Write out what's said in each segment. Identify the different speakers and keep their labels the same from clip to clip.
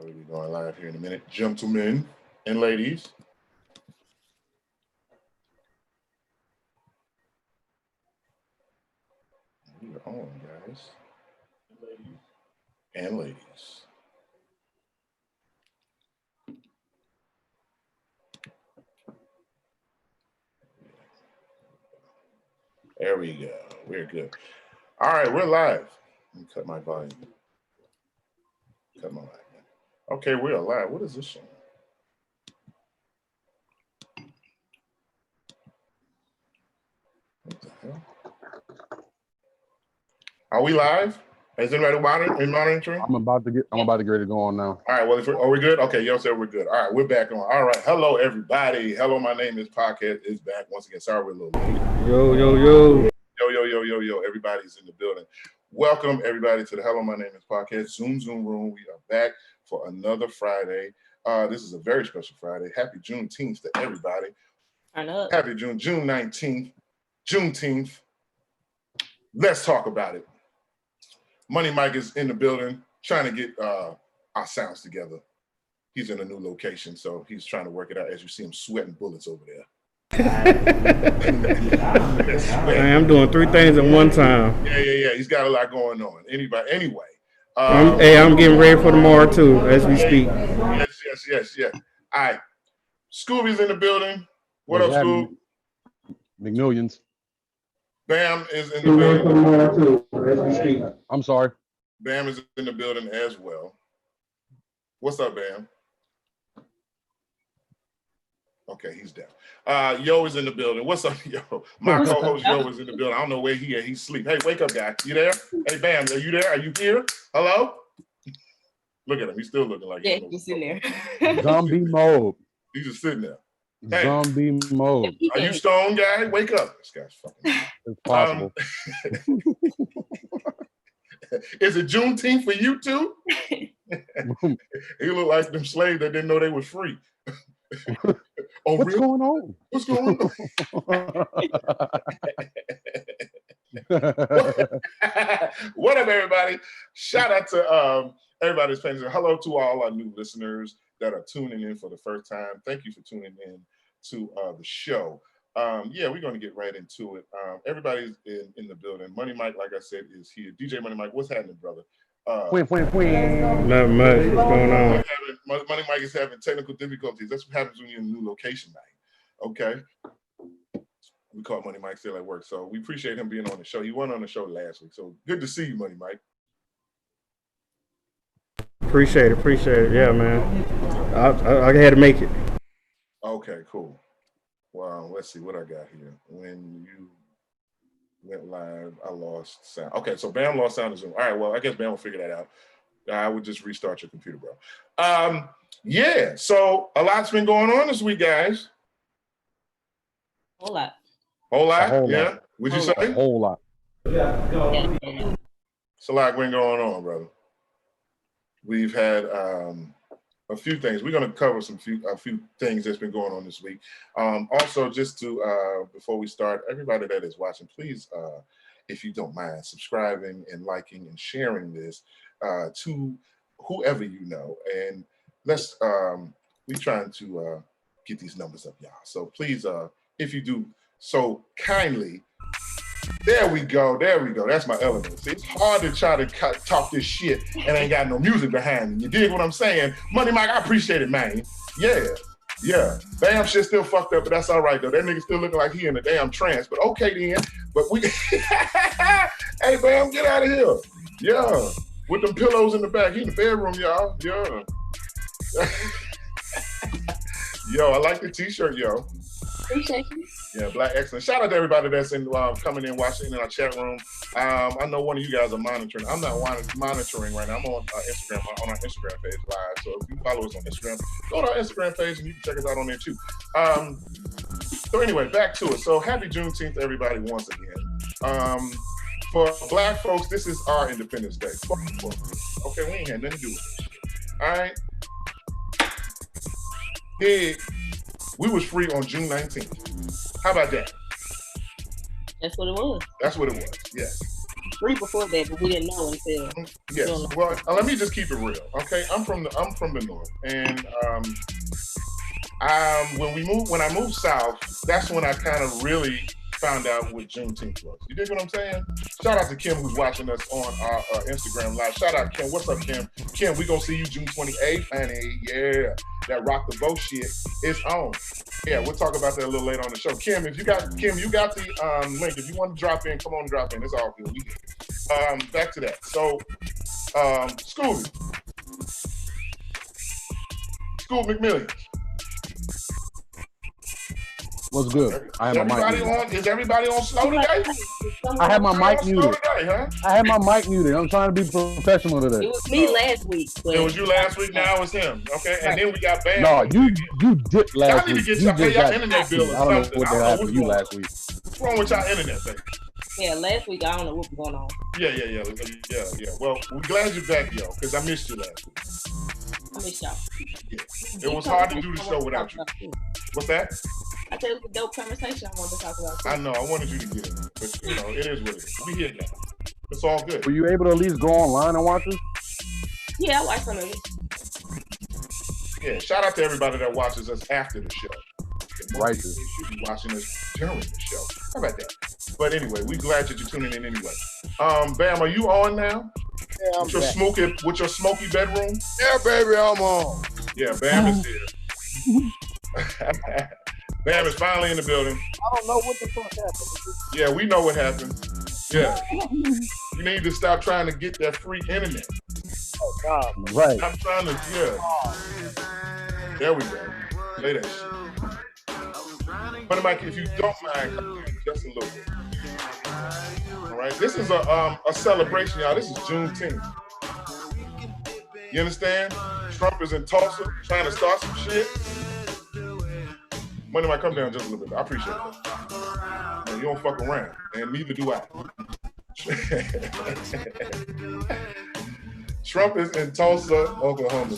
Speaker 1: We'll be going live here in a minute. Gentlemen and ladies. We are on, guys. And ladies. There we go. We're good. All right, we're live. Let me cut my volume. Cut my volume. Okay, we're live. What is this showing? What the hell? Are we live? Is anybody monitoring?
Speaker 2: I'm about to get ready to go on now.
Speaker 1: All right. Well, are we good? Okay. Y'all said we're good. All right. We're back on. All right. Hello, everybody. Hello. My name is Podcast is back once again. Sorry, we're a little late. Yo. Everybody's in the building. Welcome, everybody, to the Hello, My Name is Podcast Zoom room. We are back for another Friday. This is a very special Friday. Happy Juneteenth to everybody. Happy June 19th. Juneteenth. Let's talk about it. Money Mike is in the building trying to get our sounds together. He's in a new location, so he's trying to work it out as you see him sweating bullets over there.
Speaker 3: I'm doing three things at one time.
Speaker 1: Yeah. He's got a lot going on. Anyway.
Speaker 3: I'm getting ready for tomorrow too, as we speak.
Speaker 1: Yes. All right. Scooby's in the building. What up, Scoob?
Speaker 2: McMillions.
Speaker 1: Bam is in the building.
Speaker 2: I'm sorry.
Speaker 1: Bam is in the building as well. What's up, Bam? Okay, he's down. Yo is in the building. What's up, Yo? My co-host Yo is in the building. I don't know where he is. He's asleep. Hey, wake up, guy. You there? Hey, Bam, are you there? Are you here? Hello? Look at him. He's still looking like
Speaker 4: he's sitting there.
Speaker 2: Zombie mode.
Speaker 1: He's just sitting there. Hey,
Speaker 2: zombie mode.
Speaker 1: Are you stoned, guy? Wake up. This guy's fucking.
Speaker 2: It's possible.
Speaker 1: Is it Juneteenth for you too? He look like them slaves that didn't know they were free.
Speaker 2: Oh, what's going on?
Speaker 1: What's going on? What up, everybody? Shout out to everybody that's paying attention. Hello to all our new listeners that are tuning in for the first time. Thank you for tuning in to the show. We're going to get right into it. Everybody's in the building. Money Mike, like I said, is here. DJ Money Mike, what's happening, brother?
Speaker 3: Not much. What's going on?
Speaker 1: Money Mike is having technical difficulties. That's what happens when you're in a new location, man. Okay. We call Money Mike still at work. So we appreciate him being on the show. He went on the show last week. So good to see you, Money Mike.
Speaker 3: Appreciate it. Yeah, man. I had to make it.
Speaker 1: Okay, cool. Well, let's see what I got here. When you went live, I lost sound. Okay, so Bam lost sound in Zoom. All right, well, I guess Bam will figure that out. I would just restart your computer, bro. So a lot's been going on this week, guys.
Speaker 4: Whole lot.
Speaker 1: Yeah. Would you say?
Speaker 2: A whole lot.
Speaker 4: Yeah.
Speaker 1: It's a lot been going on, brother. We've had a few things. We're going to cover a few things that's been going on this week. Also, just to before we start, everybody that is watching, please, if you don't mind, subscribing and liking and sharing this to whoever you know. And let's we're trying to get these numbers up, y'all. So please, if you do so kindly. There we go. That's my element. See, it's hard to try to talk this shit and ain't got no music behind it. You dig what I'm saying? Money Mike, I appreciate it, man. Yeah. Bam shit still fucked up, but that's all right, though. That nigga still looking like he in a damn trance. But okay, then. But we... Hey, Bam, get out of here. Yeah. With them pillows in the back. He in the bedroom, y'all. Yeah. Yo, I like the t-shirt, yo.
Speaker 4: Appreciate you.
Speaker 1: Yeah, Black excellent. Shout out to everybody that's in coming in, watching in our chat room. I know one of you guys are monitoring. I'm not monitoring right now. I'm on Instagram, on our Instagram page live. So if you follow us on Instagram, go to our Instagram page and you can check us out on there too. So anyway, back to it. So happy Juneteenth, everybody, once again. For Black folks, this is our Independence Day. Okay, we ain't had nothing to do with this shit. All right. Hey, we was free on June 19th. How about that?
Speaker 4: That's what it was.
Speaker 1: That's what it was, yes.
Speaker 4: free before that, but we didn't know until.
Speaker 1: Yes. Well, let me just keep it real, okay? I'm from the north, and when I moved south, that's when I kind of really found out what Juneteenth was. You dig what I'm saying? Shout out to Kim who's watching us on our Instagram live. Shout out Kim. What's up, Kim? Kim, we gonna see you June 28th, honey. Yeah, that rock the boat shit is on. Yeah, we'll talk about that a little later on the show. Kim, you got the link. If you want to drop in, come on, drop in. It's all good. We good. Back to that. So, Scooby McMillions.
Speaker 2: What's good? I have my mic muted.
Speaker 1: Is everybody on slow today?
Speaker 2: I have my mic
Speaker 1: Slow
Speaker 2: muted.
Speaker 1: today, huh?
Speaker 2: I have my mic muted. I'm trying to be professional
Speaker 4: It
Speaker 2: today.
Speaker 4: was me last week.
Speaker 1: It was you last week. Now it's him. Okay, and then we got Bam.
Speaker 2: No, you dipped
Speaker 1: Y'all
Speaker 2: last
Speaker 1: need to
Speaker 2: week.
Speaker 1: get
Speaker 2: You
Speaker 1: y'all
Speaker 2: just got.
Speaker 1: internet bill or
Speaker 2: I don't know
Speaker 1: something.
Speaker 2: what
Speaker 1: I don't
Speaker 2: that
Speaker 1: know
Speaker 2: happened to you
Speaker 1: what's
Speaker 2: last week.
Speaker 1: wrong with y'all internet, baby.
Speaker 4: Yeah, last week I don't know what was going on.
Speaker 1: Yeah. Well, we're glad you're back, yo, because I missed you last week.
Speaker 4: I miss y'all.
Speaker 1: Yeah. It was hard to do the show without you. What's that?
Speaker 4: I tell you, it was a dope conversation I wanted to talk about.
Speaker 1: I know. I wanted you to get in, but it is what it is. We here now. It's all good.
Speaker 2: Were you able to at least go online and watch it?
Speaker 4: Yeah, I watched some of it.
Speaker 1: Yeah. Shout out to everybody that watches us after the show.
Speaker 2: Right.
Speaker 1: They should be watching us during the show. How about that? But anyway, we're glad that you're tuning in anyway. Bam, are you on now?
Speaker 5: Yeah, I'm back.
Speaker 1: With your smoky bedroom?
Speaker 5: Yeah, baby, I'm on.
Speaker 1: Yeah, Bam is here. Bam is finally in the building.
Speaker 5: I don't know what the fuck happened.
Speaker 1: Yeah, we know what happened. Yeah. You need to stop trying to get that free internet.
Speaker 5: Oh, God.
Speaker 2: Right.
Speaker 1: I'm trying to, yeah. There we go. Play that shit. But Mike, if you don't mind, just a little bit. All right, this is a celebration, y'all. This is Juneteenth. You understand? Trump is in Tulsa trying to start some shit. Money might come down just a little bit. I appreciate that. Man, you don't fuck around, and neither do I. Trump is in Tulsa, Oklahoma.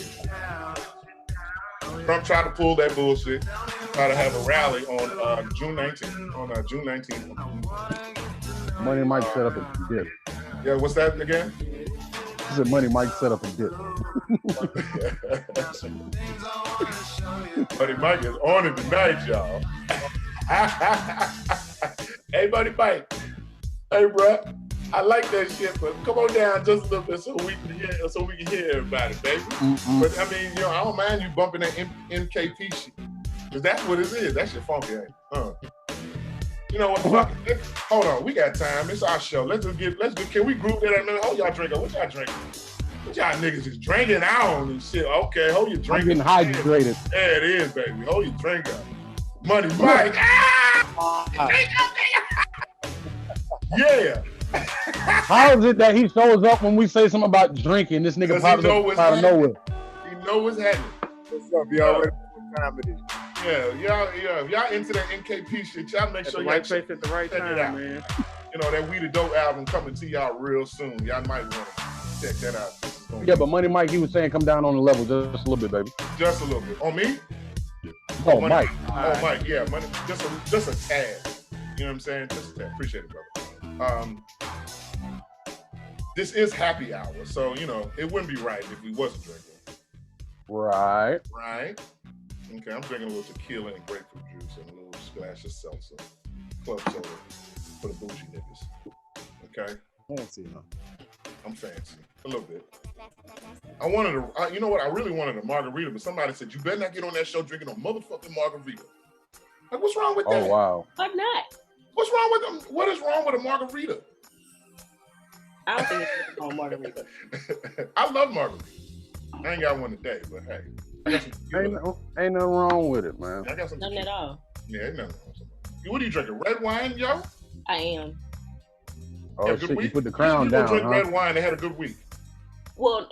Speaker 1: Trump tried to pull that bullshit, try to have a rally on June 19th. On June 19th.
Speaker 2: Money Mike set up and dip.
Speaker 1: Yeah, what's that again?
Speaker 2: He said Money Mike set up and dip.
Speaker 1: Buddy Mike is on it tonight, y'all. Hey, Buddy Mike. Hey, bro. I like that shit, but come on down just a little bit so we can hear everybody, baby. But I mean, I don't mind you bumping that MKP shit, because that's what it is. That shit funky, ain't it? You know what? Fuck it. Hold on, we got time. It's our show. Let's get. Can we group that? Hold y'all drinking. What y'all drinking? What y'all niggas is drinking out and shit? Okay, hold your drink.
Speaker 2: I'm getting hydrated.
Speaker 1: Yeah, it is, baby. Hold your drink up. Money Mike. Yeah.
Speaker 2: How is it that he shows up when we say something about drinking? This nigga pops up out of nowhere.
Speaker 1: He know what's happening.
Speaker 5: What's up? You already know what time it is.
Speaker 1: Yeah. If y'all into that NKP shit, y'all make sure y'all check
Speaker 3: at the right
Speaker 1: it
Speaker 3: time,
Speaker 1: out.
Speaker 3: man.
Speaker 1: That We the Dope album coming to y'all real soon. Y'all might want to check that out.
Speaker 2: Yeah, but Money Mike, he was saying come down on the level just a little bit, baby.
Speaker 1: Just a little bit. On me?
Speaker 2: Oh,
Speaker 1: Money.
Speaker 2: Mike.
Speaker 1: Oh, Mike. Yeah, money. Just a tad. You know what I'm saying? Just a tad. Appreciate it, brother. This is happy hour, so it wouldn't be right if we wasn't drinking.
Speaker 2: Right.
Speaker 1: Right. Okay, I'm drinking a little tequila and grapefruit juice and a little splash of seltzer, club soda for the bougie niggas. Okay.
Speaker 2: Fancy, huh?
Speaker 1: I'm fancy a little bit. I wanted a, you know what? I really wanted a margarita, but somebody said you better not get on that show drinking a motherfucking margarita. Like, what's wrong with that?
Speaker 2: Oh wow.
Speaker 4: Why not?
Speaker 1: What's wrong with them? What is wrong with a margarita?
Speaker 4: I don't think it's on margarita.
Speaker 1: I love margaritas. I ain't got one today, but hey, I got some tequila.
Speaker 2: Ain't nothing wrong with it, man.
Speaker 1: I got some
Speaker 4: Nothing
Speaker 1: tequila.
Speaker 4: at all.
Speaker 1: Yeah, ain't nothing wrong with somebody. What are you drinking? Red wine, yo?
Speaker 4: I am.
Speaker 2: Oh
Speaker 1: Good
Speaker 2: shit, you
Speaker 1: week?
Speaker 2: put the crown
Speaker 1: People
Speaker 2: down,
Speaker 1: drink
Speaker 2: huh?
Speaker 1: red wine. They had a good week.
Speaker 4: Well,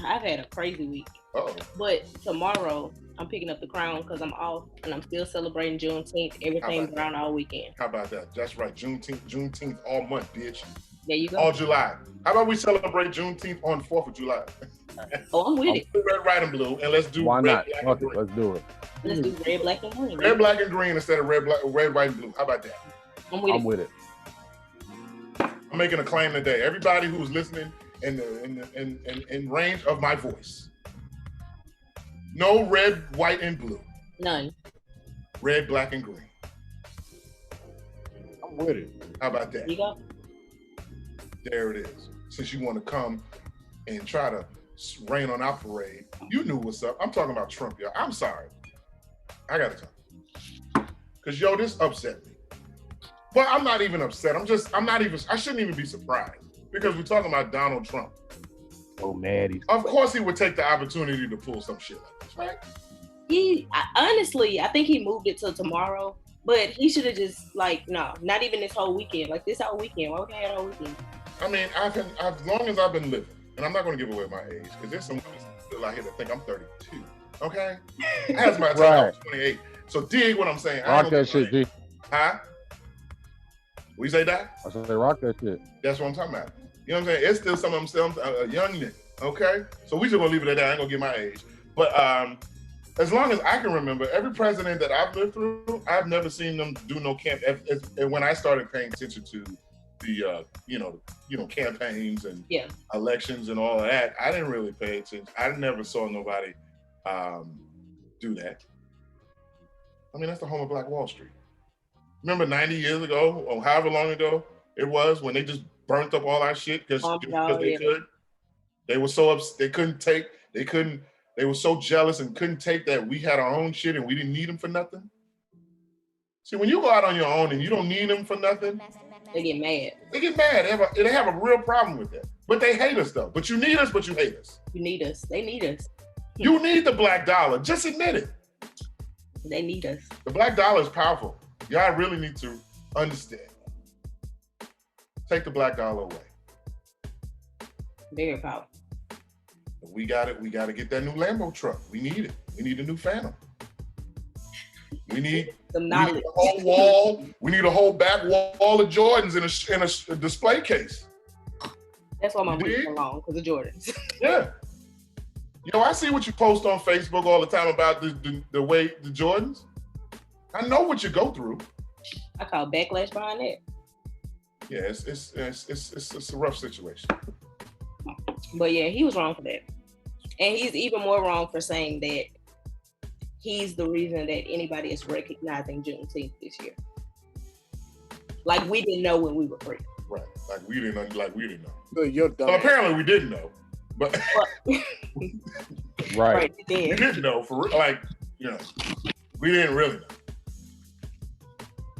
Speaker 4: I've had a crazy week.
Speaker 1: Uh-oh.
Speaker 4: But tomorrow, I'm picking up the crown because I'm off and I'm still celebrating Juneteenth. Everything's
Speaker 1: about
Speaker 4: around all weekend.
Speaker 1: How about that? That's right. Juneteenth all month, bitch.
Speaker 4: There you go.
Speaker 1: All July. How about we celebrate Juneteenth on 4th of July?
Speaker 4: Oh, I'm with it.
Speaker 1: Red, white, and blue, and let's do
Speaker 2: Why
Speaker 1: red,
Speaker 2: not?
Speaker 1: black,
Speaker 2: Fuck
Speaker 1: and
Speaker 2: it,
Speaker 1: green.
Speaker 2: let's do it.
Speaker 4: Let's do red, black, and green.
Speaker 1: Red, black, and green instead of red, white, and blue. How about that?
Speaker 4: I'm with
Speaker 2: I'm
Speaker 4: it.
Speaker 2: with it.
Speaker 1: I'm making a claim today. Everybody who's listening in range of my voice. No red, white, and blue.
Speaker 4: None.
Speaker 1: Red, black, and green.
Speaker 5: I'm with it.
Speaker 1: How about that?
Speaker 4: You go.
Speaker 1: There it is. Since you want to come and try to rain on our parade, you knew what's up. I'm talking about Trump, y'all. I'm sorry. I gotta tell you. Cause yo, this upset me. Well, I'm not even upset. I shouldn't even be surprised because we're talking about Donald Trump.
Speaker 2: Oh, man.
Speaker 1: Of course he would take the opportunity to pull some shit like this, right?
Speaker 4: Honestly, I think he moved it till tomorrow, but he should have just no, not even this whole weekend. Like this whole weekend. Why would he have a whole weekend?
Speaker 1: I mean, as long as I've been living, and I'm not going to give away my age because there's some women still out here that think I'm 32. Okay, as my time, I'm 28. So dig what I'm saying.
Speaker 2: Rock that shit, G.
Speaker 1: Huh? We say that?
Speaker 2: I said rock that shit.
Speaker 1: That's what I'm talking about. You know what I'm saying? It's still some of them still a young nigga. Okay, so we just gonna leave it at that. I ain't gonna get my age, but as long as I can remember, every president that I've lived through, I've never seen them do no camp. And when I started paying attention to the campaigns and elections and all of that, I didn't really pay attention. I never saw nobody do that. I mean, that's the home of Black Wall Street. Remember 90 years ago, or however long ago it was, when they just burnt up all our shit because they could. They were so upset, they were so jealous and couldn't take that we had our own shit and we didn't need them for nothing. See, when you go out on your own and you don't need them for nothing,
Speaker 4: they get mad.
Speaker 1: They get mad. They have a real problem with that. But they hate us though. But you need us, but you hate us.
Speaker 4: You need us. They need us.
Speaker 1: You need the black dollar. Just admit it.
Speaker 4: They need us.
Speaker 1: The black dollar is powerful. Y'all really need to understand. Take the black dollar away.
Speaker 4: Very powerful.
Speaker 1: We got it. We got to get that new Lambo truck. We need it. We need a new Phantom. We need a whole wall. We need a whole back wall of Jordans in a display case.
Speaker 4: That's why my money's so long, because of Jordans.
Speaker 1: Yeah. I see what you post on Facebook all the time about the way the Jordans. I know what you go through.
Speaker 4: I call backlash behind that.
Speaker 1: Yeah, it's a rough situation.
Speaker 4: But yeah, he was wrong for that. And he's even more wrong for saying that he's the reason that anybody is recognizing Juneteenth this year. Like we didn't know when we were free.
Speaker 1: Right. Like we didn't know.
Speaker 5: You're dumb.
Speaker 1: Well, apparently we didn't know. But
Speaker 2: right.
Speaker 1: We didn't know for real. We didn't really know.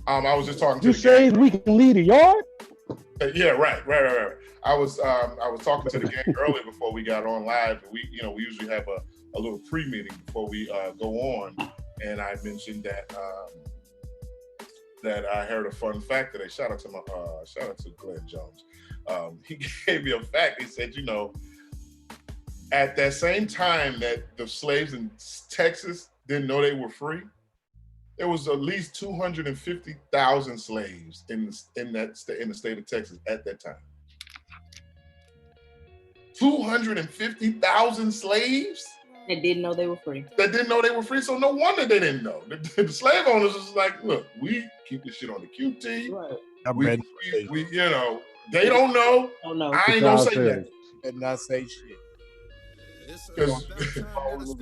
Speaker 1: I was just talking to
Speaker 2: you say we can leave the yard?
Speaker 1: Yeah, right. I was talking to the gang earlier before we got on live. We usually have a little pre-meeting before we go on, and I mentioned that I heard a fun fact today. Shout out to Glenn Jones. He gave me a fact. He said, at that same time that the slaves in Texas didn't know they were free, there was at least 250,000 slaves in the state of Texas at that time. 250,000 slaves
Speaker 4: that didn't know they were free.
Speaker 1: So no wonder they didn't know. The slave owners was like, look, we keep this shit on the QT.
Speaker 4: Right.
Speaker 1: We they don't know. I ain't gonna say that.
Speaker 5: And not say shit.
Speaker 1: Because
Speaker 5: as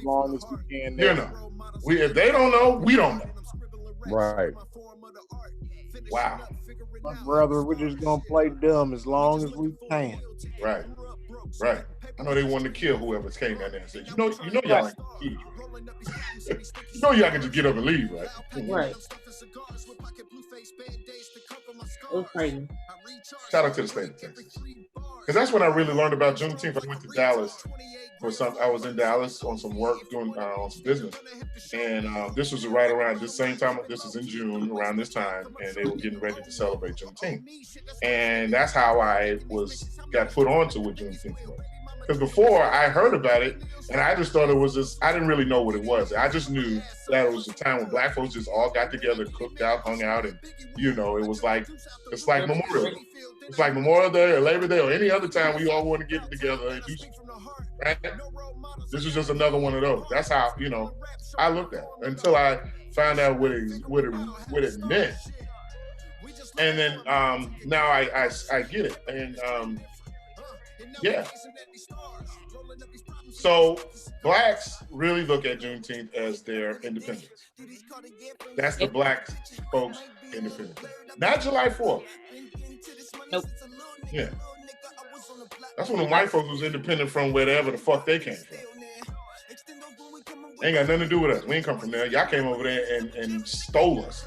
Speaker 5: long as we can.
Speaker 1: If they don't know, we don't know.
Speaker 2: Right.
Speaker 1: Wow.
Speaker 5: My brother, we're just gonna play dumb as long as we can.
Speaker 1: Right. I know they wanted to kill whoever came down there and said, y'all ain't gonna shoot us. Y'all can just get up and leave, right?
Speaker 4: Right. It was crazy.
Speaker 1: Shout out to the state of Texas. Because that's when I really learned about Juneteenth. I went to Dallas I was in Dallas on some work, doing on some business. And this was right around this same time. This is in June, around this time. And they were getting ready to celebrate Juneteenth. And that's how I got put on to what Juneteenth was. Because before I heard about it, and I just thought it was I didn't really know what it was. I just knew that it was a time when black folks just all got together, cooked out, hung out, and it's like Memorial Day. It's like Memorial Day or Labor Day or any other time we all want to get together and do something. Right? This is just another one of those. That's how, I looked at it until I found out what it meant. And then now I get it. And yeah. So blacks really look at Juneteenth as their independence. That's the black folks' independence. Not July 4th.
Speaker 4: Nope.
Speaker 1: Yeah. That's when the white folks was independent from wherever the fuck they came from. Ain't got nothing to do with us. We ain't come from there. Y'all came over there and stole us.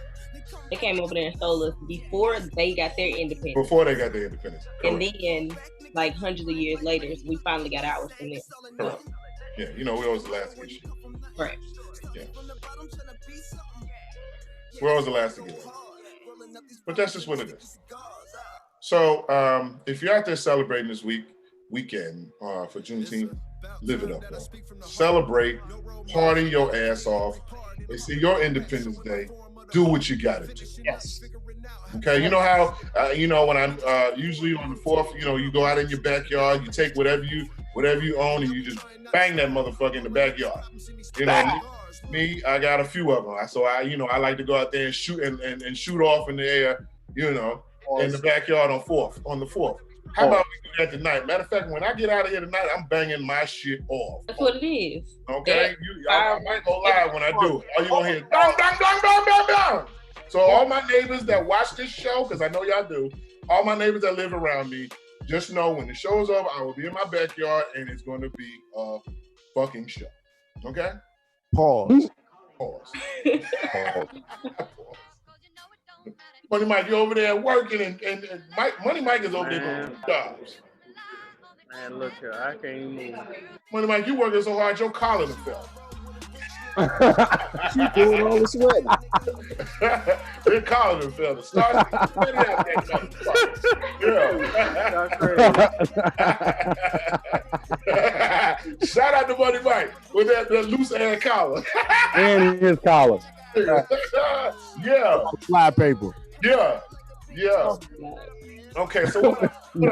Speaker 4: They came over there and stole us before they got their independence.
Speaker 1: Before they got their independence.
Speaker 4: And then, like hundreds of years later, we finally got ours from them.
Speaker 1: Correct. Yeah, you know, we always the last to get shit.
Speaker 4: Correct.
Speaker 1: Yeah. We're always the last to get it. But that's just what it is. So if you're out there celebrating this weekend for Juneteenth, live it up, bro. Celebrate, party your ass off. It's your Independence Day. Do what you gotta do.
Speaker 5: Yes.
Speaker 1: Okay, you know how when I'm usually on the 4th, you go out in your backyard, you take whatever you own, and you just bang that motherfucker in the backyard. Me, I got a few of them. So I like to go out there and shoot and shoot off in the air, in the backyard on the 4th. How about we do that tonight? Matter of fact, when I get out of here tonight, I'm banging my shit off.
Speaker 4: That's what it is.
Speaker 1: Okay? I might go live when I do. All you gonna hear, dong, dong, dong, dong, dong, dong. So all my neighbors that watch this show, because I know y'all do, all my neighbors that live around me, just know when the show's over, I will be in my backyard and it's going to be a fucking show. Okay?
Speaker 5: Pause.
Speaker 1: Pause. Money Mike, you over there working, and Money Mike is over there doing jobs.
Speaker 3: Man, look here, I can't even move.
Speaker 1: Money Mike, you working so hard, your collar done fell.
Speaker 5: You doing all the sweating.
Speaker 1: Your collar done fell. The stars. Yeah. Shout out to Money Mike with that loose ass collar.
Speaker 2: And his collar.
Speaker 1: Yeah.
Speaker 5: Fly paper.
Speaker 1: Yeah. Okay, so what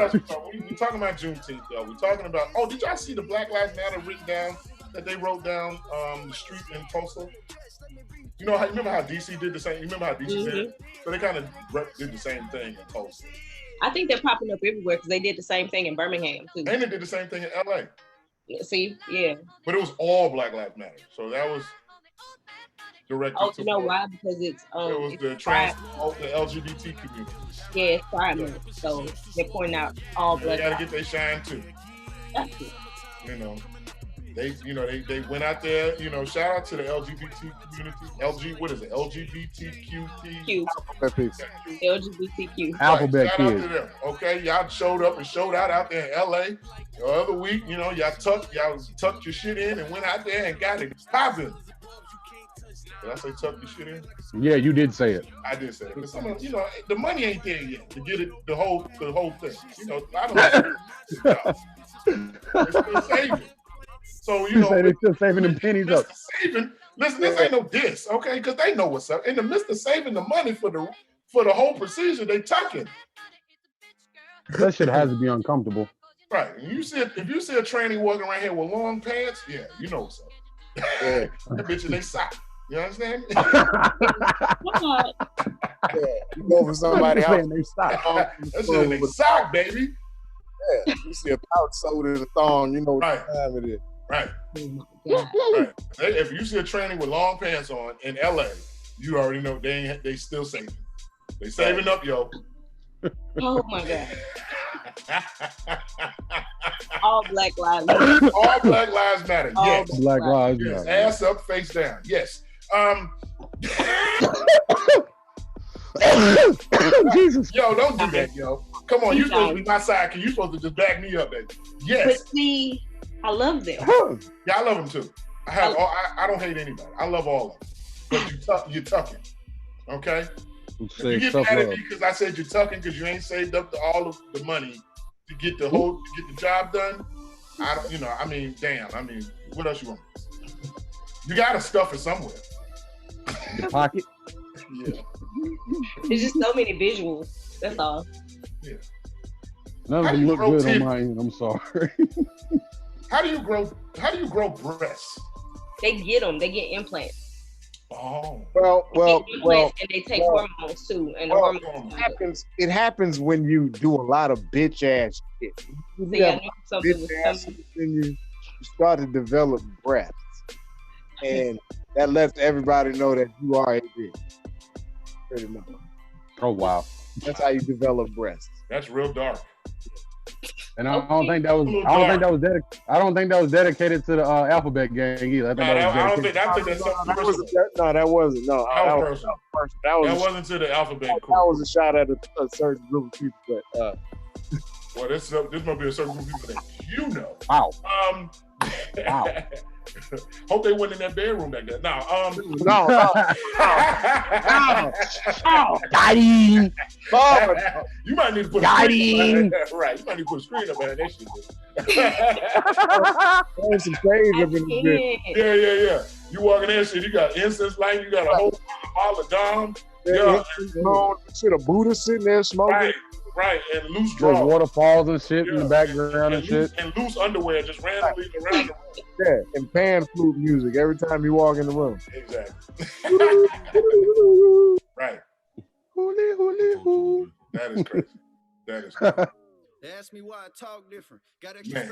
Speaker 1: else we talking? We're talking about Juneteenth, though. We're talking about. Oh, did y'all see the Black Lives Matter written down that they wrote down the street in Tulsa? Remember how DC did the same? You remember how DC did it? So they kind of did the same thing in Tulsa.
Speaker 4: I think they're popping up everywhere because they did the same thing in Birmingham too.
Speaker 1: And they did the same thing in LA.
Speaker 4: See, yeah.
Speaker 1: But it was all Black Lives Matter, so that was directed.
Speaker 4: Oh, you know why? Because it
Speaker 1: was the LGBT community.
Speaker 4: Yeah, it's Pride Month, so they're pointing out all Black.
Speaker 1: They gotta get their shine too. They went out there. Shout out to the LGBT community. What is it? LGBTQ.
Speaker 4: LGBTQ.
Speaker 2: Alphabet
Speaker 1: shout
Speaker 2: kids.
Speaker 1: Out to them. Okay, y'all showed up and showed out there in LA the other week. Y'all tucked your shit in and went out there and got it popping. Did I say tuck your shit in?
Speaker 2: Yeah, you did say it.
Speaker 1: I did say it. But some of, the money ain't there yet to get it the whole thing. I don't know. It's still saving. So
Speaker 2: they're still saving them pennies up.
Speaker 1: Listen, this ain't no diss, okay? Because they know what's up. In the midst of saving the money for the whole procedure, they tucking.
Speaker 2: That shit has to be uncomfortable.
Speaker 1: Right. And if you see a tranny walking around here with long pants, yeah, you know what's up.
Speaker 5: Yeah.
Speaker 1: That bitch in they sock. You understand?
Speaker 5: Yeah, you go for somebody else.
Speaker 1: That's in they sock, baby.
Speaker 5: Yeah, you see a pouch sold in a thong, you know what time it is.
Speaker 1: Right. Right. If you see a tranny with long pants on in LA, you already know they still saving. They saving up, yo.
Speaker 4: Oh my God. All Black Lives Matter.
Speaker 1: All Black Lives Matter. Yes.
Speaker 2: Black Lives Matter.
Speaker 1: Ass up, face down. Yes.
Speaker 2: Jesus.
Speaker 1: Yo, don't do that, yo. Come on, you supposed to be my sidekick. You supposed to just back me up, baby. Yes.
Speaker 4: But see, I love them.
Speaker 1: Yeah, I love them too. I don't hate anybody. I love all of them. But you're tucking, okay? You get mad at me because I said you're tucking because you ain't saved up all of the money to get the job done. Damn. What else you want? You gotta stuff it somewhere.
Speaker 2: Your pocket.
Speaker 1: Yeah.
Speaker 4: There's just so many visuals. That's all.
Speaker 1: Yeah.
Speaker 2: None of them look good on my end. I'm sorry.
Speaker 1: How do you grow breasts?
Speaker 4: They get them. They get implants.
Speaker 1: Oh.
Speaker 5: Well.
Speaker 4: And they take hormones too, and the hormones.
Speaker 5: It happens when you do a lot of bitch ass shit.
Speaker 4: See, I knew something was coming.
Speaker 5: You start to develop breasts, and that lets everybody know that you are a bitch. Pretty much.
Speaker 2: Oh wow.
Speaker 5: That's how you develop breasts.
Speaker 1: That's real dark.
Speaker 2: And I don't think that was dedicated to the alphabet gang either. I think
Speaker 1: I think that's something personal.
Speaker 5: That wasn't. No, that was personal.
Speaker 1: That wasn't to the alphabet.
Speaker 5: That was a shot at a certain group of people. But
Speaker 1: well, this might be a certain group of people that you know.
Speaker 2: Wow.
Speaker 1: Wow. Hope they went in that bedroom back there. No.
Speaker 2: Got him.
Speaker 1: You might need to put a screen up. Right. You might need to put a screen up behind that shit.
Speaker 5: There's some crazy up in the bed.
Speaker 1: Yeah. You walking in, shit. You got incense light. You got a whole bottle of Dom.
Speaker 5: Shit, a Buddha sitting there smoking.
Speaker 1: Right, and loose drawers.
Speaker 2: There's waterfalls and shit in the background and shit.
Speaker 1: And loose underwear just randomly around the room.
Speaker 5: Yeah, and pan flute music every time you walk in the room.
Speaker 1: Exactly. Right. That is crazy. That is crazy.
Speaker 6: They asked me why I talk different. Got
Speaker 1: Man.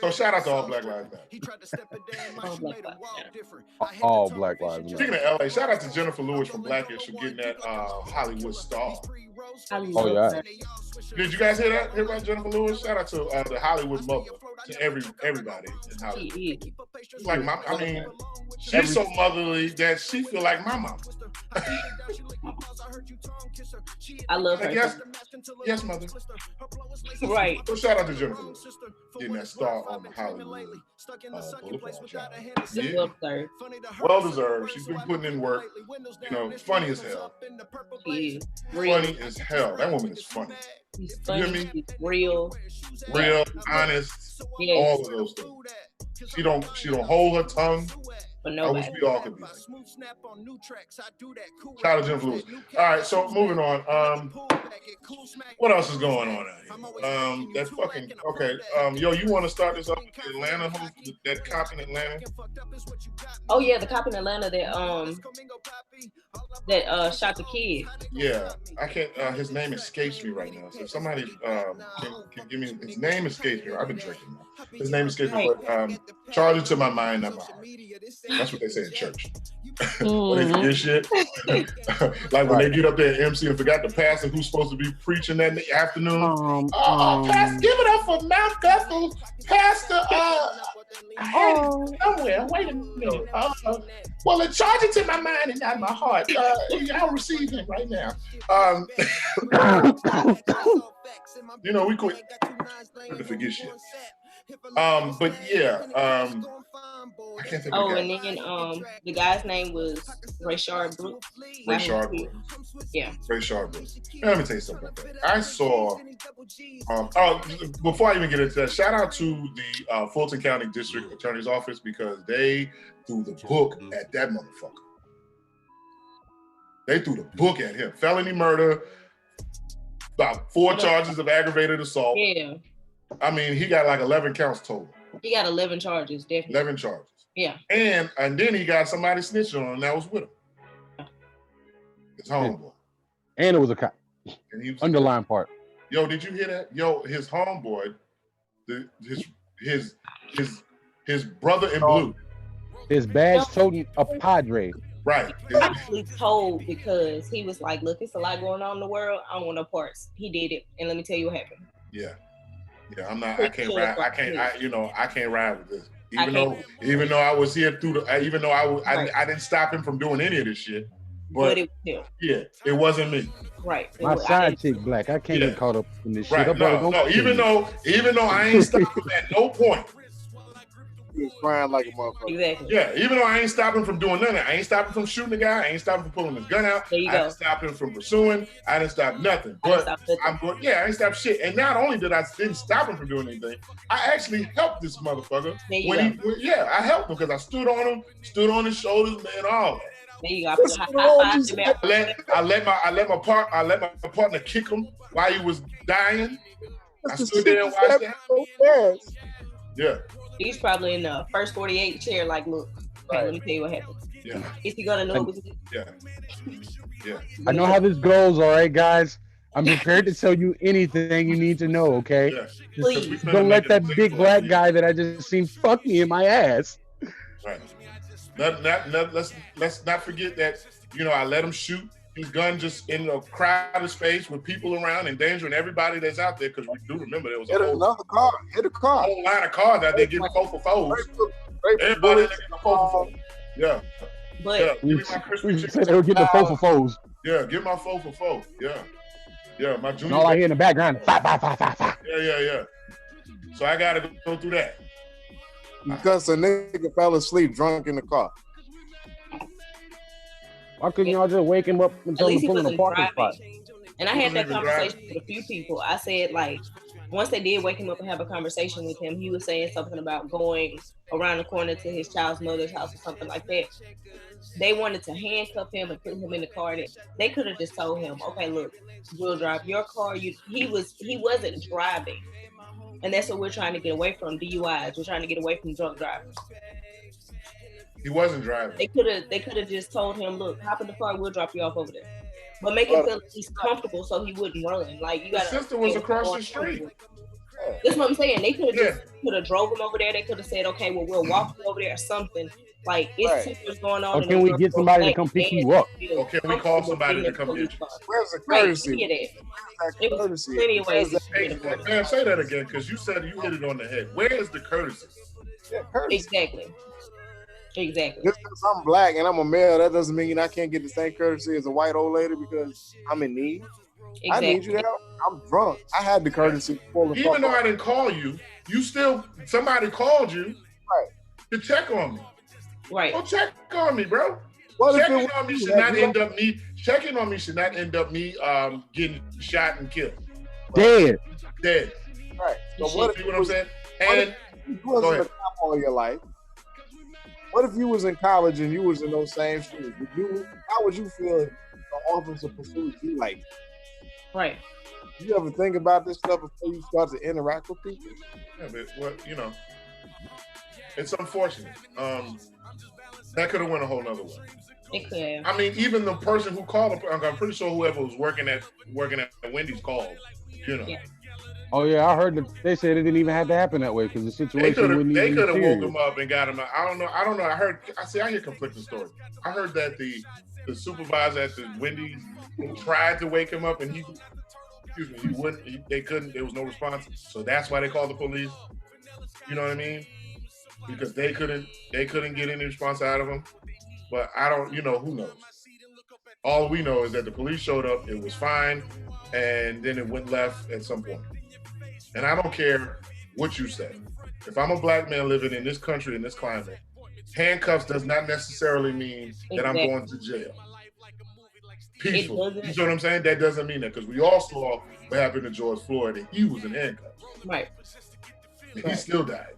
Speaker 1: So shout out to all Black Lives Matter.
Speaker 6: He tried to step it down, she made him walk different.
Speaker 2: All Black Lives Matter.
Speaker 1: Speaking of LA, shout out to Jennifer Lewis from Blackish for getting that Hollywood star.
Speaker 2: Oh yeah.
Speaker 1: Did you guys hear that? Hear about Jennifer Lewis? Shout out to the Hollywood mother, to everybody in Hollywood. Like she's so motherly that she feel like my mom.
Speaker 4: I love her.
Speaker 1: Yes, mother.
Speaker 4: Right.
Speaker 1: So shout out to Jennifer Lewis getting that star on the Hollywood Boulevard. Yeah. Well deserved. She's been putting in work. Funny as hell. Funny as hell. That woman is funny.
Speaker 4: She's funny. She's real,
Speaker 1: honest.
Speaker 4: Yes.
Speaker 1: All of those things. She don't hold her tongue.
Speaker 4: But
Speaker 1: I wish we all could be. Shout out to Jennifer Lewis. All right, so moving on. What else is going on out here? That's fucking okay. Yo, you want to start this up with Atlanta? That cop in Atlanta?
Speaker 4: Oh yeah, the cop in Atlanta that shot the kid.
Speaker 1: Yeah, I can't. His name escapes me right now. So if somebody can give me his name escapes me. I've been drinking. His name escapes me, but charge it to my mind, not my heart. That's what they say in church. When they forget shit. Like when they get up there and MC and forgot the pastor who's supposed to be preaching that in the afternoon. Pastor, give it up for Mount Bethel. Pastor, I had it somewhere. Wait a minute. Well, then charge it to my mind and not my heart. I'll receive him right now. We quit to forget shit. But yeah, I can't think of
Speaker 4: and then the guy's name was Rayshard Brooks.
Speaker 1: Rayshard Brooks. Yeah. Rayshard Brooks. Let me tell you something about that. I saw before I even get into that, shout out to the Fulton County District Attorney's Office because they threw the book at that motherfucker. They threw the book at him. Felony murder, about 4 charges of aggravated assault.
Speaker 4: Yeah.
Speaker 1: I mean, he got like 11 counts total.
Speaker 4: He got 11 charges, definitely.
Speaker 1: 11 charges.
Speaker 4: Yeah.
Speaker 1: And then he got somebody snitching on him that was with him. His homeboy.
Speaker 2: And it was a cop.
Speaker 1: And he was
Speaker 2: underlying part.
Speaker 1: Yo, did you hear that? Yo, his homeboy, his brother in blue.
Speaker 2: His badge toting a Padre.
Speaker 1: Right.
Speaker 4: He actually told because he was like, look, it's a lot going on in the world. I don't want no parts. He did it. And let me tell you what happened.
Speaker 1: Yeah. Yeah, I can't ride with this. Even though I was here through I didn't stop him from doing any of this shit. But it was him. Yeah, it wasn't me.
Speaker 4: Right.
Speaker 2: My side chick black. I can't get caught up in this
Speaker 1: shit. No, even though I ain't stopping at no point.
Speaker 5: He was crying like a motherfucker.
Speaker 4: Exactly.
Speaker 1: Yeah, even though I ain't stopping from doing nothing. I ain't stopping from shooting the guy. I ain't stopping from pulling his gun out. I didn't stop him from pursuing. I didn't stop nothing. But I ain't stopped shit. And not only did I didn't stop him from doing anything, I actually helped this motherfucker. I helped him because I stood on his shoulders, man, all that.
Speaker 4: There you go.
Speaker 1: I let my partner kick him while he was dying. I stood there and watched that. Yeah.
Speaker 4: He's probably in the first 48 chair, like, look, let me tell you what happened.
Speaker 1: Yeah.
Speaker 4: Is he gonna know it was me?
Speaker 1: Yeah. Yeah.
Speaker 2: I know how this goes, all right, guys. I'm prepared to tell you anything you need to know, okay?
Speaker 1: Yeah.
Speaker 4: Please.
Speaker 1: We finna
Speaker 2: Don't
Speaker 1: make
Speaker 2: let
Speaker 1: it
Speaker 2: that
Speaker 1: a
Speaker 2: big
Speaker 1: thing
Speaker 2: black
Speaker 1: for
Speaker 2: guy that I just seen fuck me in my ass.
Speaker 1: Right. Let's not forget that, you know, I let him shoot his gun just in a crowded space with people around, endangering everybody that's out there, because we do remember there was a
Speaker 5: Hit another car. Hit a car.
Speaker 1: whole line of cars out there getting 4 for 4s. Everybody
Speaker 5: bullets.
Speaker 1: getting a 4 for 4. Yeah.
Speaker 4: But
Speaker 1: Yeah. Give
Speaker 2: We
Speaker 1: me my crispy
Speaker 2: said
Speaker 1: chicken.
Speaker 2: they were getting the 4 for 4s.
Speaker 1: Yeah, give my 4 for 4. Yeah. Yeah, my
Speaker 2: And
Speaker 1: junior.
Speaker 2: all I hear in the background, fire, fire, fire, fire, fire.
Speaker 1: Yeah. So I gotta go through that.
Speaker 5: Because a nigga fell asleep drunk in the car.
Speaker 2: Why couldn't y'all just wake him up and
Speaker 4: at
Speaker 2: tell him
Speaker 4: least
Speaker 2: to
Speaker 4: he
Speaker 2: pull in a
Speaker 4: wasn't
Speaker 2: parking spot?
Speaker 4: driving. And I
Speaker 1: He
Speaker 4: had that
Speaker 1: wasn't even
Speaker 4: conversation
Speaker 1: driving.
Speaker 4: with a few people. I said, like, once they did wake him up and have a conversation with him, he was saying something about going around the corner to his child's mother's house or something like that. They wanted to handcuff him and put him in the car. They could have just told him, okay, look, we'll drive your car. He wasn't driving. And that's what we're trying to get away from, DUIs. We're trying to get away from drunk drivers.
Speaker 1: He wasn't driving.
Speaker 4: They could have just told him, look, hop in the car, we'll drop you off over there. But make him feel like he's comfortable so he wouldn't run. Like, you
Speaker 1: The
Speaker 4: got
Speaker 1: sister was across the street.
Speaker 4: That's what I'm saying. They could have
Speaker 1: Yeah.
Speaker 4: just could have drove him over there. They could have said, okay, well, we'll walk you over there or something. Like, it's too much going on.
Speaker 2: Or can we get somebody to come pick you up?
Speaker 1: Or can we call somebody to come get you?
Speaker 5: Where's the
Speaker 4: Right,
Speaker 5: courtesy?
Speaker 4: get it.
Speaker 5: Where's
Speaker 4: It
Speaker 5: that
Speaker 4: was
Speaker 5: courtesy?
Speaker 4: plenty of ways.
Speaker 1: Hey, man, say that again, because you said you hit it on the head. Where is the courtesy?
Speaker 5: Yeah, courtesy.
Speaker 4: Exactly. Exactly.
Speaker 5: Just because I'm black and I'm a male, that doesn't mean I can't get the same courtesy as a white old lady because I'm in need. I need you to help. I'm drunk. I had the courtesy to pull the
Speaker 1: Even
Speaker 5: fuck
Speaker 1: though
Speaker 5: up.
Speaker 1: I didn't call you, somebody called you to check on me.
Speaker 4: Right.
Speaker 1: Go check on me, bro.
Speaker 5: What if it
Speaker 1: Checking
Speaker 5: was
Speaker 1: on me
Speaker 5: you?
Speaker 1: should
Speaker 5: Have
Speaker 1: not
Speaker 5: you
Speaker 1: end up me. Checking on me should not end up me getting shot and killed.
Speaker 2: Dead.
Speaker 1: Dead.
Speaker 5: Right. So
Speaker 4: You
Speaker 5: what if
Speaker 1: See
Speaker 5: it
Speaker 1: what I'm
Speaker 5: was,
Speaker 1: saying?
Speaker 5: what
Speaker 1: And
Speaker 5: you
Speaker 1: Go
Speaker 5: wasn't a
Speaker 1: ahead.
Speaker 5: cop all your life? What if you was in college and you was in those same shoes? How would you feel if the officer pursued you like?
Speaker 4: Right.
Speaker 5: You ever think about this stuff before you start to interact with people?
Speaker 1: yeah, but what it's unfortunate. That could have went a whole nother way.
Speaker 4: It could have.
Speaker 1: I mean, even the person who called, I'm pretty sure whoever was working at Wendy's called.
Speaker 4: Yeah.
Speaker 2: Oh yeah, I heard that they said it didn't even have to happen that way because the
Speaker 1: They
Speaker 2: situation
Speaker 1: could
Speaker 2: wouldn't
Speaker 1: have
Speaker 2: even be
Speaker 1: woke
Speaker 2: serious.
Speaker 1: him up and got him out. I don't know. I hear conflicting stories. I heard that the supervisor at the Wendy's tried to wake him up and he wouldn't. They couldn't. There was no response. So that's why they called the police. You know what I mean? Because they couldn't get any response out of him. But I don't. Who knows? All we know is that the police showed up. It was fine, and then it went left at some point. And I don't care what you say. If I'm a black man living in this country, in this climate, handcuffs does not necessarily mean that I'm going to jail. Peaceful. You see what I'm saying? That doesn't mean that, because we all saw what happened to George Floyd, and he was in handcuffs.
Speaker 4: Right.
Speaker 1: And he still died.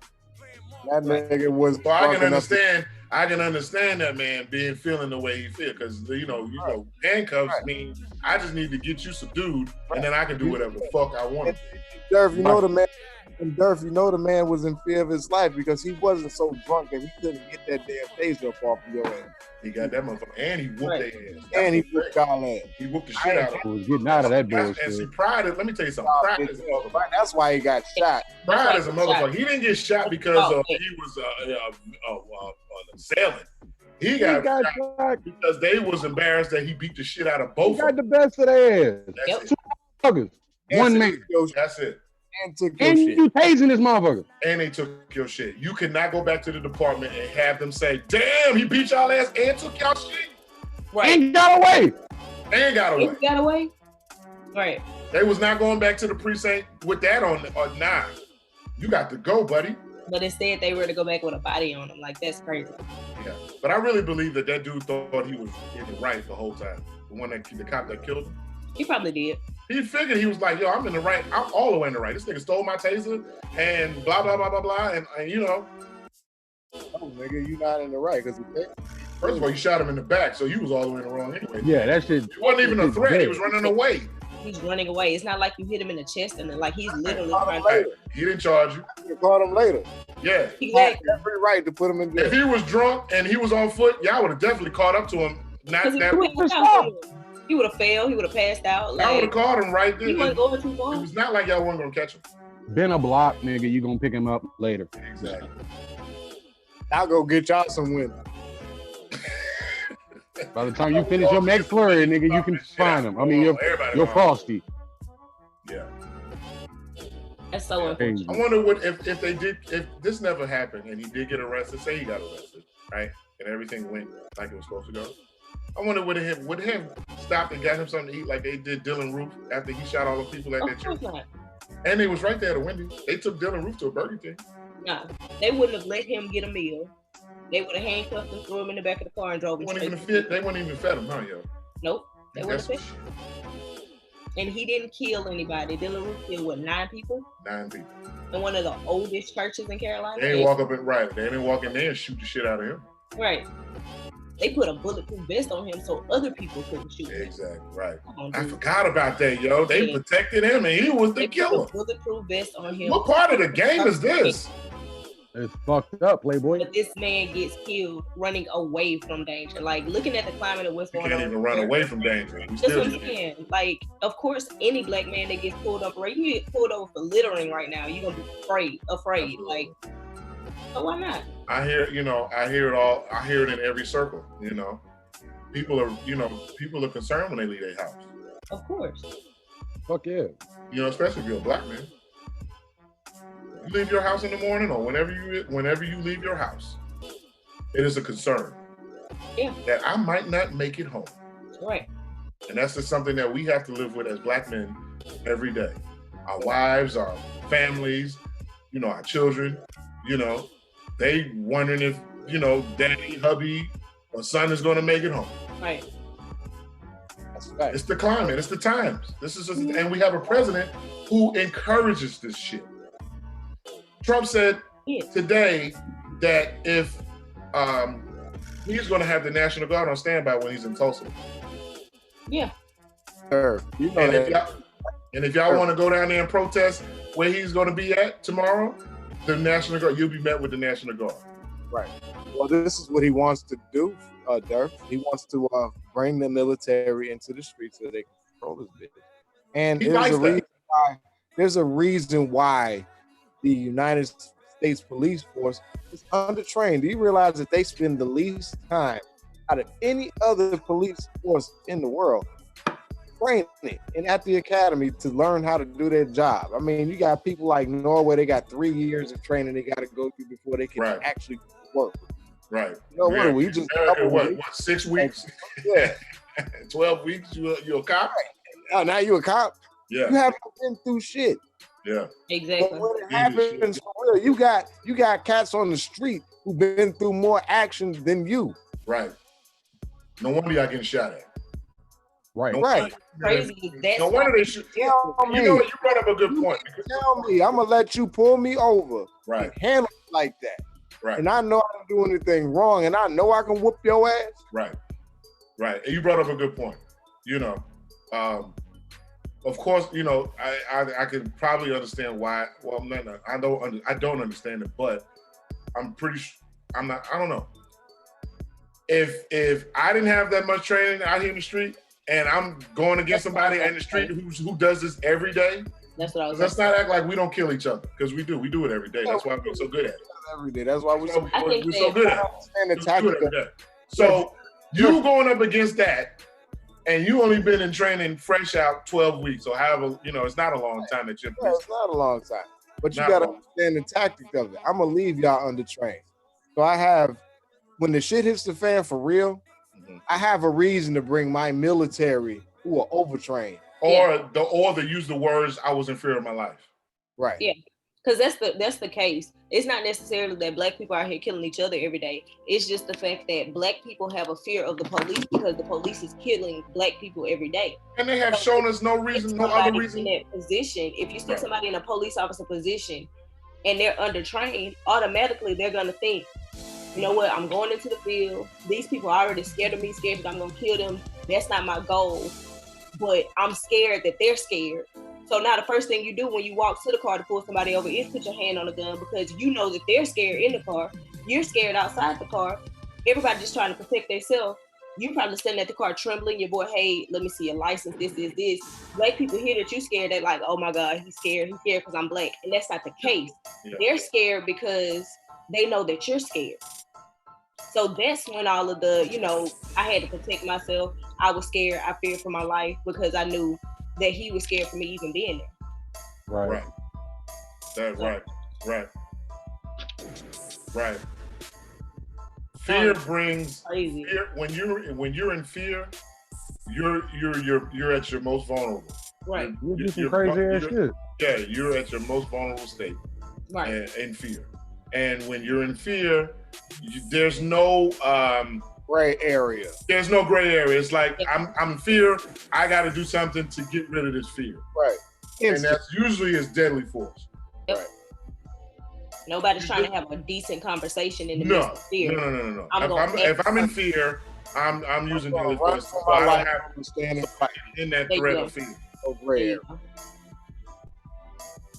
Speaker 5: That nigga was.
Speaker 1: So I can
Speaker 5: drunk enough
Speaker 1: understand that man feeling the way he feel, because handcuffs mean I just need to get you subdued, and then I can do whatever the fuck I want.
Speaker 5: Derf, you know the man was in fear of his life because he wasn't so drunk that he couldn't get that damn taser up off of your ass.
Speaker 1: He got that motherfucker, and he whooped their ass.
Speaker 5: And he whooped y'all ass.
Speaker 1: He whooped the shit out of
Speaker 2: I
Speaker 1: him.
Speaker 2: was getting out of that
Speaker 1: And see,
Speaker 2: bullshit.
Speaker 1: pride is, let me tell you something. Pride is a motherfucker.
Speaker 5: That's why he got shot.
Speaker 1: Pride is a motherfucker. He didn't get shot because he was an assailant. He got shot because they was embarrassed that he beat the shit out of
Speaker 2: He
Speaker 1: both
Speaker 2: got
Speaker 1: of
Speaker 2: the
Speaker 1: them.
Speaker 2: best of their ass.
Speaker 1: That's
Speaker 4: Yep.
Speaker 1: it.
Speaker 2: Fuckers. One man.
Speaker 1: That's it.
Speaker 5: And took your
Speaker 2: And
Speaker 5: shit.
Speaker 2: you tasing this motherfucker.
Speaker 1: And they took your shit. You could not go back to the department and have them say, "Damn, he beat y'all ass and took y'all shit
Speaker 4: Right.
Speaker 2: And got away.
Speaker 1: and got away."
Speaker 4: It got away. Right.
Speaker 1: They was not going back to the precinct with that on. Nah, you got to go, buddy.
Speaker 4: But instead, they were to go back with a body on him. Like, that's crazy.
Speaker 1: Yeah, but I really believe that dude thought he was in the right the whole time. The cop that killed him.
Speaker 4: He probably did.
Speaker 1: He figured, he was like, "Yo, I'm in the right. I'm all the way in the right. This nigga stole my taser and blah blah blah blah blah." And
Speaker 5: Oh, nigga, you not in the right because
Speaker 1: first of all, you shot him in the back, so you was all the way in the wrong anyway.
Speaker 2: Yeah, that shit.
Speaker 1: It wasn't even a threat. He was running away.
Speaker 4: He's running away. It's not like you hit him in the chest and then, like, he's literally
Speaker 5: caught
Speaker 4: trying
Speaker 5: him
Speaker 4: to.
Speaker 5: later.
Speaker 1: He didn't charge you.
Speaker 5: You caught him later.
Speaker 1: Yeah.
Speaker 4: Exactly.
Speaker 5: Every right to put him in jail.
Speaker 1: If he was drunk and he was on foot, y'all would have definitely caught up to him. Not that.
Speaker 4: He would have failed. He would have passed out.
Speaker 1: I would have caught him right there.
Speaker 4: He wasn't going too far.
Speaker 1: It was not like y'all weren't gonna catch him.
Speaker 2: Been a block, nigga. You gonna pick him up later.
Speaker 1: Exactly.
Speaker 5: I'll go get y'all some window.
Speaker 2: By the time you finish your McFlurry, nigga, you can find him. I mean, you're Frosty.
Speaker 1: Yeah.
Speaker 4: That's so unfortunate.
Speaker 1: I wonder what if this never happened and he did get arrested. Say he got arrested, right? And everything went like it was supposed to go. I wonder would him stopped and got him something to eat like they did Dylan Roof after he shot all the people at that church. And they was right there at the Wendy's. They took Dylan Roof to a Burger King.
Speaker 4: No, they wouldn't have let him get a meal. They would have handcuffed him, threw him in the back of the car, and drove him.
Speaker 1: They wouldn't even fed him, huh, yo?
Speaker 4: Nope, they wouldn't have fed him. And he didn't kill anybody. Dylan Roof killed what, 9 people?
Speaker 1: 9 people.
Speaker 4: In one of the oldest churches in Carolina.
Speaker 1: They didn't walk up and right. They didn't walk in there and shoot the shit out of him.
Speaker 4: Right. They put a bulletproof vest on him so other people couldn't shoot him.
Speaker 1: Exactly, right. I forgot about that, yo. They protected him and he was the killer.
Speaker 4: Put a bulletproof vest on him.
Speaker 1: What part of the game is this?
Speaker 2: It's fucked up, Playboy.
Speaker 4: But this man gets killed running away from danger. Like, looking at the climate of what's going on.
Speaker 1: You can't even run away from danger.
Speaker 4: That's what I'm saying. Like, of course, any black man that gets pulled up, right? You get pulled over for littering right now, you're going to be afraid. Like, so why not?
Speaker 1: I hear it all. I hear it in every circle, People are concerned when they leave their house.
Speaker 4: Of course.
Speaker 2: Fuck yeah.
Speaker 1: Especially if you're a black man. You leave your house in the morning or whenever you leave your house, it is a concern that I might not make it home.
Speaker 4: Right.
Speaker 1: And that's just something that we have to live with as black men every day. Our wives, our families, our children, they wondering if, daddy, hubby, or son is going to make it home.
Speaker 4: Right.
Speaker 5: That's right.
Speaker 1: It's the climate. It's the times. And we have a president who encourages this shit. Trump said today that if he's going to have the National Guard on standby when he's in Tulsa.
Speaker 4: Yeah.
Speaker 5: Sure.
Speaker 1: And if y'all want to go down there and protest where he's going to be at tomorrow, the National Guard, you'll be met with the National Guard.
Speaker 5: Right. Well, this is what he wants to do, Derf. He wants to bring the military into the streets so they can control this bitch. And there's a reason why the United States police force is undertrained. Do you realize that they spend the least time out of any other police force in the world training and at the academy to learn how to do their job? I mean, you got people like Norway, they got 3 years of training they got to go through before they can actually work.
Speaker 1: Right.
Speaker 5: What are we just
Speaker 1: what 6 weeks? Yeah. 12 weeks, you're a cop?
Speaker 5: Oh, now you a cop?
Speaker 1: Yeah.
Speaker 5: You haven't been through shit.
Speaker 1: Yeah.
Speaker 4: Exactly.
Speaker 5: But when it happens for real, you got cats on the street who've been through more action than you.
Speaker 1: Right. No wonder y'all getting shot at.
Speaker 2: Right.
Speaker 5: Right.
Speaker 4: Crazy.
Speaker 1: No wonder they shoot. You brought up a good point.
Speaker 5: Tell me, I'm gonna let you pull me over.
Speaker 1: Right.
Speaker 5: And handle it like that.
Speaker 1: Right.
Speaker 5: And I know I don't do anything wrong, and I know I can whoop your ass.
Speaker 1: Right. Right. And you brought up a good point. Of course, I can probably understand why. Well, no, I don't understand it, but I'm pretty sure I don't know. If I didn't have that much training out here in the street and I'm going against somebody in the street who does this every day,
Speaker 4: that's what I was.
Speaker 1: Let's not act like we don't kill each other, because we do it every day. That's why we're so good at it.
Speaker 5: Every day. That's why we're so
Speaker 1: good at it. So you going up against that, and you only been in training fresh out 12 weeks, or however, it's not a long time that you're.
Speaker 5: Yeah, it's not a long time, but you got to understand the tactic of it. I'm gonna leave y'all undertrained. So I have, when the shit hits the fan for real, I have a reason to bring my military who are overtrained.
Speaker 1: Or the use the words, I was in fear of my life.
Speaker 5: Right.
Speaker 4: Yeah. Because that's the case. It's not necessarily that black people are out here killing each other every day. It's just the fact that black people have a fear of the police because the police is killing black people every day.
Speaker 1: And they have shown us no other reason.
Speaker 4: In that position, if you stick somebody in a police officer position and they're undertrained, automatically they're gonna think, you know what, I'm going into the field. These people are already scared of me, scared that I'm gonna kill them. That's not my goal. But I'm scared that they're scared. So now the first thing you do when you walk to the car to pull somebody over is put your hand on the gun because you know that they're scared in the car. You're scared outside the car. Everybody just trying to protect themselves. You probably standing at the car trembling. Your boy, hey, let me see your license. This is this. Black people hear that you scared. They're like, oh my God, he's scared. He's scared because I'm black. And that's not the case. Yeah. They're scared because they know that you're scared. So that's when all of the, I had to protect myself. I was scared. I feared for my life because I knew that he was scared for me even being there.
Speaker 1: Right. That's right. Fear brings
Speaker 4: crazy.
Speaker 1: Fear. When you're in fear, you're at your most vulnerable.
Speaker 4: Right.
Speaker 2: You do some crazy ass shit.
Speaker 1: Yeah, you're at your most vulnerable state.
Speaker 4: Right.
Speaker 1: In fear. And when you're in fear, there's no
Speaker 5: gray area.
Speaker 1: There's no gray area. It's like I'm in fear. I got to do something to get rid of this fear.
Speaker 5: Right.
Speaker 1: And that's usually its deadly force.
Speaker 4: Yep. Right. Nobody's trying to have a decent conversation in the midst of fear.
Speaker 1: No. If I'm in fear, I'm using deadly force. So I don't have to stand in that threat of fear.
Speaker 5: No gray area.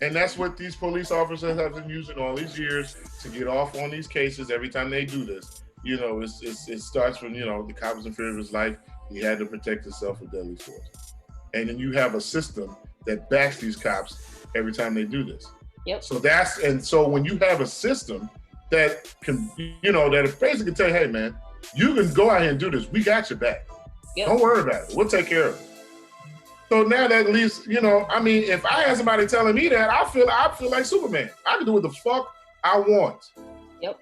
Speaker 1: And that's what these police officers have been using all these years to get off on these cases. Every time they do this, it starts from the cop was in fear of his life. He had to protect himself with deadly force. And then you have a system that backs these cops every time they do this.
Speaker 4: Yep.
Speaker 1: So when you have a system that can, that basically tell you, hey man, you can go out here and do this. We got your back. Yep. Don't worry about it. We'll take care of it. So now that at least, if I had somebody telling me that, I feel like Superman. I can do what the fuck I want.
Speaker 4: Yep.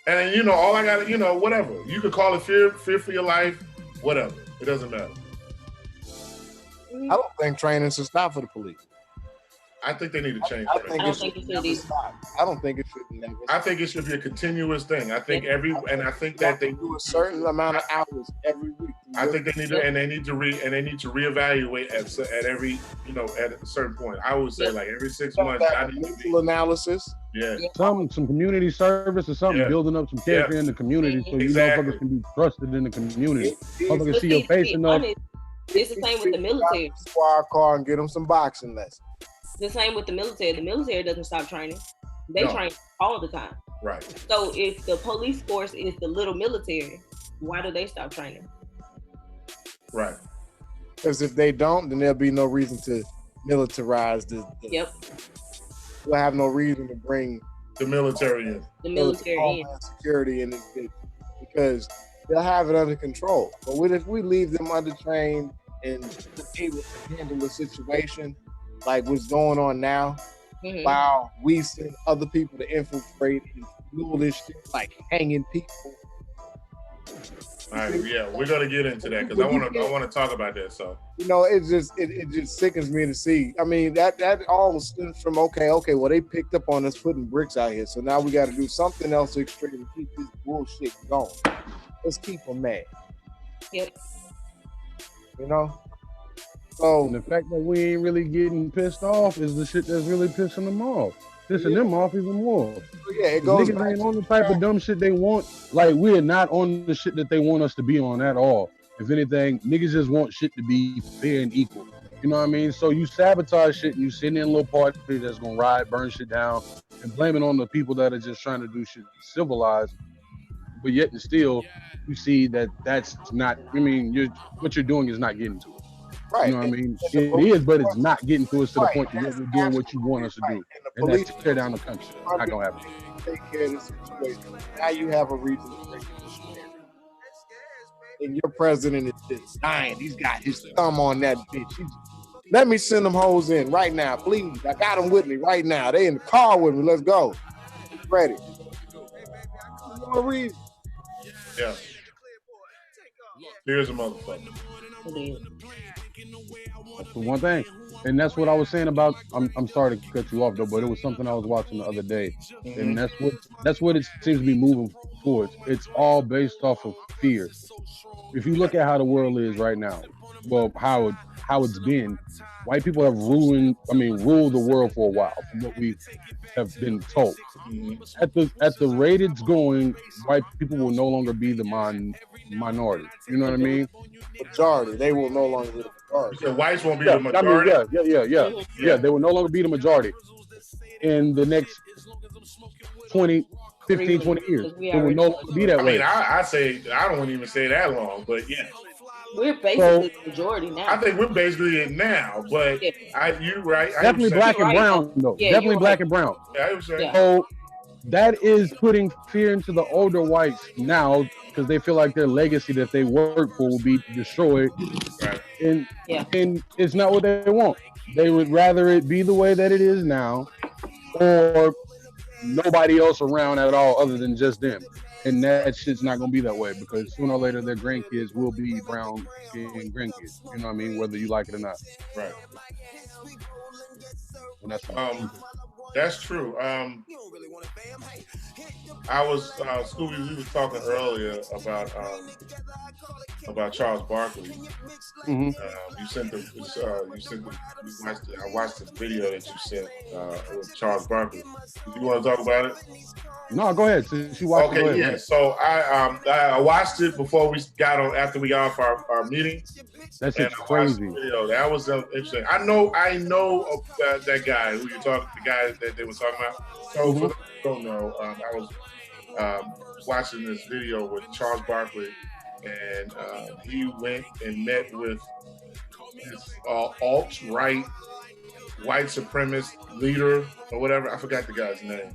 Speaker 1: And all I got, whatever. You could call it fear for your life, whatever. It doesn't matter.
Speaker 5: I don't think training should stop for the police.
Speaker 1: I think they need to change.
Speaker 5: I don't think it should stop. I don't think it should never stop.
Speaker 1: I think it should be a continuous thing. I think I think that they
Speaker 5: do a certain amount of hours every week.
Speaker 1: I think they need to, and they need to reevaluate at every, at a certain point. I would say like every 6 months. I need
Speaker 5: mental analysis.
Speaker 1: Yeah.
Speaker 2: Some community service or something, building up some character in the community so you motherfuckers can be trusted in the community. Motherfuckers see your face enough.
Speaker 4: It's the same with the military.
Speaker 5: Squad car and get them some boxing lessons.
Speaker 4: The same with the military. The military doesn't stop training. They train all the time.
Speaker 1: Right.
Speaker 4: So if the police force is the little military, why do they stop training?
Speaker 1: Right.
Speaker 5: Because if they don't, then there'll be no reason to militarize the
Speaker 4: Yep.
Speaker 5: We'll have no reason to bring
Speaker 1: the military in.
Speaker 4: The military in.
Speaker 5: Security in this bitch because they'll have it under control. But what if we leave them undertrained and able to handle the situation like what's going on now, while we send other people to infiltrate and do this shit like hanging people?
Speaker 1: All right, yeah, we're gonna get into that because I want to talk about that. So
Speaker 5: it just sickens me to see. I mean that all stems from okay, well they picked up on us putting bricks out here, so now we got to do something else extreme to keep this bullshit going. Let's keep them mad.
Speaker 4: Yep.
Speaker 5: So
Speaker 2: and the fact that we ain't really getting pissed off is the shit that's really pissing them off. Pissing them off even more.
Speaker 5: Yeah, it goes.
Speaker 2: Niggas ain't on the type of dumb shit they want. Like we're not on the shit that they want us to be on at all. If anything, niggas just want shit to be fair and equal. You know what I mean? So you sabotage shit and you sitting in a little party that's gonna riot, burn shit down, and blame it on the people that are just trying to do shit civilized. But yet and still, you see that that's not. I mean, what you're doing is not getting to it.
Speaker 5: Right.
Speaker 2: You know what I mean? It is, but it's not getting to us to the point that we're doing what you want us to do. And that's to tear down the country. Not gonna happen.
Speaker 5: Take care of the situation. Now you have a reason to break this shit. And your president is just dying. He's got his thumb on that bitch. Let me send them hoes in right now, please. I got them with me right now. They in the car with me. Let's go. Ready. No reason.
Speaker 1: Yeah. Here's a motherfucker.
Speaker 2: That's the one thing. And that's what I was saying about I'm sorry to cut you off though, but it was something I was watching the other day. And that's what it seems to be moving towards. It's all based off of fear. If you look at how the world is right now, well, how how it's been, white people have ruled the world for a while, from what we have been told.
Speaker 1: Mhm.
Speaker 2: At the rate it's going, white people will no longer be the minority. You know what I mean?
Speaker 5: Majority. They will no longer be the majority.
Speaker 1: So whites won't be
Speaker 2: Yeah,
Speaker 1: the majority.
Speaker 2: Yeah. They will no longer be the majority in the next 20, 15, 20 years. It will no longer be that way.
Speaker 1: I say I don't even say that long, but yeah.
Speaker 4: We're basically the majority now.
Speaker 1: I think we're basically it now, but you right.
Speaker 2: Definitely black and brown though.
Speaker 4: Yeah,
Speaker 2: definitely black and brown.
Speaker 1: Yeah, I was saying.
Speaker 2: So that is putting fear into the older whites now because they feel like their legacy that they work for will be destroyed.
Speaker 1: Right.
Speaker 2: And it's not what they want. They would rather it be the way that it is now, or nobody else around at all other than just them. And that shit's not gonna be that way because sooner or later their grandkids will be brown skinned grandkids. You know what I mean? Whether you like it or not.
Speaker 1: Right.
Speaker 2: And
Speaker 1: that's true. I was Scooby. We was talking earlier about Charles Barkley.
Speaker 2: Mm-hmm.
Speaker 1: I watched the video that you sent with Charles Barkley. You want to talk about it?
Speaker 2: No, go ahead. Since you watched
Speaker 1: Okay, yeah. So I watched it before we got on. After we got off our meeting.
Speaker 2: That's crazy.
Speaker 1: Video. That was interesting. I know that guy who you're talking. The guy that they were talking about. So for those who don't know, I was watching this video with Charles Barkley, and he went and met with this alt-right white supremacist leader or whatever. I forgot the guy's name.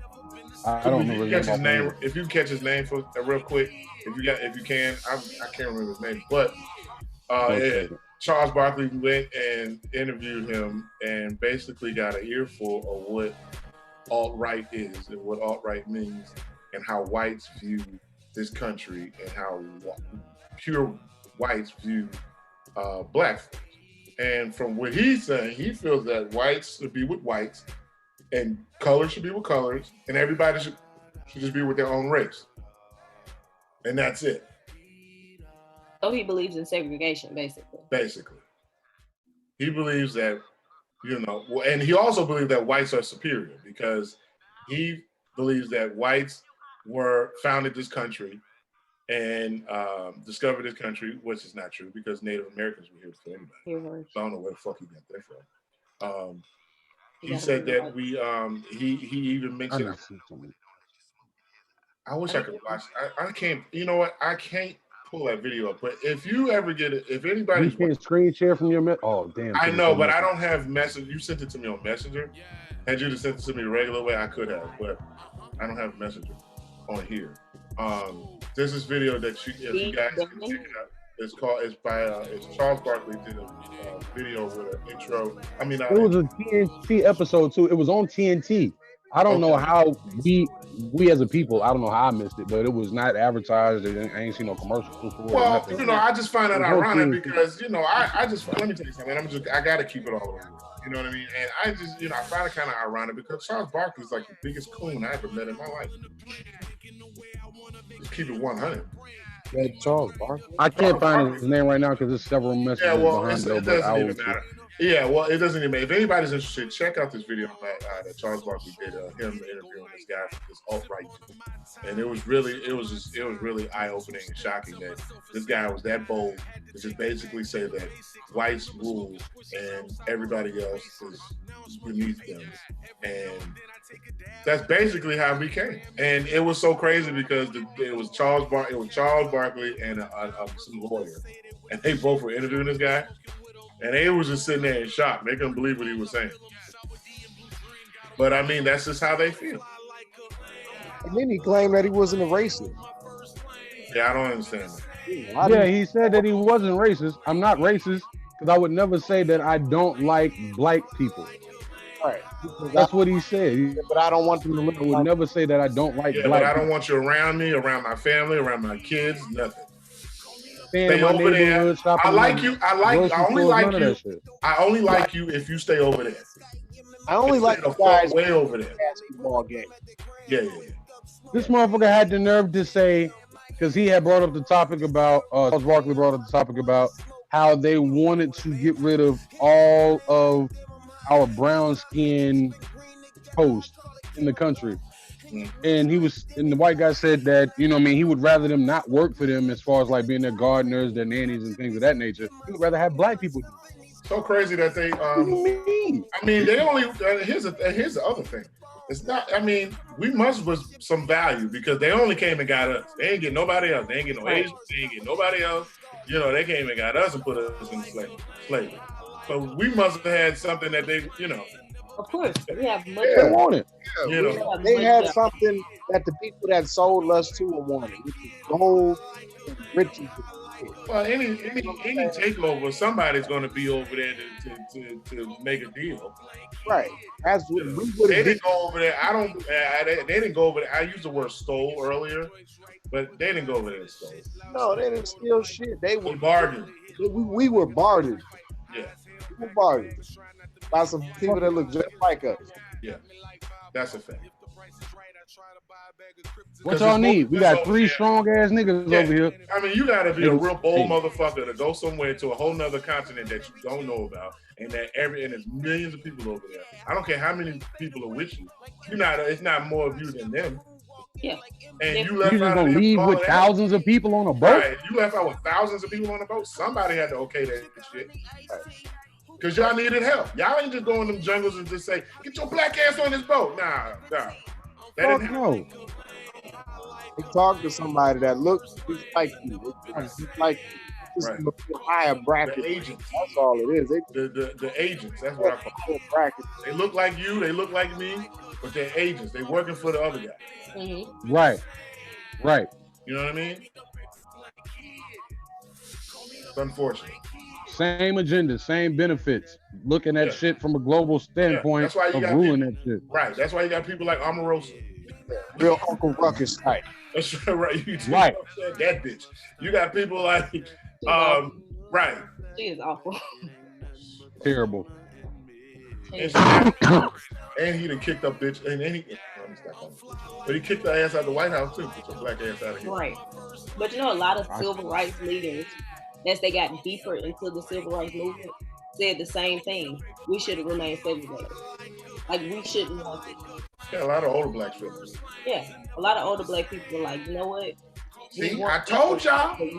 Speaker 2: I don't know
Speaker 1: his name. If you catch his name for real quick, if you can, I can't remember his name, but Charles Barkley went and interviewed him and basically got an earful of what alt-right is and what alt-right means and how whites view this country and how pure whites view black folks. And from what he's saying, he feels that whites should be with whites and colors should be with colors and everybody should just be with their own race. And that's it.
Speaker 4: So he believes in segregation, basically.
Speaker 1: Basically. He believes that, and he also believes that whites are superior because he believes that whites founded this country and discovered this country, which is not true because Native Americans were here before anybody. So I don't know where the fuck he got that from. He said that he even mentioned. I wish I could watch. I can't. You know what? I can't pull that video up. But if you ever get it, if anybody
Speaker 2: you can't screen share from your oh damn.
Speaker 1: I know, but I don't have Messenger. You sent it to me on Messenger. Had you just sent it to me the regular way, I could have, but I don't have Messenger on here. There's this video that if you guys can check it out. It's Charles Barkley did a video with an intro. It
Speaker 2: was a TNT episode too. It was on TNT. I don't know how we as a people, I don't know how I missed it, but it was not advertised. I ain't seen no commercials for it.
Speaker 1: Well, I just find that ironic because, I just, let me tell you something. I got to keep it all over. You know what I mean? And I just, I find it kind of ironic because Charles Barkley is like the biggest coon I ever met in my life. Just keep it 100.
Speaker 5: Yeah, Charles Barkley.
Speaker 2: I can't find his name right now because there's several messages behind
Speaker 1: it doesn't even matter. Yeah, well, it doesn't even matter. If anybody's interested, check out this video that Charles Barkley did, him interviewing this guy from this alt-right dude. And it was really eye-opening and shocking that this guy was that bold to just basically say that whites rule and everybody else is beneath them. And that's basically how it became. And it was so crazy because it was Charles Barkley and some lawyer, and they both were interviewing this guy. And they was just sitting there in shock. They couldn't believe what he was saying. But that's just how they feel.
Speaker 5: And then he claimed that he wasn't a racist.
Speaker 1: Yeah, I don't understand that.
Speaker 2: Yeah, he said that he wasn't racist. I'm not racist because I would never say that I don't like black people.
Speaker 5: Right.
Speaker 2: That's what he said.
Speaker 5: But I don't want them to look.
Speaker 2: I would never say that I don't like black people.
Speaker 1: But I don't want you around me, around my family, around my kids, nothing.
Speaker 2: Stay over there.
Speaker 1: I like you. I only like you. I only like you if you stay over there.
Speaker 5: I only like the guys
Speaker 1: way over there.
Speaker 5: Basketball game.
Speaker 1: Yeah.
Speaker 2: This motherfucker had the nerve to say, because he had brought up the topic about Charles Barkley brought up the topic about how they wanted to get rid of all of our brown skin hosts in the country. And the white guy said that, you know what I mean, he would rather them not work for them as far as like being their gardeners, their nannies and things of that nature. He would rather have black people do it.
Speaker 1: So crazy that they
Speaker 2: What do you mean?
Speaker 1: I mean, they only here's the other thing. It's not, I mean, we was some value because they only came and got us. They ain't get nobody else. They ain't get no Asians, they ain't get nobody else. You know, they came and got us and put us in slavery. So we must have had something that they, you know.
Speaker 4: Of course, we have much.
Speaker 2: They want it.
Speaker 1: You know,
Speaker 5: they had something that the people that sold us to wanted, which is gold and riches.
Speaker 1: Well, any takeover, somebody's going to be over there to make a deal.
Speaker 5: Right. That's what we would.
Speaker 1: They didn't go over there. They didn't go over there. I used the word stole earlier, but they didn't go over there and stole.
Speaker 5: No, they didn't steal shit. They were
Speaker 1: bargained.
Speaker 5: We were bartered.
Speaker 1: Yeah.
Speaker 5: We were bartered by some people that look just like us.
Speaker 1: Yeah. That's a fact.
Speaker 2: What y'all need? We got 3 strong ass niggas over here.
Speaker 1: I mean, you gotta be a real bold motherfucker to go somewhere to a whole nother continent that you don't know about, and there's millions of people over there. I don't care how many people are with you. It's not more of you than them.
Speaker 4: Yeah.
Speaker 1: And you
Speaker 2: just gonna leave with thousands of people on a boat?
Speaker 1: Right. You left out with thousands of people on a boat. Somebody had to okay that shit. Because y'all needed help. Y'all ain't just go in them jungles and just say, get your black ass on this boat. Nah. That didn't happen.
Speaker 5: They talk to somebody that looks just like you. Just like you. Just a higher bracket.
Speaker 1: The agents.
Speaker 5: That's all it is.
Speaker 1: The agents. That's what I call them.
Speaker 5: Bracket.
Speaker 1: They look like you. They look like me. But they're agents. They're working for the other guy.
Speaker 4: Mm-hmm.
Speaker 2: Right.
Speaker 1: You know what I mean? It's unfortunate.
Speaker 2: Same agenda, same benefits. Looking at shit from a global standpoint
Speaker 1: That's why you got
Speaker 2: ruling that shit.
Speaker 1: Right. That's why you got people like Omarosa.
Speaker 5: Real Uncle Ruckus type.
Speaker 1: That's right.
Speaker 2: Right.
Speaker 1: That bitch. You got people like, right.
Speaker 4: She is awful.
Speaker 2: Terrible.
Speaker 1: And he done kicked up bitch. But he kicked her ass out of the White House too. Get your black ass out of here.
Speaker 4: Right. But you know, a lot of civil rights leaders, as they got deeper into the civil rights movement, said the same thing. We should have remained segregated. Like, we shouldn't want it.
Speaker 1: Yeah, a lot of older black people.
Speaker 4: Yeah, a lot of older black people were like, you know what?
Speaker 1: See, I told y'all. We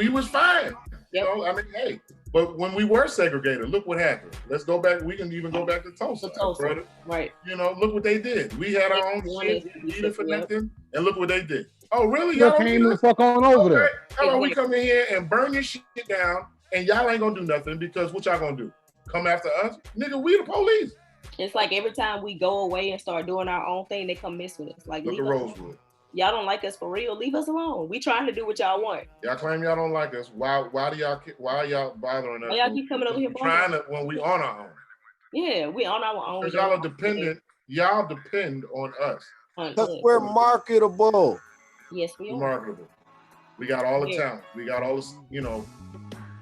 Speaker 1: was fine.
Speaker 4: Yep.
Speaker 1: You know, I mean, hey. But when we were segregated, look what happened. Let's go back. We can even go back to Tulsa. Brother.
Speaker 4: Right.
Speaker 1: You know, look what they did. We had our own shit. We needed for nothing. And look what they did. Oh, really?
Speaker 2: Y'all came the fuck on over there.
Speaker 1: How about we come in here and burn your shit down and y'all ain't gonna do nothing because what y'all gonna do? Come after us? Nigga, we the police.
Speaker 4: It's like every time we go away and start doing our own thing, they come mess with us. Like,
Speaker 1: look at Rosewood.
Speaker 4: Y'all don't like us for real. Leave us alone. We trying to do what y'all want.
Speaker 1: Y'all claim y'all don't like us. Why are y'all bothering us?
Speaker 4: Why y'all keep coming over here?
Speaker 1: Trying to when we on our own.
Speaker 4: Yeah, we on our own.
Speaker 1: Because y'all are dependent. Y'all depend on us.
Speaker 5: Because we're marketable.
Speaker 4: Yes, we are.
Speaker 1: Marketable. We got all the talent. We got all this, you know.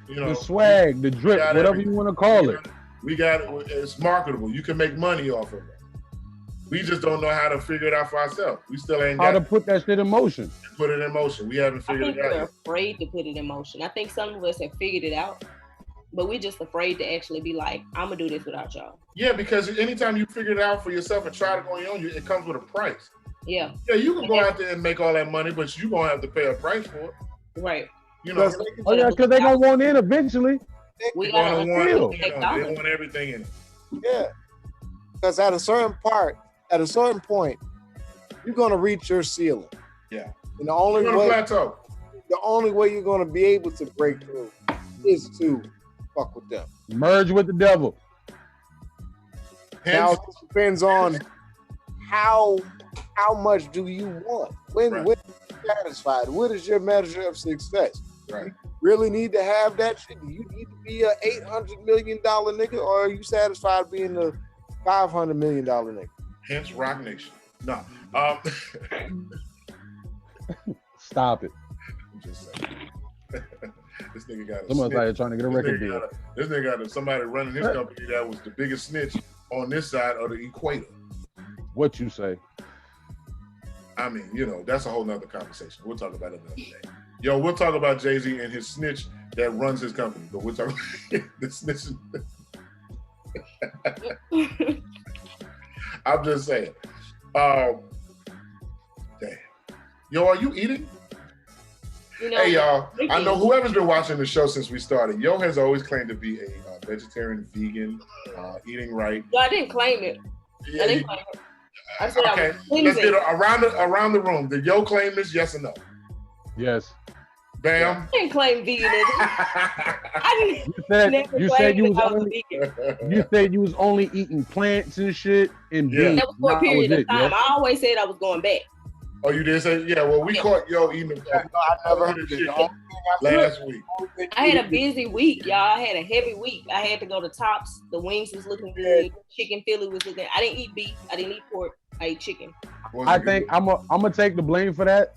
Speaker 2: The swag, the drip, whatever you want to call it.
Speaker 1: We got it's marketable. You can make money off of it. We just don't know how to figure it out for ourselves. We still ain't
Speaker 2: how to put that shit in motion.
Speaker 1: Put it in motion. We haven't figured it out.
Speaker 4: We're afraid to put it in motion. I think some of us have figured it out, but we're just afraid to actually be like, I'm gonna do this without y'all.
Speaker 1: Yeah, because anytime you figure it out for yourself and try to go on your own, it comes with a price.
Speaker 4: Yeah.
Speaker 1: Yeah, you can go out there and make all that money, but you're gonna have to pay a price for it.
Speaker 4: Right.
Speaker 1: You know.
Speaker 2: Oh yeah, because they're gonna want in eventually.
Speaker 1: They want everything in it.
Speaker 5: Yeah. Because at a certain point, you're gonna reach your ceiling.
Speaker 1: Yeah.
Speaker 5: And the only
Speaker 1: plateau.
Speaker 5: The only way you're gonna be able to break through is to fuck with them.
Speaker 2: Merge with the devil.
Speaker 5: Now it depends on how much do you want? When are you satisfied? What is your measure of success?
Speaker 1: Right.
Speaker 5: You really need to have that shit? Do you need to be a $800 million nigga, or are you satisfied being a $500 million nigga?
Speaker 1: Hence Rock Nation. No.
Speaker 2: Stop it.
Speaker 1: I'm just saying. This nigga got
Speaker 2: someone's out here trying to get a record deal.
Speaker 1: This nigga got somebody running his company that was the biggest snitch on this side of the equator.
Speaker 2: What you say?
Speaker 1: I mean, you know, that's a whole nother conversation. We'll talk about it another day. Yo, we'll talk about Jay-Z and his snitch that runs his company. But we'll talk about the snitch. I'm just saying. Damn. Yo, are you eating? Hey, y'all. I know whoever's been watching the show since we started, Yo has always claimed to be a vegetarian, vegan, eating right.
Speaker 4: No, I didn't claim it.
Speaker 1: Yeah,
Speaker 4: I didn't claim it. I said
Speaker 1: okay,
Speaker 4: I was
Speaker 1: let's get around the room. Did Yo claim this? Yes or no?
Speaker 2: Yes.
Speaker 1: Bam.
Speaker 4: I didn't claim veganism. I didn't.
Speaker 2: You said you was only eating plants and shit and beans.
Speaker 4: That was for a period of time. I always said I was going back.
Speaker 1: Oh, you did say? Yeah. Well, we caught Yo eating. I never heard of shit last week.
Speaker 4: I had a busy week, y'all. I had a heavy week. I had to go to Tops. The wings was looking good. Chicken Philly was looking. I didn't eat beef. I didn't eat pork. I ate chicken.
Speaker 2: I think I'm gonna take the blame for that.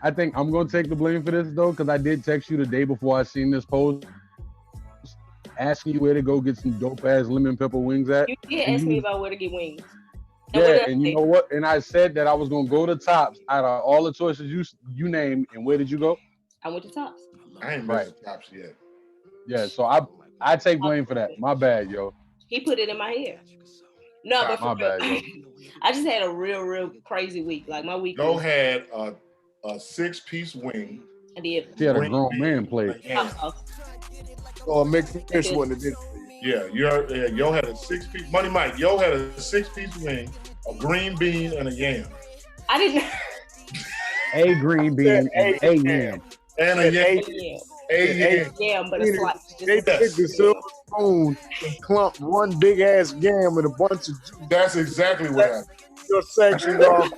Speaker 2: I think I'm gonna take the blame for this though, because I did text you the day before I seen this post, asking you where to go get some dope ass lemon pepper wings at.
Speaker 4: You did ask me about where to get wings.
Speaker 2: Yeah, and you know what? And I said that I was gonna go to Tops out of all the choices you named. And where did you go?
Speaker 4: I went to Tops.
Speaker 1: I ain't been to Tops yet.
Speaker 2: Yeah, so I take blame for that. My bad, yo.
Speaker 4: He put it in my hair. No, but
Speaker 2: my bad, yo.
Speaker 4: I just had a real crazy week. Like my week.
Speaker 1: Yo had a 6-piece wing.
Speaker 4: I did.
Speaker 2: She had a grown man plate.
Speaker 5: Oh, a mixed fish one that did.
Speaker 1: Yeah, Yo had a 6-piece. Money Mike, Yo had a 6-piece wing, a green bean, and a yam.
Speaker 4: I didn't.
Speaker 2: A green bean and a yam.
Speaker 1: And a yam.
Speaker 4: Yam, but a slice.
Speaker 5: They took the silver spoon and clumped one big ass yam with a bunch of juice.
Speaker 1: That's exactly what happened.
Speaker 5: Your section off.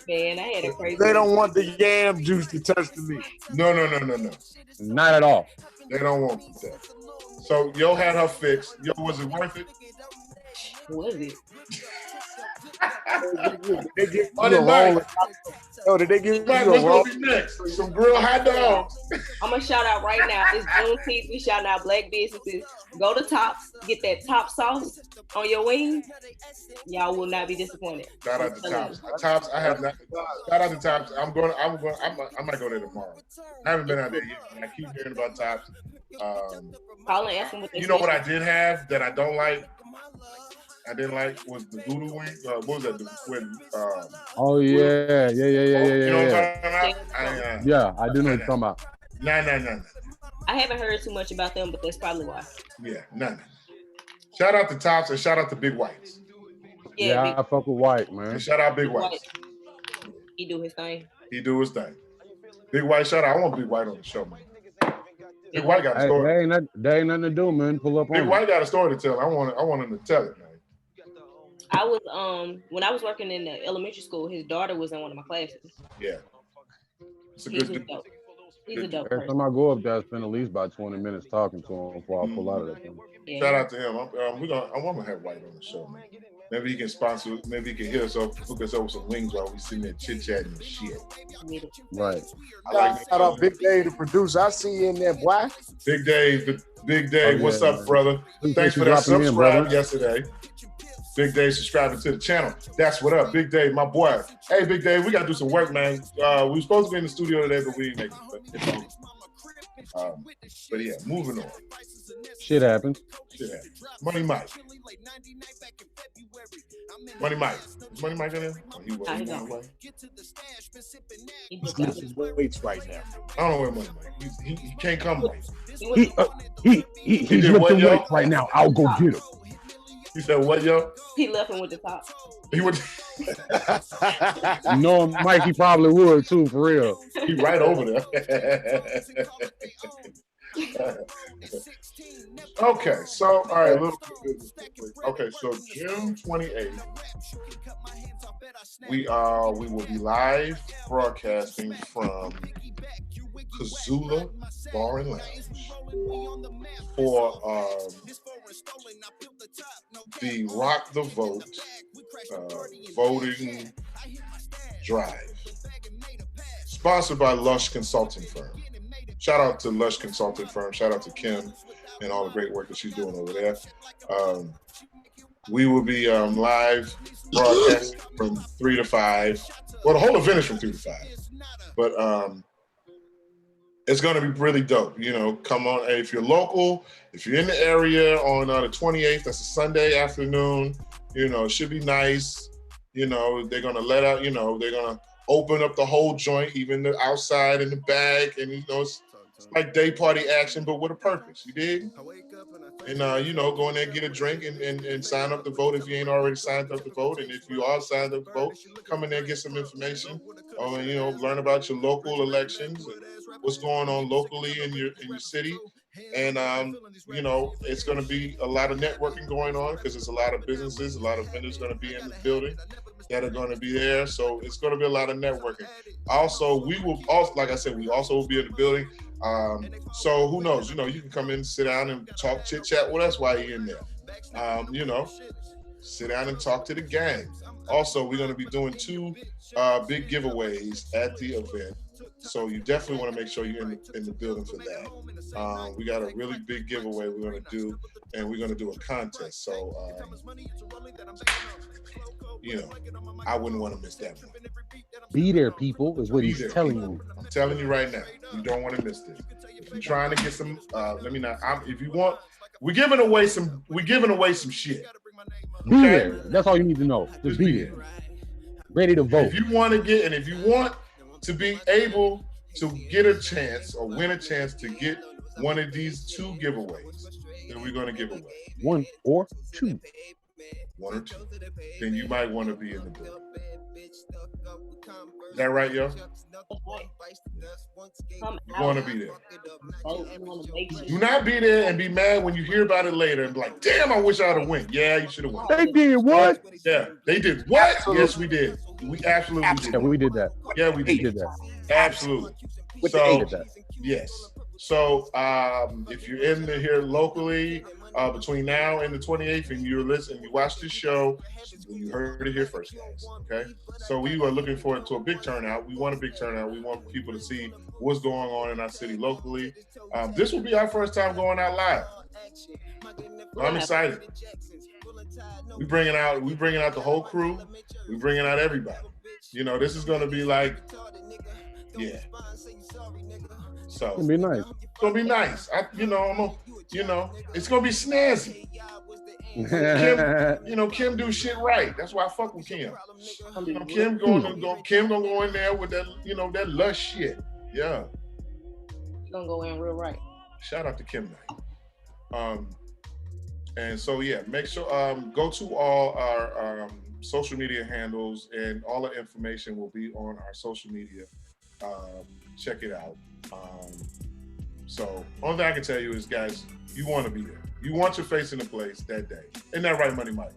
Speaker 4: Man, I had a crazy.
Speaker 5: They don't want the yam juice to touch the meat.
Speaker 1: No.
Speaker 2: Not at all.
Speaker 1: They don't want that. So Yo had her fix. Yo, was it worth it?
Speaker 4: Was it?
Speaker 5: They give you a roll. Oh, did they give you a
Speaker 1: What's
Speaker 5: roll?
Speaker 1: gonna be next? Some grilled hot dogs.
Speaker 4: I'm gonna shout out right now. It's Juneteenth. We shouting out black businesses. Go to Tops, get that top sauce on your wings. Y'all will not be disappointed.
Speaker 1: Shout out to Tops. Tops, I have not. Shout out to Tops. I might go there tomorrow. I haven't been out there yet. I keep hearing about Tops.
Speaker 4: Call and ask them what they
Speaker 1: You know what I did have that I don't like? I didn't like was the voodoo wing. What was that?
Speaker 2: Oh yeah.
Speaker 1: You know what I'm talking about?
Speaker 2: Yeah, I do know what you're talking about.
Speaker 1: Nah.
Speaker 4: I haven't heard too much about them, but that's probably why.
Speaker 1: Yeah, nah. Shout out to Tops and shout out to Big Whites.
Speaker 2: Yeah, I fuck with White, man.
Speaker 1: And shout out Big Whites.
Speaker 4: He do his thing.
Speaker 1: Big White, shout out. I want Big White on the show, man. Big White got a story.
Speaker 2: There ain't nothing to do, man. Pull up on
Speaker 1: Big White got a story to tell. I want him to tell it, man.
Speaker 4: I was when I was working in the elementary school, his daughter was in one of my classes.
Speaker 1: Yeah. It's a good dude.
Speaker 4: He's a dope
Speaker 2: Every time I go up there, I spend at least about 20 minutes talking to him before I pull out of that thing.
Speaker 1: Yeah. Shout out to him. I want to have White on the show, man. Maybe he can sponsor. Maybe he can hook us up with some wings while we sitting there chit chatting and shit.
Speaker 2: Right.
Speaker 5: Shout out Big Dave, the producer. I see you in there, boy.
Speaker 1: Big Dave. What's up, brother? Thanks for that subscribe yesterday. Big Dave subscribing to the channel. That's what up, Big Dave, my boy. Hey, Big Dave, we gotta do some work, man. We were supposed to be in the studio today, but we didn't make it. But yeah, moving on.
Speaker 2: Shit happens.
Speaker 1: Money Mike. Money Mike in there? Oh, he was.
Speaker 5: He's weights right now.
Speaker 1: I don't know where Money Mike. He can't come late.
Speaker 2: He's lifting weights right now. I'll go get him.
Speaker 1: He said, what, yo?
Speaker 4: He left him with the top.
Speaker 1: He would.
Speaker 2: No, Mike, he probably would too, for real.
Speaker 1: He right over there. Okay, so all right, okay, so June 28th, we will be live broadcasting from Kazula Bar and Lounge for the Rock the Vote voting drive, sponsored by Lush Consulting Firm. Shout out to Lush Consulting Firm. Shout out to Kim and all the great work that she's doing over there. We will be live broadcasting from 3 to 5. Well, the whole event is from 3 to 5. But it's going to be really dope. You know, come on. If you're local, if you're in the area on the 28th, that's a Sunday afternoon, you know, it should be nice. You know, they're going to let out, you know, they're going to open up the whole joint, even the outside and the back. And, you know, it's like day party action, but with a purpose. You dig? And, you know, go in there and get a drink and sign up to vote if you ain't already signed up to vote. And if you are signed up to vote, come in there and get some information. And, you know, learn about your local elections and what's going on locally in your city. And, you know, it's going to be a lot of networking going on because there's a lot of businesses, a lot of vendors going to be in the building that are going to be there. So it's going to be a lot of networking. Also, we will also, like I said, we also will be in the building. So who knows, you know, you can come in, sit down and talk, chit chat with us while you're in there. You know, sit down and talk to the gang. Also, we're going to be doing 2 big giveaways at the event. So you definitely want to make sure you're in the building for that. We got a really big giveaway we're going to do, and we're going to do a contest. So, you know, I wouldn't want to miss that one.
Speaker 2: Be there, people, is what he's telling you.
Speaker 1: I'm telling you right now, you don't want to miss this. If you're trying to get some, let me know. If you want, we're giving away some shit.
Speaker 2: Be there. That's all you need to know. Just be there. Ready to vote.
Speaker 1: If you want to get, and if you want to be able to get a chance or win a chance to get one of these 2 giveaways that we're going to give away.
Speaker 2: 1 or 2.
Speaker 1: 1 or 2. Then you might want to be in the building. Is that right, yo? You want to be there. Do not be there and be mad when you hear about it later and be like, damn, I wish I'd have went. Yeah, you should have went.
Speaker 2: They did what?
Speaker 1: Yeah, they did what? Yes, we did. We absolutely did.
Speaker 2: Yeah, we did that.
Speaker 1: Yeah, we did
Speaker 2: that.
Speaker 1: Absolutely. So, yes. So, if you're in here locally between now and the 28th, and you're listening, you watch this show, you heard it here first, guys. Okay. So we are looking forward to a big turnout. We want a big turnout. We want people to see what's going on in our city locally. This will be our first time going out live. I'm excited. We bringing out the whole crew. We bringing out everybody. You know, this is going to be like, yeah. So
Speaker 2: It's gonna be nice.
Speaker 1: It's gonna be nice. It's gonna be snazzy. Kim do shit right. That's why I fuck with Kim. Kim gonna go in there with that, that lush shit. Yeah.
Speaker 4: She's gonna go in real right.
Speaker 1: Shout out to Kim Knight. And so yeah, make sure go to all our social media handles, and all the information will be on our social media. Check it out. So only thing I can tell you is, guys, you want to be there. You want your face in the place that day. Isn't that right, Money Mike?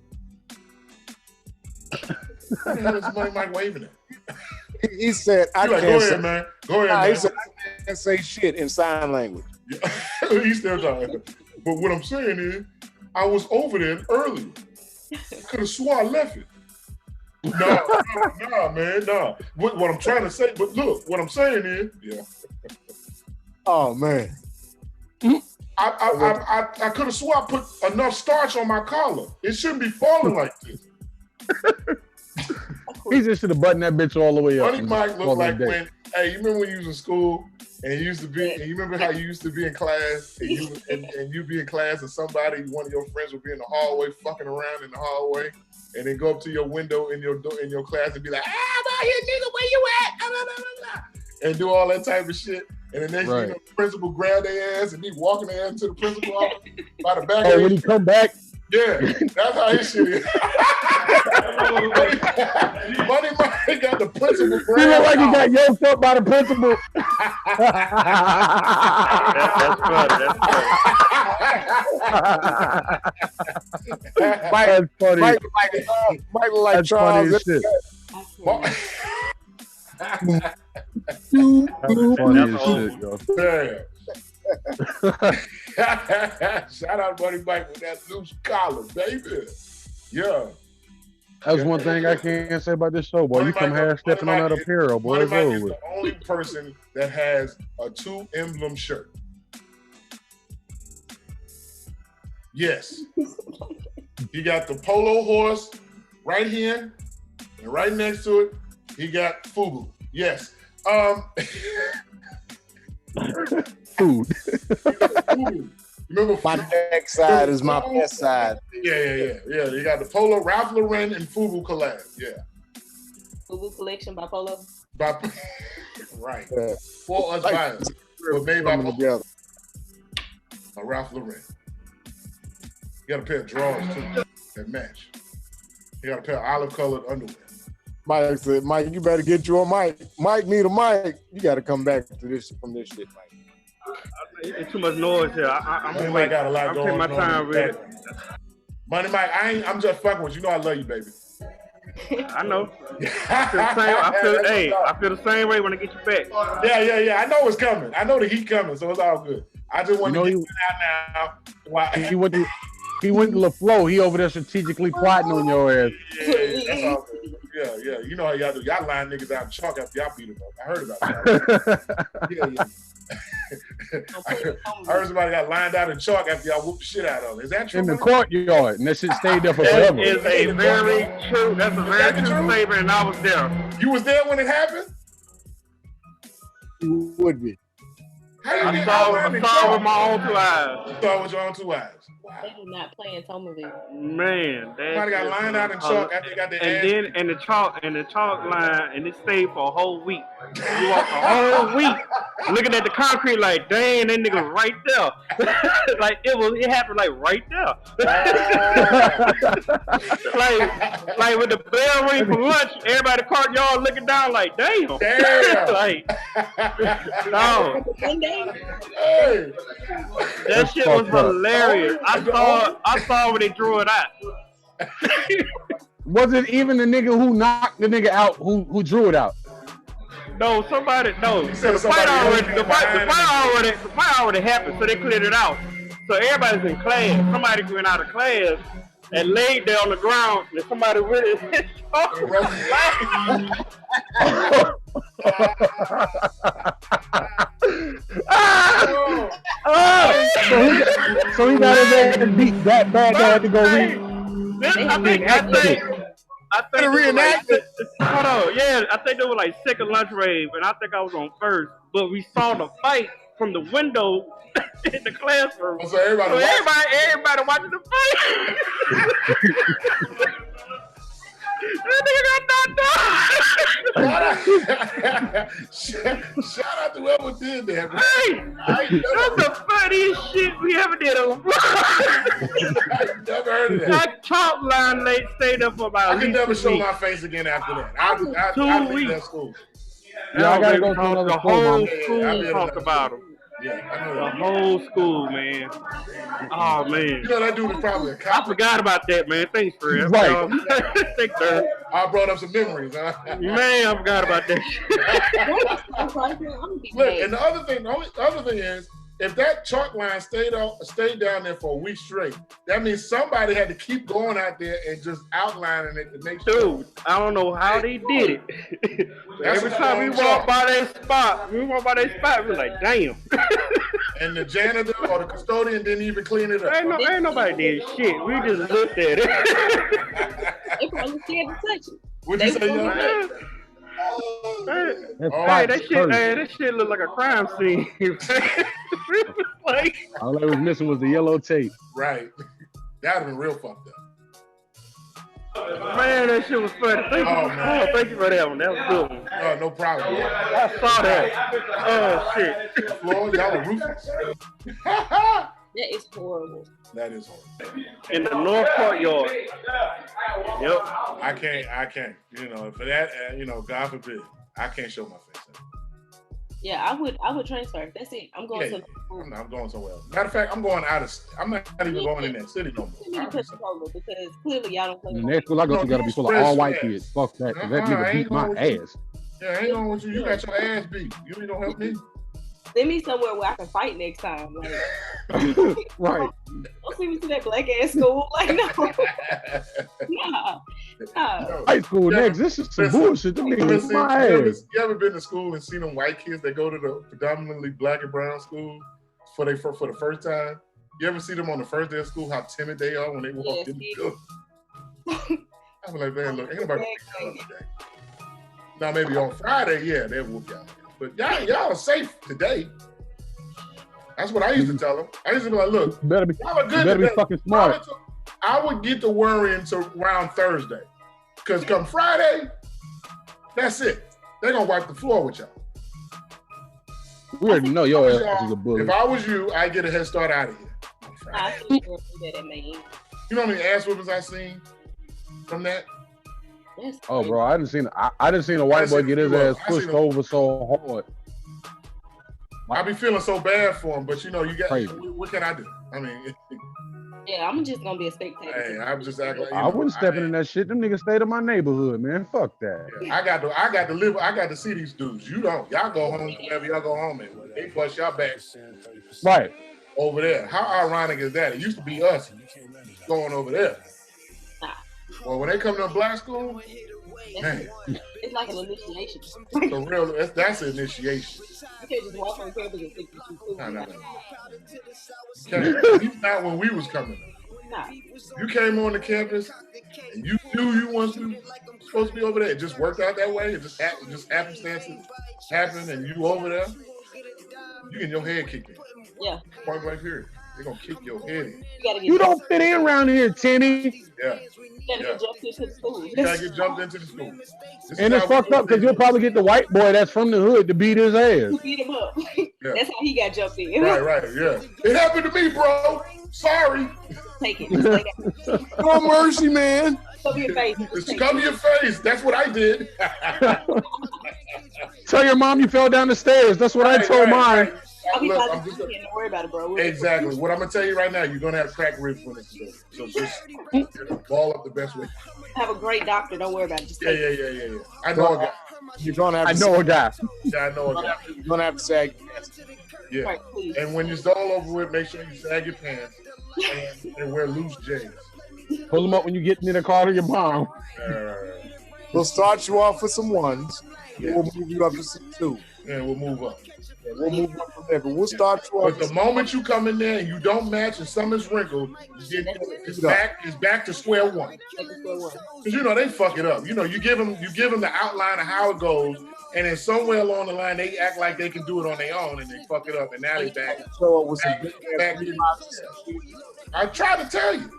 Speaker 1: What the hell is Money Mike waving at?
Speaker 5: He said, "I can't
Speaker 1: go
Speaker 5: say,
Speaker 1: ahead, man. Go ahead, man."
Speaker 5: He said, "I can't say shit in sign language."
Speaker 1: He's still talking. But what I'm saying is, I was over there earlier. Could have swore I left it. No, man, no. What I'm trying to say, but look, what I'm saying is, yeah.
Speaker 5: Oh man,
Speaker 1: I could have swore I put enough starch on my collar. It shouldn't be falling like this.
Speaker 2: He just should have buttoned that bitch all the way up.
Speaker 1: Money Mike looked like when, hey, you remember when you was in school and you used to be, and you remember how you used to be in class and you be in class and somebody, one of your friends would be in the hallway fucking around in the hallway, and then go up to your window in your class and be like, I'm out here, nigga, where you at? And do all that type of shit. And the next thing you know, the principal grab their ass and be walking their ass into the principal office by the back.
Speaker 2: Oh, when he come back?
Speaker 1: Yeah, that's how his shit is. Money Mike got the principal grab.
Speaker 2: He look like he got yoked up by the principal.
Speaker 5: That's funny. Mike like
Speaker 2: that's
Speaker 5: Charles.
Speaker 2: Funny as shit. That's funny as shit, yo.
Speaker 1: Shout out Money Mike with that loose collar, baby. Yeah.
Speaker 2: That's one thing I can't say about this show, boy. You come half stepping on that apparel, boy. It's over with.
Speaker 1: The only person that has a 2 emblem shirt. Yes. He got the polo horse right here, and right next to it, he got FUBU. Yes.
Speaker 2: Food.
Speaker 1: FUBU. Remember,
Speaker 5: My neck side is my best side.
Speaker 1: Yeah. You got the polo, Ralph Lauren and FUBU collab. Yeah.
Speaker 4: FUBU collection by Polo.
Speaker 1: Right.
Speaker 5: Yeah.
Speaker 1: For us buyers. But made by
Speaker 5: Coming together.
Speaker 1: Ralph Lauren. You got a pair of drawers too that match. You got a pair of olive colored underwear.
Speaker 5: Mike said, Mike, you better get you a mic. Mike need a mic. You got to come back to this from this shit, Mike.
Speaker 3: It's too much noise here. I'm
Speaker 1: Money
Speaker 3: gonna
Speaker 1: Mike got a lot
Speaker 3: I'm
Speaker 1: going
Speaker 3: taking my
Speaker 1: on.
Speaker 3: time with it.
Speaker 1: Money Mike, I'm just fucking with you. You know I love you, baby.
Speaker 3: I know. I feel the same way when I get you back.
Speaker 1: Yeah. I know it's coming. I know the heat coming, so it's all good. I just want to get it out now. Why?
Speaker 2: He went to LaFleur. He over there strategically plotting on your ass.
Speaker 1: Yeah, that's all good. Yeah. You know how y'all do. Y'all line niggas out in chalk after y'all beat them up. I heard about that. Yeah. I heard somebody got lined out in chalk after y'all whooped the shit out of them. Is that true?
Speaker 2: In the courtyard, and that shit stayed there for forever.
Speaker 3: That is a very true. That's a very true statement, and I was there.
Speaker 1: You was there when it happened?
Speaker 5: You would be.
Speaker 3: I saw it with my own 2 eyes.
Speaker 1: You saw it with your own 2 eyes. Wow.
Speaker 4: They do not play in Tomerville.
Speaker 3: Man,
Speaker 1: somebody got lined out in chalk after they got their ass.
Speaker 3: And the chalk line, and it stayed for a whole week. You walked a whole week looking at the concrete like, dang, that nigga right there. Like it happened like right there. like with the bell ring for lunch, everybody caught y'all looking down like, damn. Like, no.
Speaker 1: Hey.
Speaker 3: That shit was hilarious. I saw when they drew it out.
Speaker 2: Was it even the nigga who knocked the nigga out who drew it out?
Speaker 3: No, somebody. The fight already happened, so they cleared it out. So everybody's in class. Somebody went out of class and laid there on the ground, and somebody with his
Speaker 2: So he got his ass beat that bad they had to go read.
Speaker 3: I think reenacted. Hold on, yeah, I think they were like second lunch rave, and I think I was on first. But we saw the fight from the window in the classroom.
Speaker 1: So everybody
Speaker 3: watching the fight. That nigga got knocked out.
Speaker 1: Shout out to whoever did that.
Speaker 3: Hey, that's the funniest shit we ever did.
Speaker 1: I never heard of that.
Speaker 3: That chalk line stayed up for about.
Speaker 1: I can never show my face again after that. I leave that school.
Speaker 2: Yeah, I gotta go to another
Speaker 3: the
Speaker 2: school.
Speaker 3: Whole school talked about him.
Speaker 1: Yeah, I know
Speaker 3: The
Speaker 1: that.
Speaker 3: whole school, man. Oh man.
Speaker 1: You know that dude is probably a
Speaker 3: I
Speaker 1: cop.
Speaker 3: forgot about that, man. Thanks, Fred.
Speaker 2: Right.
Speaker 3: Thanks, sir.
Speaker 1: I brought up some memories, huh?
Speaker 3: Man, I forgot about that shit.
Speaker 1: Look, and the other thing is, if that chalk line stayed down there for a week straight, that means somebody had to keep going out there and just outlining it to make sure.
Speaker 3: Dude, I don't know how they did it. Every time we walk by that spot, we were like, damn.
Speaker 1: And the janitor or the custodian didn't even clean it up.
Speaker 3: Ain't nobody did shit. We just looked at it.
Speaker 4: They probably scared to touch it.
Speaker 1: What'd you say, young?
Speaker 3: That shit looked like a crime scene. Like,
Speaker 2: all I was missing was the yellow tape.
Speaker 1: Right. That'd have been real fucked up.
Speaker 3: Man, that shit was funny. Thank you for that one. That was a good one.
Speaker 1: Oh, no problem.
Speaker 3: I saw that. Oh shit.
Speaker 1: Floyd, y'all are ruthless.
Speaker 4: That is horrible.
Speaker 1: That is horrible.
Speaker 3: In the North Courtyard. Yep.
Speaker 1: I can't. You know, for that, God forbid, I can't show my face.
Speaker 4: Yeah, I would transfer. That's it. I'm going to.
Speaker 1: I'm going somewhere else. Matter of fact, I'm going out of. I'm not even going in that city no more.
Speaker 4: Because clearly y'all don't play.
Speaker 2: The next school I go to gotta be full of all white kids. Fuck that. Cause that nigga beat my ass.
Speaker 1: Yeah, I ain't going with you. You got your ass beat. You ain't gonna help me.
Speaker 4: Send me somewhere where I can fight next time. Like,
Speaker 2: right.
Speaker 4: Don't send me to that black ass school. Like, no. Nah.
Speaker 2: High school next. This is some bullshit. Them niggas my ass.
Speaker 1: You ever been to school and seen them white kids that go to the predominantly black and brown school for the first time? You ever see them on the first day of school? How timid they are when they walk in the door. I'm like, man, look, ain't nobody gonna come today. Now maybe on Friday, yeah, they'll whoop y'all. But y'all are safe today. That's what I used to tell them. I used to be like, look,
Speaker 2: You better be,
Speaker 1: y'all are good
Speaker 2: you better
Speaker 1: today.
Speaker 2: be fucking smart.
Speaker 1: I would get to worrying until around Thursday. Because come Friday, that's it. They're going to wipe the floor with y'all.
Speaker 2: We already know your
Speaker 1: If
Speaker 2: ass is a bully.
Speaker 1: If I was you, I'd get a head start out of here. on Friday.
Speaker 4: I think girls do that at Maine.
Speaker 1: You know how many ass whippings I've seen from that?
Speaker 4: That's
Speaker 2: Oh,
Speaker 4: crazy.
Speaker 2: bro, I didn't seen a white boy get his ass pushed over so hard.
Speaker 1: I be feeling so bad for him, but you know, you got
Speaker 2: Crazy.
Speaker 1: what can I do? I mean,
Speaker 4: Yeah, I'm just gonna be a spectator.
Speaker 1: hey, I'm just acting like,
Speaker 2: I wouldn't step in that shit. Them niggas stayed in my neighborhood, man. Fuck that.
Speaker 1: Yeah, I got to live. I got to see these dudes. You don't. Y'all go home whenever y'all go home, and they bust y'all back
Speaker 2: Right.
Speaker 1: over there. How ironic is that? It used to be us going over there. Well, when they come to a black school, man,
Speaker 4: It's like an initiation.
Speaker 1: the real that's an initiation.
Speaker 4: You can't just walk on campus and think you should cool.
Speaker 1: No. At least not when we was coming.
Speaker 4: Nah.
Speaker 1: You came on the campus and you knew you weren't supposed to be over there. It just worked out that way. It just happenstances happened and you over there. You get your head kicked in.
Speaker 4: Yeah.
Speaker 1: Point blank period. They're gonna kick your head in.
Speaker 2: You don't fit in around here, Timmy.
Speaker 1: Yeah.
Speaker 4: You gotta get jumped into the school.
Speaker 1: You gotta get jumped into the school.
Speaker 2: And it's fucked up because you'll probably get the white boy that's from the hood to beat his ass.
Speaker 4: You beat him up.
Speaker 1: Yeah.
Speaker 4: That's how he got jumped in.
Speaker 1: Right, yeah. It happened to me, bro. Sorry.
Speaker 4: Take it. Just like that.
Speaker 5: No mercy, man.
Speaker 4: Cover your face.
Speaker 1: Just cover your face. That's what I did.
Speaker 2: Tell your mom you fell down the stairs. That's what I told mine.
Speaker 4: I'll be
Speaker 1: Look,
Speaker 4: like,
Speaker 1: I'm just
Speaker 4: don't worry about it, bro.
Speaker 1: exactly. What I'm gonna tell you right now, you're gonna have cracked ribs when it's good. So just ball up the best way.
Speaker 4: Have a great doctor. Don't worry about it. Just take it.
Speaker 1: Yeah. I know a guy.
Speaker 5: You're gonna have
Speaker 2: I
Speaker 5: to
Speaker 2: know a guy.
Speaker 1: Yeah, I know a guy.
Speaker 5: You're gonna have to sag.
Speaker 1: Yeah.
Speaker 4: Right, please.
Speaker 1: And when it's all over with, make sure you sag your pants and wear loose J's.
Speaker 2: Pull them up when you get in the car to your mom.
Speaker 5: We'll start you off with some ones.
Speaker 1: Yeah.
Speaker 5: We'll move you up to some two.
Speaker 1: And we'll move up.
Speaker 5: We'll move up from there, but we'll start you off.
Speaker 1: But the moment you come in there and you don't match and something's wrinkled, it's back to square one. Because you know they fuck it up. You know, you give them the outline of how it goes, and then somewhere along the line they act like they can do it on their own and they fuck it up, and now they back.
Speaker 5: So it was
Speaker 1: back. I tried to tell you.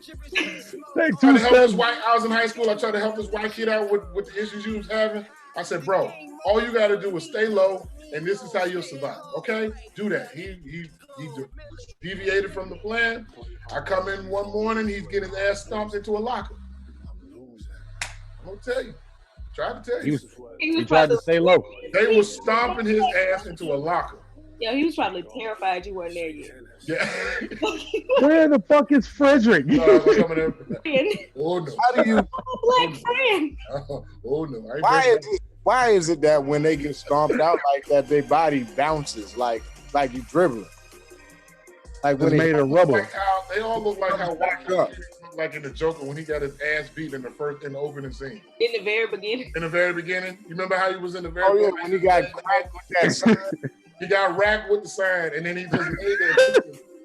Speaker 2: Take
Speaker 1: I
Speaker 2: two steps.
Speaker 1: I was in high school. I tried to help this white kid out with the issues he was having. I said, bro, all you got to do is stay low, and this is how you'll survive. Okay, do that. He deviated from the plan. I come in one morning, he's getting his ass stomped into a locker. I'm gonna tell you. Tried to tell you.
Speaker 2: He tried to stay low.
Speaker 1: They were stomping his ass into a locker.
Speaker 4: Yeah, he was probably terrified you weren't there yet.
Speaker 1: Yeah.
Speaker 2: Where the fuck is Frederick?
Speaker 1: Oh no.
Speaker 5: How do you?
Speaker 4: Black friend.
Speaker 1: Oh no.
Speaker 5: Why is it that when they get stomped out like that, their body bounces like you dribbling? Like when
Speaker 2: It's made of rubber.
Speaker 1: They all look like how White look like in the Joker when he got his ass beat in the opening scene.
Speaker 4: In the very beginning.
Speaker 1: In the very beginning, you remember how he was in the very?
Speaker 5: Oh yeah, when he got cracked with that sign.
Speaker 1: He got racked with the sign, and then he just laid there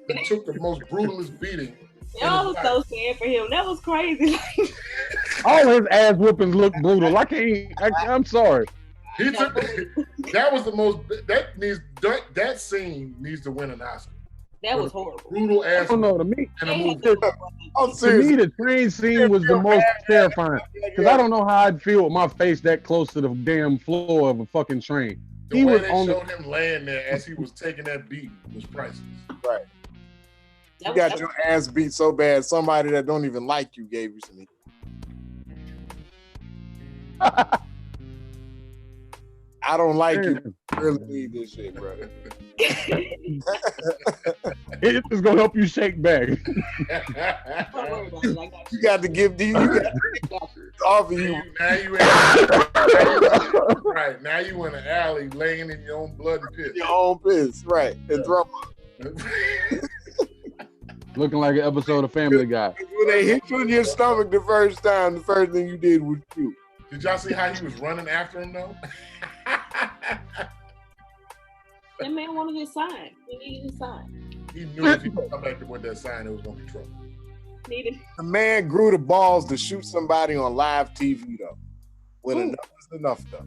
Speaker 1: and took the most brutalest beating.
Speaker 4: Y'all was so sad for him. That was crazy.
Speaker 2: All his ass whoopings look brutal. I'm sorry.
Speaker 1: He took that was the most that scene needs to win an Oscar.
Speaker 4: That was horrible.
Speaker 1: Brutal ass.
Speaker 2: I don't know. To me,
Speaker 1: in a movie.
Speaker 2: To me, the train scene was the most terrifying because I don't know how I'd feel with my face that close to the damn floor of a fucking train.
Speaker 1: The way they showed him laying there as he was taking that beat was priceless.
Speaker 5: Right. You got your ass beat so bad, somebody that don't even like you gave you some. I don't like you. I really need this shit, bro.
Speaker 2: It's gonna help you shake back.
Speaker 5: You got to give these. You got to offer you.
Speaker 1: Now you in the alley laying in your own blood and piss.
Speaker 5: Your own piss, right? And throw up.
Speaker 2: Looking like an episode of Family Guy.
Speaker 5: When they hit you in your stomach the first time, the first thing you did was shoot.
Speaker 1: Did y'all see how he was running after him though?
Speaker 4: That man wanted his sign. He needed his sign.
Speaker 1: He knew if he could come back with that sign, it was gonna be trouble.
Speaker 5: The man grew the balls to shoot somebody on live TV though. When enough is enough though.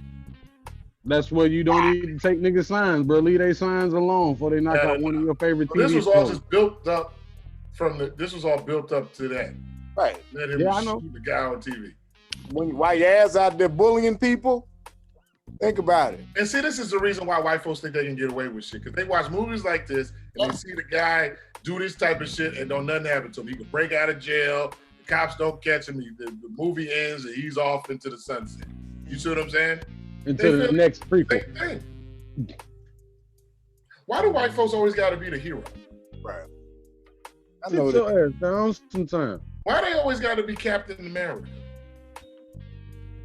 Speaker 2: That's where you don't need to take niggas signs, bro. Leave they signs alone before they knock out one of your favorite TV
Speaker 1: This was all
Speaker 2: shows.
Speaker 1: just built up this was all built up to that.
Speaker 5: Right.
Speaker 1: Let him shoot the guy on TV.
Speaker 5: While your ass out there bullying people, think about it.
Speaker 1: And see, this is the reason why white folks think they can get away with shit. Because they watch movies like this and they see the guy do this type of shit and don't nothing happen to him. He can break out of jail, the cops don't catch him, the movie ends and he's off into the sunset. You see what I'm saying?
Speaker 2: Into the next prequel.
Speaker 1: Why do white folks always gotta be the hero?
Speaker 5: Right.
Speaker 2: I know your ass down sometimes.
Speaker 1: Why they always gotta be Captain America?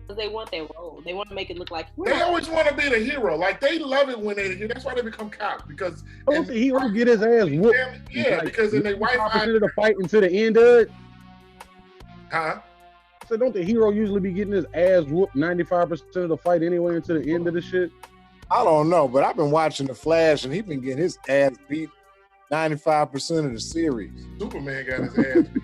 Speaker 4: Because they want their role. They want to make it look like
Speaker 1: they always want to be the hero. Like they love it when that's why they become cops. Because
Speaker 2: the hero get his ass whooped.
Speaker 1: Yeah, because in their white eyes
Speaker 2: the fight until the end of it.
Speaker 1: Huh?
Speaker 2: So don't the hero usually be getting his ass whooped 95% of the fight anyway until the end of the shit?
Speaker 5: I don't know, but I've been watching The Flash and he been getting his ass beat 95% of the series.
Speaker 1: Superman got his ass beat.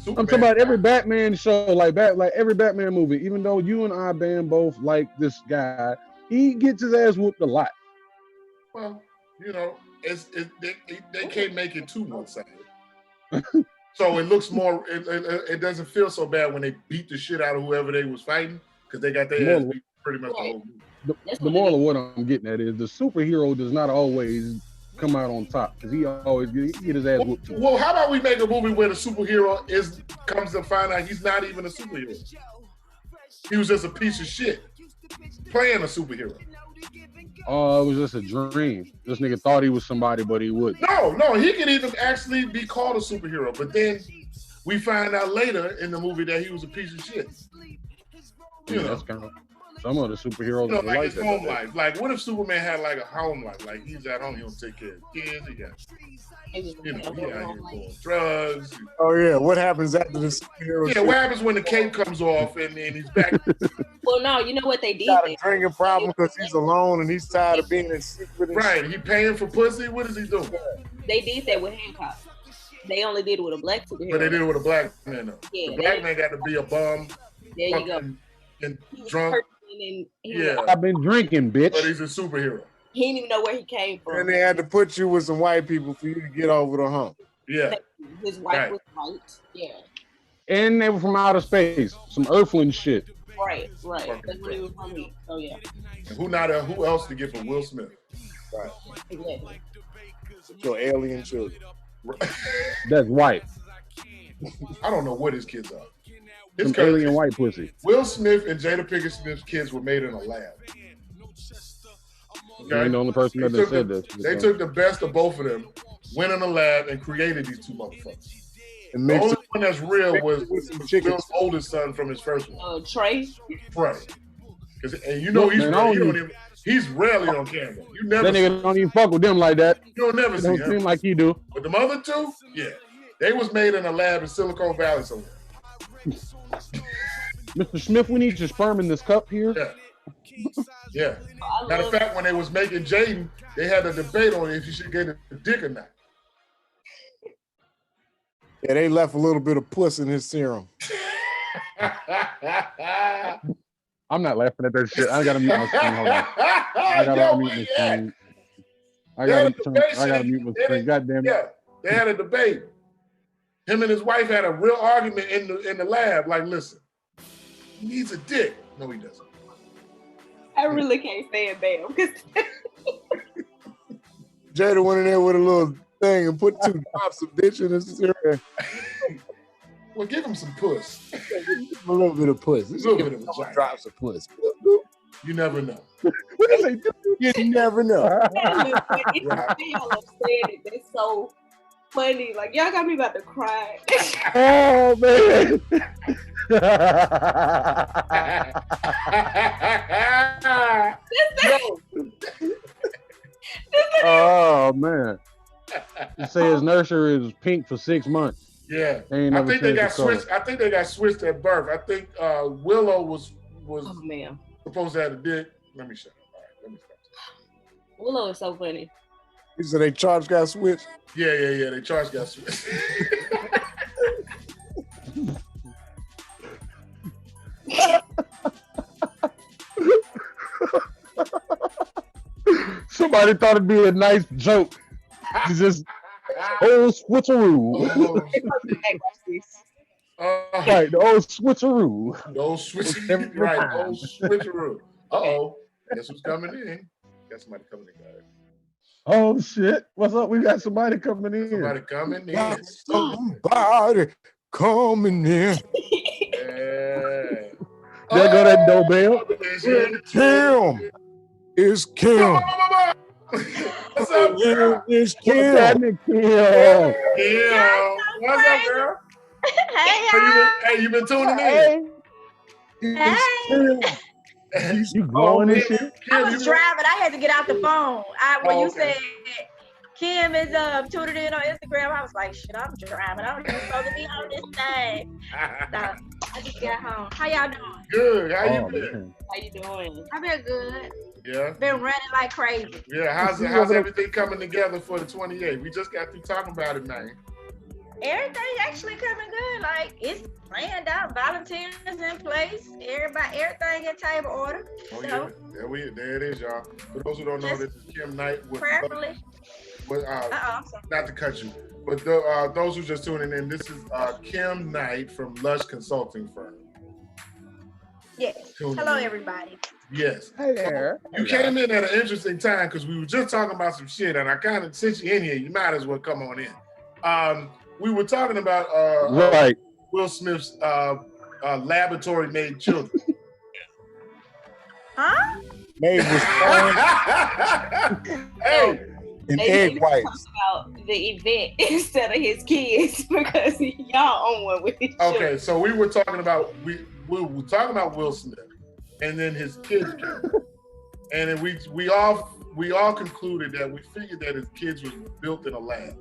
Speaker 2: I'm talking about every Batman show, like every Batman movie. Even though you and I, Ben, both like this guy, he gets his ass whooped a lot.
Speaker 1: Well, you know, they can't make it too one-sided. So it looks more. It doesn't feel so bad when they beat the shit out of whoever they was fighting because they got their ass beat pretty much the whole movie.
Speaker 2: The moral of what I'm getting at is the superhero does not always come out on top because he always get his ass whooped too.
Speaker 1: Well, how about we make a movie where the superhero comes to find out he's not even a superhero? He was just a piece of shit playing a superhero.
Speaker 2: Oh, it was just a dream. This nigga thought he was somebody, but he wouldn't.
Speaker 1: No, he could even actually be called a superhero. But then we find out later in the movie that he was a piece of shit. You know,
Speaker 2: that's kind of some of the superheroes.
Speaker 1: You know, like his home life. Like, what if Superman had like a home life? Like he's at home, he don't take care of kids. He got, he out here doing drugs.
Speaker 5: Oh yeah, what happens after the superhero?
Speaker 1: Yeah, what happens when the cape comes off and he's back?
Speaker 4: Well, no, you know what they did?
Speaker 5: Got a drinking problem because he's alone and he's tired of being in secret.
Speaker 1: Right, he paying for pussy. What is he doing?
Speaker 4: They did that with Hancock. They only did it with a black superhero.
Speaker 1: But they did it with a black man though.
Speaker 4: Yeah,
Speaker 1: the black man got to be a bum.
Speaker 4: There you go.
Speaker 1: And drunk.
Speaker 2: I've been drinking, bitch.
Speaker 1: But he's a superhero.
Speaker 4: He didn't even know where he came from.
Speaker 5: And they had to put you with some white people for you to get over the hump.
Speaker 1: Yeah.
Speaker 4: His wife was white. Yeah.
Speaker 2: And they were from outer space. Some earthling shit.
Speaker 4: Right. That's what he was from me. Oh yeah.
Speaker 1: And who else to get from Will Smith?
Speaker 5: Right.
Speaker 4: Exactly.
Speaker 5: Your alien children.
Speaker 2: That's white.
Speaker 1: I don't know what his kids are.
Speaker 2: Some alien white pussy.
Speaker 1: Will Smith and Jada Pinkett Smith's kids were made in a lab.
Speaker 2: Okay? You ain't the only person that said this.
Speaker 1: They took the best of both of them, went in a lab, and created these two motherfuckers. The only one that's real was Will's oldest son from his first one.
Speaker 4: Trey.
Speaker 1: Right. And you know he's rarely on camera. You never.
Speaker 2: That nigga don't even fuck with them like that.
Speaker 1: You don't never see him.
Speaker 2: Don't seem like he do.
Speaker 1: But the other two, yeah, they was made in a lab in Silicon Valley somewhere.
Speaker 2: Mr. Smith, we need your sperm in this cup here.
Speaker 1: Yeah. Matter of fact, when they was making Jaden, they had a debate on if you should get a dick or not.
Speaker 5: Yeah, they left a little bit of puss in his serum.
Speaker 2: I'm not laughing at that shit. I gotta mute my screen. Hold on. I gotta mute my screen. I gotta mute my screen. God damn it.
Speaker 1: Yeah, they had a debate. Him and his wife had a real argument in the lab. Like, listen, he needs a dick. No, he doesn't.
Speaker 4: I really can't stand Bam because
Speaker 5: Jada went in there with a little thing and put 2 drops of bitch in his serum.
Speaker 1: Well, give him some puss.
Speaker 5: A little bit of puss.
Speaker 1: A little bit of a
Speaker 5: drops of puss.
Speaker 1: You never know.
Speaker 2: What is it?
Speaker 5: You never know.
Speaker 4: That's so funny. Like, y'all got me about to cry.
Speaker 2: Oh, man. Oh, man. You say his nursery is pink for 6 months.
Speaker 1: Yeah, I think they got switched. I think they got switched at birth. I think Willow was
Speaker 4: supposed
Speaker 1: to have a dick. Let me shut up. All right, let me stop.
Speaker 4: Willow is so funny.
Speaker 5: So they charge got switched.
Speaker 1: Yeah. They charge got switched.
Speaker 2: Somebody thought it'd be a nice joke. It's just old switcheroo. Right, the old switcheroo.
Speaker 1: The old switcheroo. Right, old switcheroo. Uh-oh. Guess who's coming in? Got somebody coming in, guys.
Speaker 2: Oh shit! What's up? We got somebody coming in.
Speaker 1: Somebody coming in.
Speaker 5: Somebody coming in.
Speaker 1: Yeah.
Speaker 2: There go that doorbell.
Speaker 5: Kim. It's Kim.
Speaker 1: What's up, girl?
Speaker 5: It's
Speaker 2: What's
Speaker 5: Kim.
Speaker 2: happening, Kim?
Speaker 1: Yeah. What's up, girl? Hey, you been tuning in?
Speaker 7: Hey.
Speaker 2: You glowing and shit?
Speaker 7: I was driving. I had to get out the phone. When you said Kim is tuning in on Instagram, I was like, shit, I'm driving. I'm even supposed to be on this thing. So, I just got home. How y'all doing?
Speaker 1: Good. How you been?
Speaker 4: How you doing?
Speaker 7: I've been good.
Speaker 1: Yeah.
Speaker 7: Been running like crazy.
Speaker 1: Yeah. How's everything coming together for the 28th? We just got through talking about it, man.
Speaker 7: Everything actually coming good. Like it's planned out. Volunteers in place. Everything in table order.
Speaker 1: Oh
Speaker 7: So,
Speaker 1: yeah. There it is, y'all. For those who don't know, this is Kim Knight with
Speaker 7: prayerfully.
Speaker 1: not to cut you, but those who just tuning in, this is Kim Knight from Lush Consulting Firm.
Speaker 7: Yes.
Speaker 1: Tuning
Speaker 7: Hello,
Speaker 1: in.
Speaker 7: everybody.
Speaker 1: Yes.
Speaker 2: Hey there.
Speaker 1: You came in at an interesting time because we were just talking about some shit, and I kind of, since you're in here, you might as well come on in. We were talking about
Speaker 2: Right.
Speaker 1: Will Smith's laboratory-made children.
Speaker 7: Huh?
Speaker 5: Made with
Speaker 1: Hey,
Speaker 5: and
Speaker 4: Maybe
Speaker 5: egg
Speaker 4: we
Speaker 5: whites.
Speaker 4: talk about the event instead of his kids because y'all on one with each other.
Speaker 1: okay, so we were talking about we were talking about Will Smith, and then his kids came, and then we all concluded that we figured that his kids was built in a lab.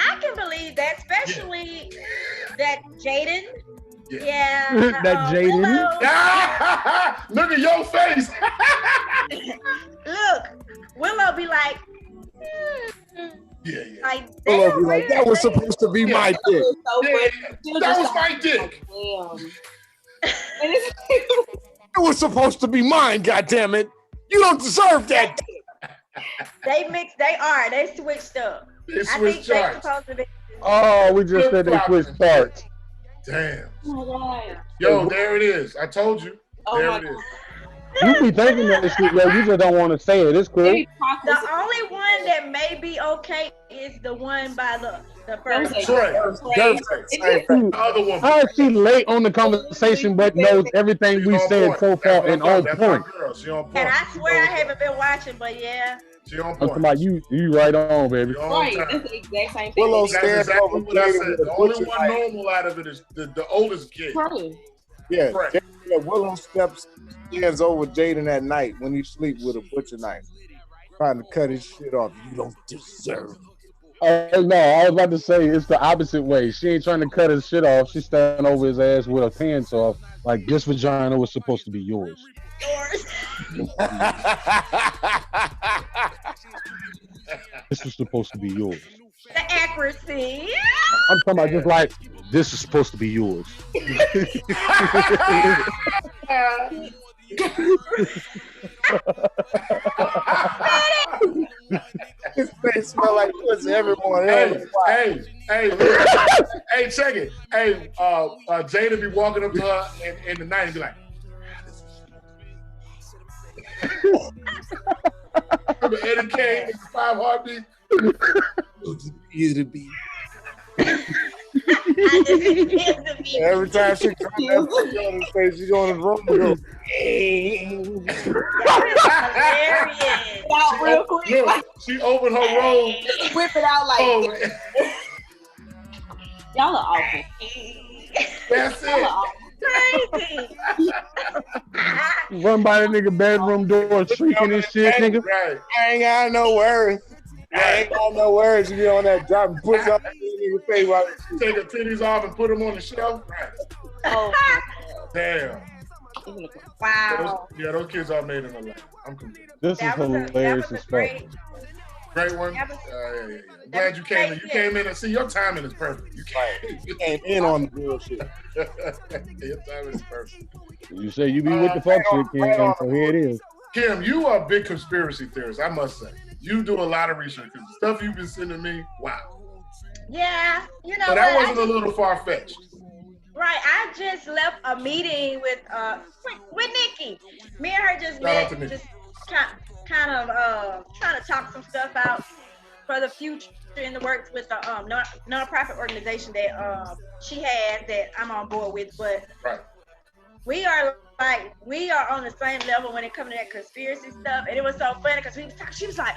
Speaker 7: I can believe that, especially that Jaden.
Speaker 1: Yeah.
Speaker 7: Yeah.
Speaker 2: That Jaden.
Speaker 7: Willow,
Speaker 1: Look at your face.
Speaker 7: look, Willow be like,
Speaker 1: Yeah.
Speaker 7: like,
Speaker 5: Willow
Speaker 7: damn,
Speaker 5: be like, that was supposed to be my dick.
Speaker 4: So
Speaker 1: Yeah,
Speaker 4: funny.
Speaker 1: that was my dick.
Speaker 4: And it's
Speaker 5: It was supposed to be mine, goddammit. You don't deserve that.
Speaker 7: They switched up.
Speaker 1: They
Speaker 7: I think
Speaker 1: switched
Speaker 7: they
Speaker 1: charts.
Speaker 7: supposed to be.
Speaker 2: Oh, we just said they switched parts.
Speaker 1: Damn.
Speaker 4: oh my God.
Speaker 1: Yo, there it is. I told you.
Speaker 4: Oh
Speaker 1: There
Speaker 4: my
Speaker 1: it is.
Speaker 2: You be thinking that shit, yo. You just don't want to say it. It's cool.
Speaker 4: Maybe
Speaker 7: The only one that may be okay is the one by the first.
Speaker 4: That was
Speaker 1: Trey.
Speaker 5: Derf said the same thing.
Speaker 1: The other one.
Speaker 2: How is she late on the conversation but knows everything we said so far and on
Speaker 1: That's my
Speaker 2: point?
Speaker 1: girl. She on point.
Speaker 7: And I swear I haven't been watching, but yeah.
Speaker 1: She on
Speaker 2: I'm
Speaker 1: point.
Speaker 2: talking about you right on, baby.
Speaker 1: She on
Speaker 4: Right,
Speaker 1: time.
Speaker 4: that's the exact same thing.
Speaker 5: Willow
Speaker 1: That's
Speaker 5: stands
Speaker 1: exactly
Speaker 5: over
Speaker 1: what I
Speaker 5: Jaden
Speaker 1: said.
Speaker 5: with
Speaker 1: The
Speaker 5: a
Speaker 1: only
Speaker 5: butcher
Speaker 1: one
Speaker 5: knife.
Speaker 1: normal out of it is the oldest kid.
Speaker 4: Right.
Speaker 5: Yeah,
Speaker 1: Right.
Speaker 5: Willow stands over Jaden at night when he sleep with a butcher knife, trying to cut his shit off. You don't deserve.
Speaker 2: No, I was about to say it's the opposite way. She ain't trying to cut his shit off. She's standing over his ass with her pants off. Like, this vagina was supposed to be yours. This was supposed to be yours.
Speaker 7: The accuracy.
Speaker 2: I'm talking about just like, this is supposed to be yours.
Speaker 5: His face smell like pussy every morning.
Speaker 1: Look. Hey, check it. Hey, Jada be walking up to her in the night and be like, remember Eddie Kane, 5 Heartbeats?
Speaker 5: It'll be.
Speaker 7: I just feel to be.
Speaker 5: Every time she drops that pussy on his face, she go in his room and go,
Speaker 7: Hilarious.
Speaker 4: Out real quick.
Speaker 1: Look, she opened her robe.
Speaker 4: Whip it out like
Speaker 1: Oh,
Speaker 4: y'all are awful.
Speaker 1: that's
Speaker 4: Y'all are
Speaker 1: it.
Speaker 4: awful.
Speaker 7: Crazy.
Speaker 2: Run by the nigga bedroom door, shrieking and shit, nigga.
Speaker 1: Right.
Speaker 5: I ain't got no words. I ain't got no words. You be on that drop and pussy on that nigga face while
Speaker 1: Take her titties off and put them on the shelf. Right.
Speaker 4: Oh,
Speaker 1: Damn.
Speaker 7: Wow.
Speaker 1: Those kids are made in a lab. I'm convinced.
Speaker 2: This is
Speaker 7: That was
Speaker 2: hilarious
Speaker 7: a
Speaker 2: as fuck.
Speaker 7: great.
Speaker 1: Great one.
Speaker 7: That was-
Speaker 1: Yeah. I'm glad you came in. You came in and see your timing is perfect. You
Speaker 5: came in on the bullshit.
Speaker 1: Your timing is perfect.
Speaker 2: You say you be with the fuck shit, Kim, so here it is.
Speaker 1: Kim, you are a big conspiracy theorist, I must say. You do a lot of research because the stuff you've been sending me, wow.
Speaker 7: Yeah, you know
Speaker 1: So that
Speaker 7: what?
Speaker 1: wasn't a little far-fetched.
Speaker 7: Right, I just left a meeting with Nikki. Me and her just
Speaker 1: Shout out to
Speaker 7: met,
Speaker 1: Nikki.
Speaker 7: just kind of trying to talk some stuff out for the future in the works with the non-profit organization that she has that I'm on board with. But
Speaker 1: Right.
Speaker 7: we are on the same level when it comes to that conspiracy stuff. And it was so funny because we was talking, she was like,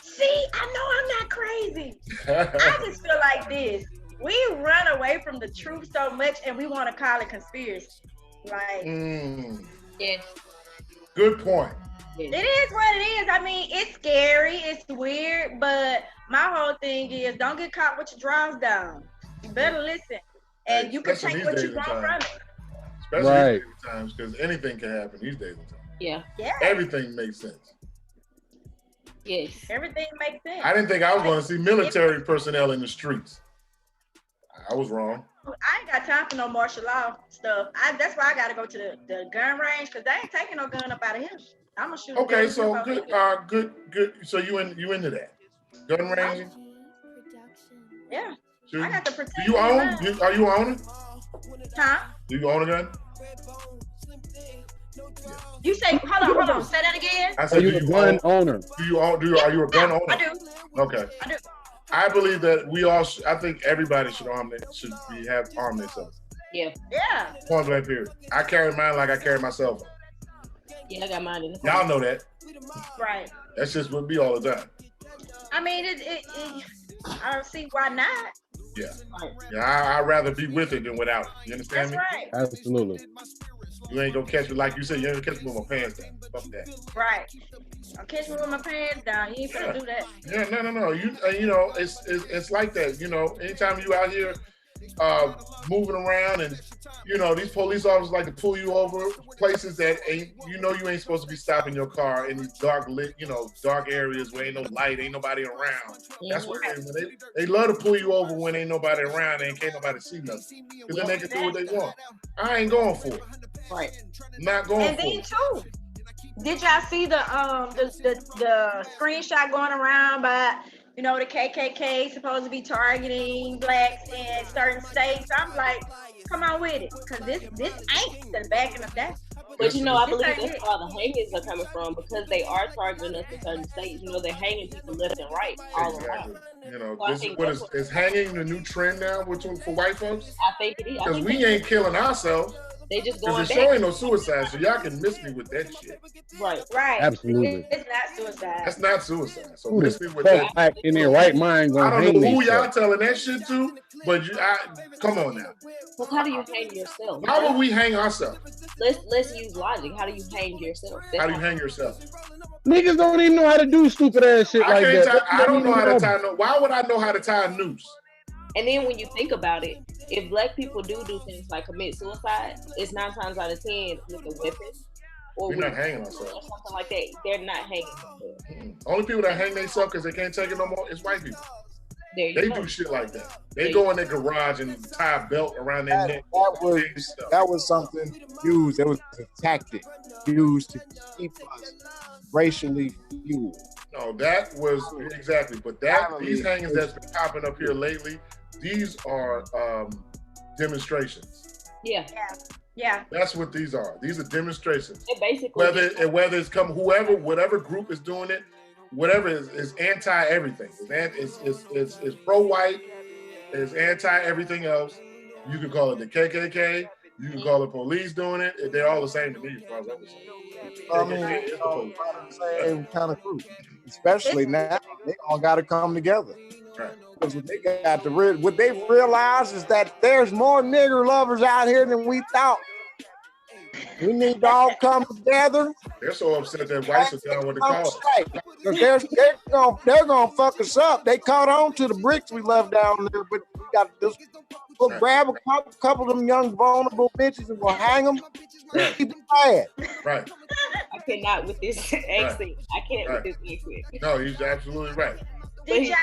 Speaker 7: see, I know I'm not crazy. I just feel like this. We run away from the truth so much and we want to call it conspiracy. Like,
Speaker 4: Yes.
Speaker 1: Good point.
Speaker 7: it is what it is. I mean, it's scary, it's weird, but my whole thing is don't get caught with your drawers down. You better listen. And
Speaker 1: Hey,
Speaker 7: you can
Speaker 1: especially
Speaker 7: take
Speaker 1: these
Speaker 7: what you
Speaker 1: days
Speaker 7: want
Speaker 1: and
Speaker 7: from
Speaker 1: times.
Speaker 7: it.
Speaker 1: Especially
Speaker 2: Right.
Speaker 1: these days and times, because anything can happen these days and times.
Speaker 4: Yeah.
Speaker 7: Yeah,
Speaker 1: Everything makes sense.
Speaker 4: Yes.
Speaker 7: everything makes sense.
Speaker 1: I didn't think I was going to see military personnel in the streets. I was wrong.
Speaker 7: I ain't got time for no martial law stuff. That's why I got to go to the gun range because they ain't taking no gun up out of here. I'm gonna shoot.
Speaker 1: Okay,
Speaker 7: them
Speaker 1: so
Speaker 7: if
Speaker 1: good. So you into that? Gun ranging?
Speaker 7: Yeah,
Speaker 1: Shoot.
Speaker 7: I got to protect.
Speaker 1: Do you
Speaker 7: my
Speaker 1: own?
Speaker 7: mind.
Speaker 1: Are you owning?
Speaker 7: Huh?
Speaker 1: Do you own a gun?
Speaker 7: You say, hold on. Say that again.
Speaker 1: I
Speaker 2: Are
Speaker 1: said,
Speaker 2: you a gun owner?
Speaker 1: Do you own? Are you a gun owner?
Speaker 7: I do.
Speaker 1: Okay.
Speaker 7: I do.
Speaker 1: I believe that we all. I think everybody should have armed themselves.
Speaker 4: Yeah.
Speaker 7: Yeah.
Speaker 1: Point blank period. I carry mine like I carry my cell phone.
Speaker 4: Yeah, I got mine in the
Speaker 1: Y'all know that.
Speaker 7: Right.
Speaker 1: That's just with me all the time.
Speaker 7: I mean, I don't see why not.
Speaker 1: Yeah. Yeah. I'd rather be with it than without it. You understand
Speaker 7: That's
Speaker 1: me?
Speaker 7: right.
Speaker 2: Absolutely.
Speaker 1: You ain't gonna catch me like you said. You ain't gonna catch me with my pants down. Fuck that.
Speaker 7: Right. I'll catch me with my pants down. You ain't gonna do that.
Speaker 1: Yeah, no. You know, it's like that. You know, anytime you out here moving around, and you know, these police officers like to pull you over places that you ain't supposed to be stopping your car in these dark areas where ain't no light, ain't nobody around. That's what they love to pull you over when ain't nobody around and can't nobody see nothing. Because then they can do what they want. I ain't going for it.
Speaker 4: Right.
Speaker 1: Not going
Speaker 7: And
Speaker 1: for
Speaker 7: then
Speaker 1: it.
Speaker 7: too, did y'all see the screenshot going around by the KKK supposed to be targeting blacks in certain states? I'm like, come on with it, because this ain't the back in the day.
Speaker 4: But I believe
Speaker 7: ain't
Speaker 4: that's
Speaker 7: it.
Speaker 4: where all the hangings are coming from because they are targeting us in certain states. They're hanging people left and right all
Speaker 1: Exactly.
Speaker 4: around.
Speaker 1: You know,
Speaker 4: So I
Speaker 1: this is
Speaker 4: think
Speaker 1: what
Speaker 4: that's
Speaker 1: is hanging the new trend now for white folks.
Speaker 4: I think it is. I
Speaker 1: Because
Speaker 4: think
Speaker 1: we ain't killing ourselves.
Speaker 4: they just going
Speaker 1: Because it
Speaker 4: back.
Speaker 1: sure ain't no suicide, so y'all can miss me with that shit.
Speaker 4: Right.
Speaker 7: Right.
Speaker 2: Absolutely.
Speaker 7: It's not suicide.
Speaker 1: That's not suicide. So
Speaker 2: Who
Speaker 1: miss me
Speaker 2: the
Speaker 1: with
Speaker 2: fuck
Speaker 1: that.
Speaker 2: back in their right mind
Speaker 1: I
Speaker 2: gonna
Speaker 1: don't
Speaker 2: hang
Speaker 1: know who y'all
Speaker 2: themselves?
Speaker 1: telling that shit to, but come on now.
Speaker 4: Because how do you hang yourself?
Speaker 1: How would we hang ourselves?
Speaker 4: Let's use logic. How do you hang yourself?
Speaker 1: How do you hang yourself?
Speaker 2: Niggas don't even know how to do stupid ass shit like that.
Speaker 1: I don't know how to tie no. Why would I know how to tie a noose?
Speaker 4: And then when you think about it, if black people do things like commit suicide, it's 9 times out of 10 with a weapon or
Speaker 1: We're
Speaker 4: with
Speaker 1: not hanging
Speaker 4: or
Speaker 1: ourselves.
Speaker 4: something like that. They're not hanging themselves.
Speaker 1: Only people that hang themselves because they can't take it no more is white people.
Speaker 4: There you
Speaker 1: They
Speaker 4: go.
Speaker 1: do shit like that. They go in their garage and tie a belt around their neck.
Speaker 5: That was something used. It was a tactic used to keep us racially fueled.
Speaker 1: No, that was exactly. But these hangings that's been popping up here lately, these are demonstrations.
Speaker 4: Yeah.
Speaker 7: Yeah.
Speaker 1: That's what these are. These are demonstrations.
Speaker 4: It basically
Speaker 1: Whether it's whatever group is doing it, whatever is anti everything. It's pro white. It's anti everything else. You can call it the KKK. You can call it police doing it. They're all the same to me as far as I'm concerned.
Speaker 5: I mean, the same kind of group. Especially now, they all got to come together.
Speaker 1: Right.
Speaker 5: Because what they realize is that there's more nigger lovers out here than we thought. We need to all come together.
Speaker 1: They're so upset that whites are down with the cause.
Speaker 5: Because they're gonna fuck us up. They caught on to the bricks we left down there, but we got to just grab a couple of them young vulnerable bitches and we'll hang them.
Speaker 1: Right.
Speaker 5: Keep it bad.
Speaker 1: Right.
Speaker 4: I cannot with this accent. I can't
Speaker 1: Right.
Speaker 4: with this accent.
Speaker 1: No, he's absolutely right.
Speaker 7: Did y'all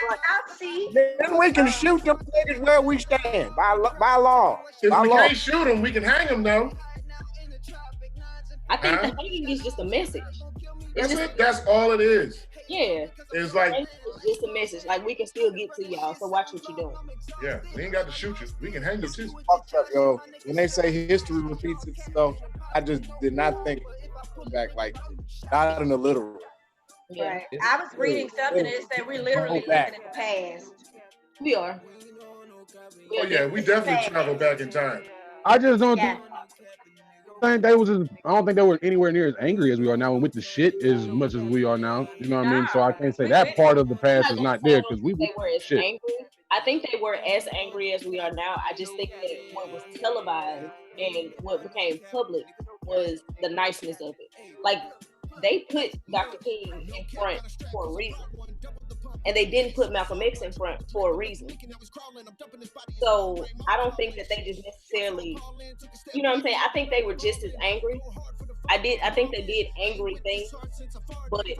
Speaker 7: see?
Speaker 5: Then we can shoot them niggas where we stand by law.
Speaker 1: If
Speaker 5: By
Speaker 1: we
Speaker 5: law.
Speaker 1: can't shoot him, we can hang him though.
Speaker 4: I think
Speaker 1: Huh?
Speaker 4: the hanging is just a message.
Speaker 1: That's
Speaker 4: just,
Speaker 1: it. That's all it is.
Speaker 4: Yeah.
Speaker 1: It's like,
Speaker 4: It's just a message. Like, we can still get to y'all, so watch what you're doing.
Speaker 1: yeah, we ain't got to shoot you. We can hang you too.
Speaker 5: Fucked up, yo. When they say history repeats itself, I just did not think back like not in the literal.
Speaker 4: Yeah.
Speaker 7: Right. I was reading something that said we're literally living in the past.
Speaker 4: We are.
Speaker 1: Oh yeah, we definitely travel back in time.
Speaker 2: I just don't
Speaker 7: Yeah.
Speaker 2: think they was. I don't think they were anywhere near as angry as we are now, and with the shit as much as we are now. You know what I mean? So I can't say that part of the past is not there because we
Speaker 4: They were as
Speaker 2: shit.
Speaker 4: angry. I think they were as angry as we are now. I just think that what was televised and what became public was the niceness of it. Like, they put Dr. King in front for a reason. And they didn't put Malcolm X in front for a reason. So I don't think that they just necessarily, you know what I'm saying? I think they were just as angry. I think they did angry things, but you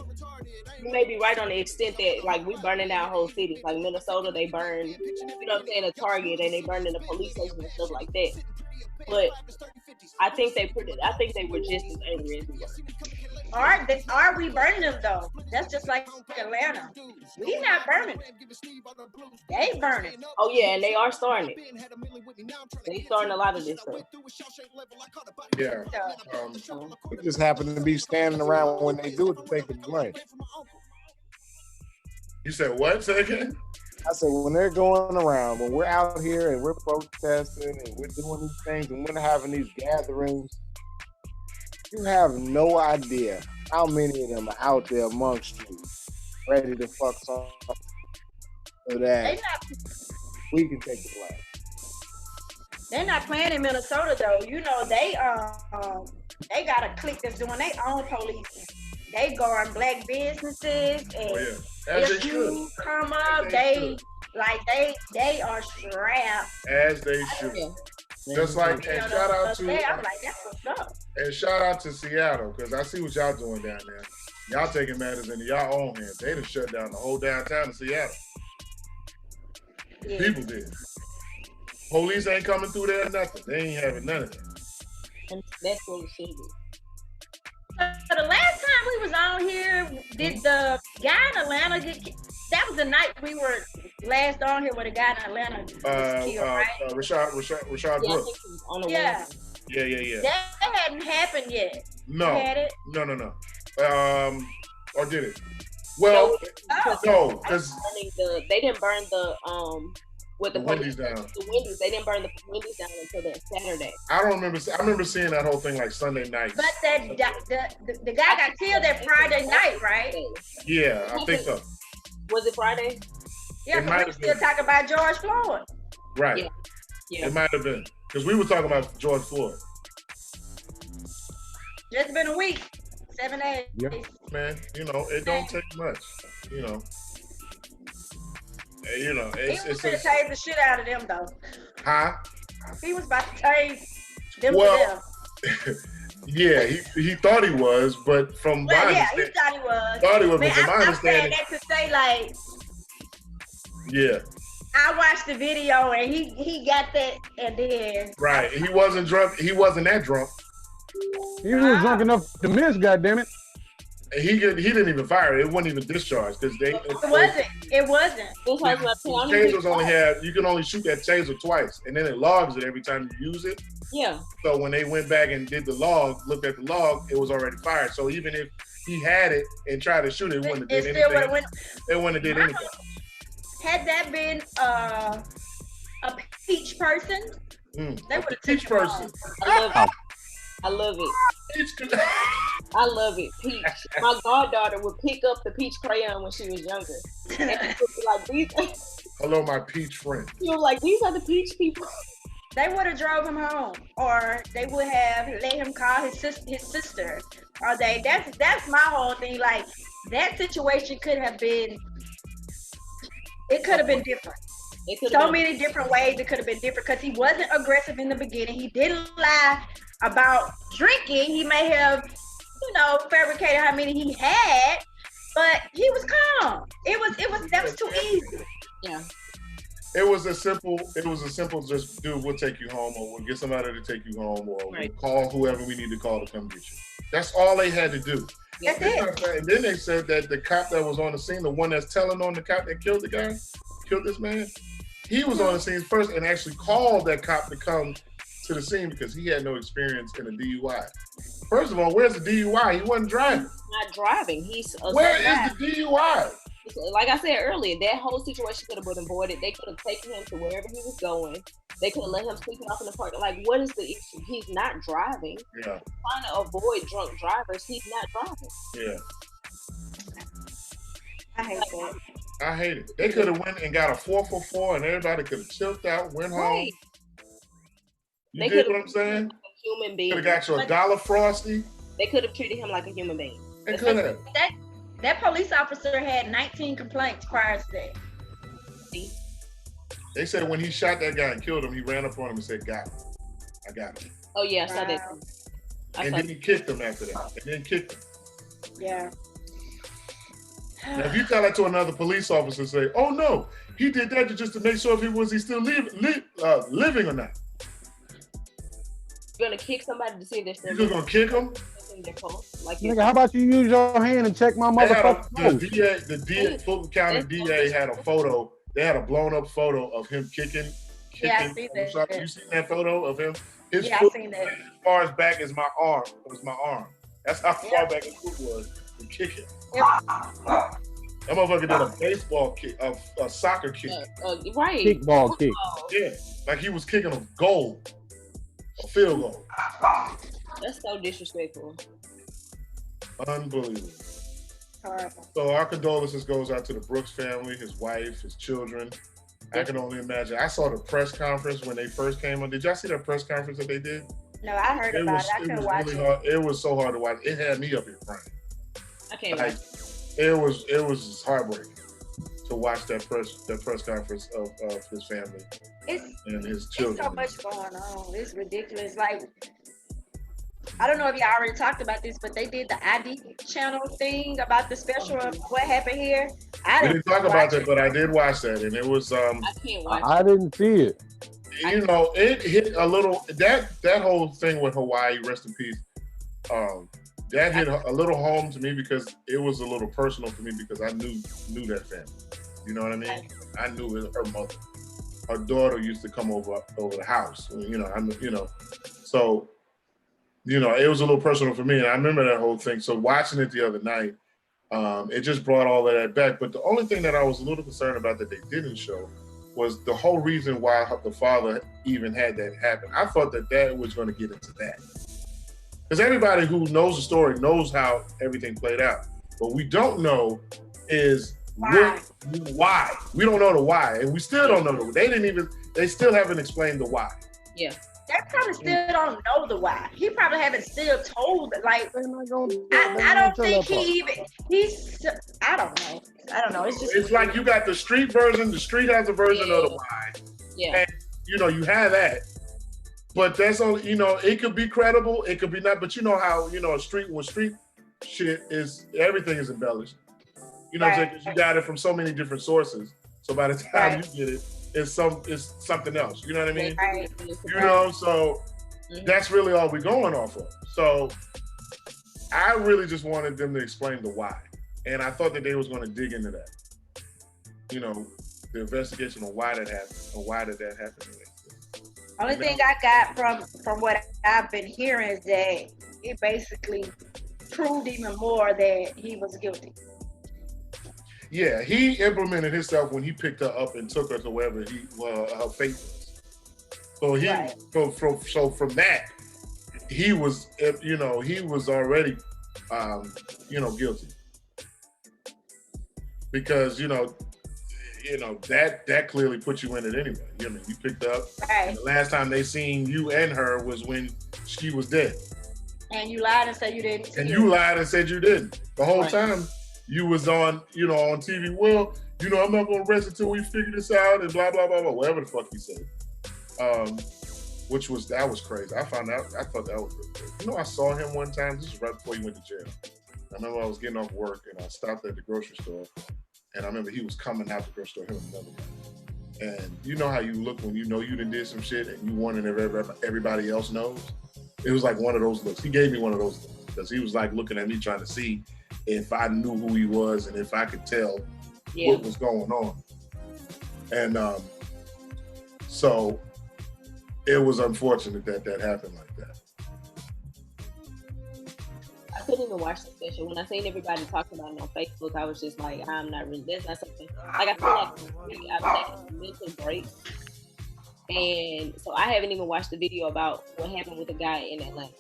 Speaker 4: may be right on the extent that, like, we burning down whole cities. Like Minnesota, they burned, you know what I'm saying, a Target, and they burned in the police station and stuff like that. But I think they were just as angry as we were.
Speaker 7: Are we burning them though? That's just like Atlanta. We not burning them. They burning.
Speaker 4: Oh yeah, and they are starting it. They starting a lot of this stuff.
Speaker 1: Yeah.
Speaker 5: We just happen to be standing around when they do it to take the blame.
Speaker 1: You said what? Say again?
Speaker 5: I said when they're going around, when we're out here and we're protesting and we're doing these things and we're having these gatherings, you have no idea how many of them are out there amongst you, ready to fuck something so that we can take the blame.
Speaker 7: They're not playing in Minnesota though. You know they got a clique that's doing their own policing. They guard black businesses, and if you come up, they are strapped.
Speaker 1: As they should. Just like, and shout out to,
Speaker 7: I'm like, that's what's up.
Speaker 1: and shout out to Seattle, because I see what y'all doing down there. Y'all taking matters into y'all own hands. They done shut down the whole downtown of Seattle.
Speaker 7: Yeah.
Speaker 1: People did. Police ain't coming through there, nothing. They ain't having none of that.
Speaker 4: And that's what it should be.
Speaker 7: So the last time we was on here, did the guy in Atlanta get? That was the night we were last on here where the guy in Atlanta was killed, right?
Speaker 1: Rashad
Speaker 4: Yeah, I
Speaker 1: Brooks.
Speaker 4: think he was on the
Speaker 7: Yeah.
Speaker 1: Yeah.
Speaker 7: That hadn't happened yet.
Speaker 1: No.
Speaker 7: Had it?
Speaker 1: No. Or did it? Well, no, because
Speaker 4: they didn't burn the with the
Speaker 1: Wendy's down.
Speaker 4: The Wendy's, they didn't burn the Wendy's down until that Saturday.
Speaker 1: I don't remember. I remember seeing that whole thing like Sunday night.
Speaker 7: But the guy got killed that Friday night, right?
Speaker 1: Yeah, I think so.
Speaker 4: Was it Friday?
Speaker 7: Yeah,
Speaker 1: It
Speaker 7: but
Speaker 1: might
Speaker 7: we
Speaker 1: have
Speaker 7: still
Speaker 1: been.
Speaker 7: talking about George Floyd.
Speaker 1: Right.
Speaker 4: Yeah.
Speaker 1: It might have been because we were talking about George Floyd.
Speaker 7: Just been a week, 7 days.
Speaker 2: Yeah.
Speaker 1: Man, it don't take much.
Speaker 7: He was
Speaker 1: It's
Speaker 7: gonna tase the shit out of them though.
Speaker 1: huh?
Speaker 7: He was about to tase them
Speaker 1: Well,
Speaker 7: to them.
Speaker 1: Yeah, he thought he was, but from my
Speaker 7: Well, yeah, he
Speaker 1: understanding,
Speaker 7: thought he was.
Speaker 1: but from my
Speaker 7: I'm saying
Speaker 1: understanding,
Speaker 7: that to say, like,
Speaker 1: yeah,
Speaker 7: I watched the video and he got that, and then
Speaker 1: right. He wasn't drunk. He wasn't that drunk.
Speaker 2: He was drunk enough to miss, goddammit.
Speaker 1: He didn't even fire it. It wasn't even discharged because they.
Speaker 7: It wasn't.
Speaker 1: Tasers only have, you can only shoot that taser twice, and then it logs it every time you use it.
Speaker 4: Yeah.
Speaker 1: So when they went back and did the log, looked at the log, it was already fired. So even if he had it and tried to shoot it, it wouldn't have did anything. It wouldn't have did anything.
Speaker 7: Had that been a peach person, they would have
Speaker 1: peach person.
Speaker 4: I love it. I love it. Peach. My goddaughter would pick up the peach crayon when she was younger. And she would be like, these.
Speaker 1: Hello, my peach friend.
Speaker 4: She was like, these are the peach people.
Speaker 7: They would have drove him home, or they would have let him call his sister. Or that's my whole thing. Like, that situation could have been. It could have been different. So many different ways it could have been different because he wasn't aggressive in the beginning. He didn't lie about drinking. He may have fabricated how many he had, but he was calm. That was too easy.
Speaker 4: Yeah.
Speaker 1: It was a simple just dude, we'll take you home, or we'll get somebody to take you home, or we'll call whoever we need to call to come get you. That's all they had to do.
Speaker 7: That's it.
Speaker 1: And then they said that the cop that was on the scene, the one that's telling on the cop that killed this man, he was on the scene first and actually called that cop to come to the scene because he had no experience in a DUI. First of all, where's the DUI? He wasn't driving.
Speaker 4: Not driving.
Speaker 1: Where is the DUI?
Speaker 4: Like I said earlier, that whole situation could have been avoided. They could have taken him to wherever he was going. They could have let him sleep off in the park. Like, what is the issue? He's not driving.
Speaker 1: Yeah.
Speaker 4: Trying to avoid drunk drivers. He's not driving.
Speaker 1: Yeah.
Speaker 7: I hate that.
Speaker 1: I hate it. They could have went and got a 444 and everybody could have chilled out, went home.
Speaker 4: Right.
Speaker 1: You get what I'm saying?
Speaker 4: Human being.
Speaker 1: Could have got you a dollar Frosty.
Speaker 4: They could have treated him like a human being.
Speaker 1: They could have.
Speaker 7: That police officer had 19 complaints prior to that.
Speaker 4: See?
Speaker 1: They said when he shot that guy and killed him, he ran up on him and said, "Got him. I got him."
Speaker 4: Oh yeah, I saw that.
Speaker 1: And then he kicked him after that. And then kicked him.
Speaker 7: Yeah.
Speaker 1: Now, if you tell that to another police officer, say, "Oh no, he did that just to make sure if he still living or not."
Speaker 4: You're gonna kick somebody to see if they're still.
Speaker 1: You just gonna kick him?
Speaker 4: Like,
Speaker 2: nigga, how about you use your hand and check my motherfucking phone?
Speaker 1: The DA, Fulton County DA had a photo. They had a blown up photo of him kicking.
Speaker 7: Yeah, I see that.
Speaker 1: You seen that photo of him? His
Speaker 7: yeah,
Speaker 1: foot
Speaker 7: I seen that.
Speaker 1: as far as back as my arm. Was my arm. That's how far back his foot was from kicking.
Speaker 7: Yep.
Speaker 1: That motherfucker did a baseball kick, a soccer kick.
Speaker 4: Right.
Speaker 2: Kickball kick.
Speaker 1: Yeah, like he was kicking a goal, a field goal.
Speaker 4: That's so disrespectful.
Speaker 1: Unbelievable.
Speaker 7: Horrible.
Speaker 1: So our condolences goes out to the Brooks family, his wife, his children. I can only imagine. I saw the press conference when they first came on. Did y'all see that press conference that they did?
Speaker 7: No, I heard about it. I couldn't watch it.
Speaker 1: Hard. It was so hard to watch. It had me up here crying.
Speaker 4: I can't watch
Speaker 1: it was heartbreaking to watch that press conference of his family and his children.
Speaker 7: There's so much going on. It's ridiculous. Like, I don't know if y'all already talked about this, but they did the ID channel thing about the special of what happened here.
Speaker 1: We didn't talk about that, but I did watch that, and it was.
Speaker 4: I can't watch.
Speaker 2: I didn't see it.
Speaker 1: You know, it hit a little. That whole thing with Hawaii, rest in peace. That hit a little home to me because it was a little personal for me because I knew that family. You know what I mean? I knew her mother. Her daughter used to come over the house. So. You know, it was a little personal for me, and I remember that whole thing. So watching it the other night, it just brought all of that back. But the only thing that I was a little concerned about that they didn't show was the whole reason why the father even had that happen. I thought that was going to get into that. Because everybody who knows the story knows how everything played out. What we don't know is why. We don't know the why, and we still don't know they still haven't explained the why.
Speaker 4: Yeah.
Speaker 7: They probably still don't know the why. He probably haven't still told. Like, I don't think I don't know. It's
Speaker 1: like you got the street version. The street has a version of the why.
Speaker 4: Yeah.
Speaker 1: And, you have that. But that's only, it could be credible. It could be not. But you know how, when street shit is, everything is embellished. You know what I'm saying? 'Cause you got it from so many different sources. So by the time you get it, it's something else. You know what I mean?
Speaker 7: Right.
Speaker 1: So that's really all we're going off of. So I really just wanted them to explain the why. And I thought that they was going to dig into that. The investigation on why that happened, or why did that happen.
Speaker 7: Only thing I got from what I've been hearing is that it basically proved even more that he was guilty.
Speaker 1: Yeah, he implemented himself when he picked her up and took her to wherever her fate was. So from that, he was, he was already, guilty. Because that clearly put you in it anyway. You picked her up.
Speaker 7: Right.
Speaker 1: And the last time they seen you and her was when she was dead.
Speaker 7: And you lied and said you didn't.
Speaker 1: And you lied and said you didn't. The whole time. You was on, on TV. Well, I'm not gonna rest until we figure this out and blah blah blah blah. Whatever the fuck he said. that was crazy. I thought that was really crazy. You know, I saw him one time. This was right before he went to jail. I remember I was getting off work and I stopped at the grocery store, and I remember he was coming out the grocery store, him and another guy. And you know how you look when you know you done did some shit and you wondering if everybody else knows? It was like one of those looks. He gave me one of those looks because he was like looking at me trying to see if I knew who he was and if I could tell what was going on. And so it was unfortunate that happened like that.
Speaker 4: I couldn't even watch the special. When I seen everybody talking about it on Facebook, I was just like, I'm not really, that's not something, like I feel like I've taken a mental break. And so I haven't even watched the video about what happened with the guy in Atlanta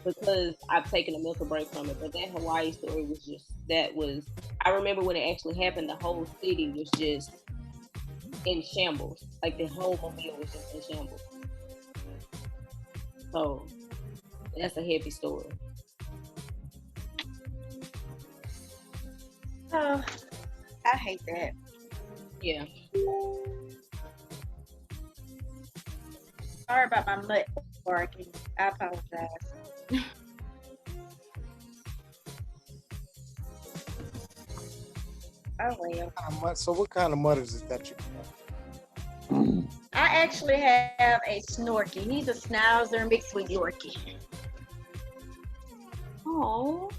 Speaker 4: because I've taken a mental break from it. But that Hawaii story was I remember when it actually happened, the whole city was just in shambles. Like the whole mobile was just in shambles. So that's a heavy story.
Speaker 7: Oh, I hate that.
Speaker 4: Yeah.
Speaker 7: Sorry about my butt barking. I apologize. Oh well.
Speaker 5: So what kind of mud is it that you got?
Speaker 7: I actually have a Snorky. He's a Schnauzer mixed with Yorkie.
Speaker 4: Oh.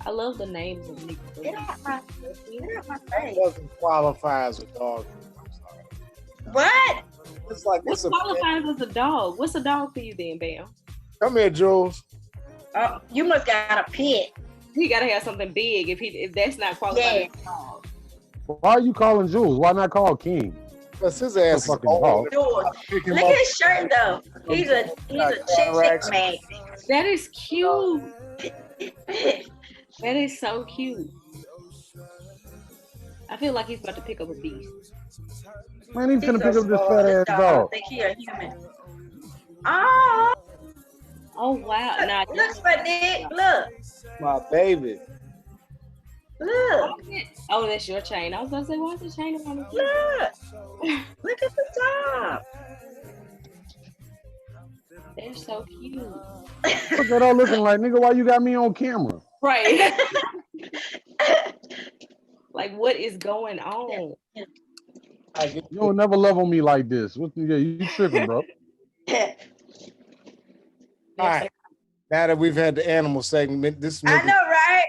Speaker 4: I love the names of mixed.
Speaker 7: Get out my
Speaker 5: That
Speaker 7: face.
Speaker 5: doesn't qualify as a dog. I'm sorry.
Speaker 7: What?
Speaker 5: It's like
Speaker 4: What qualifies as a dog? What's a dog for you then, Bam?
Speaker 5: Come here, Jules.
Speaker 7: Oh, you must got a pet.
Speaker 4: He gotta have something big if that's not qualified as a dog.
Speaker 2: Why are you calling Jules? Why not call King?
Speaker 5: Because his ass is
Speaker 2: fucking
Speaker 5: old.
Speaker 7: George.
Speaker 5: Pick him
Speaker 7: Look
Speaker 5: up.
Speaker 7: at his shirt though. He's a chick man.
Speaker 4: That is cute. That is so cute. I feel like he's about to pick up a beast.
Speaker 2: Man, he's gonna pick up this fat ass dog.
Speaker 7: I think he a human. Oh,
Speaker 4: Oh wow! Nah,
Speaker 7: look, Sputnik. Look,
Speaker 5: My baby.
Speaker 7: look,
Speaker 4: oh, that's your chain. I was gonna say, why is the chain on the
Speaker 7: look. Look at the top.
Speaker 4: They're so cute.
Speaker 2: Look at her looking like, nigga, why you got me on camera?
Speaker 4: Right. Like, what is going on?
Speaker 2: You don't never love on me like this. Yeah, you tripping, bro.
Speaker 5: All right. Now that we've had the animal segment, this
Speaker 7: I
Speaker 5: nigga
Speaker 7: know, right?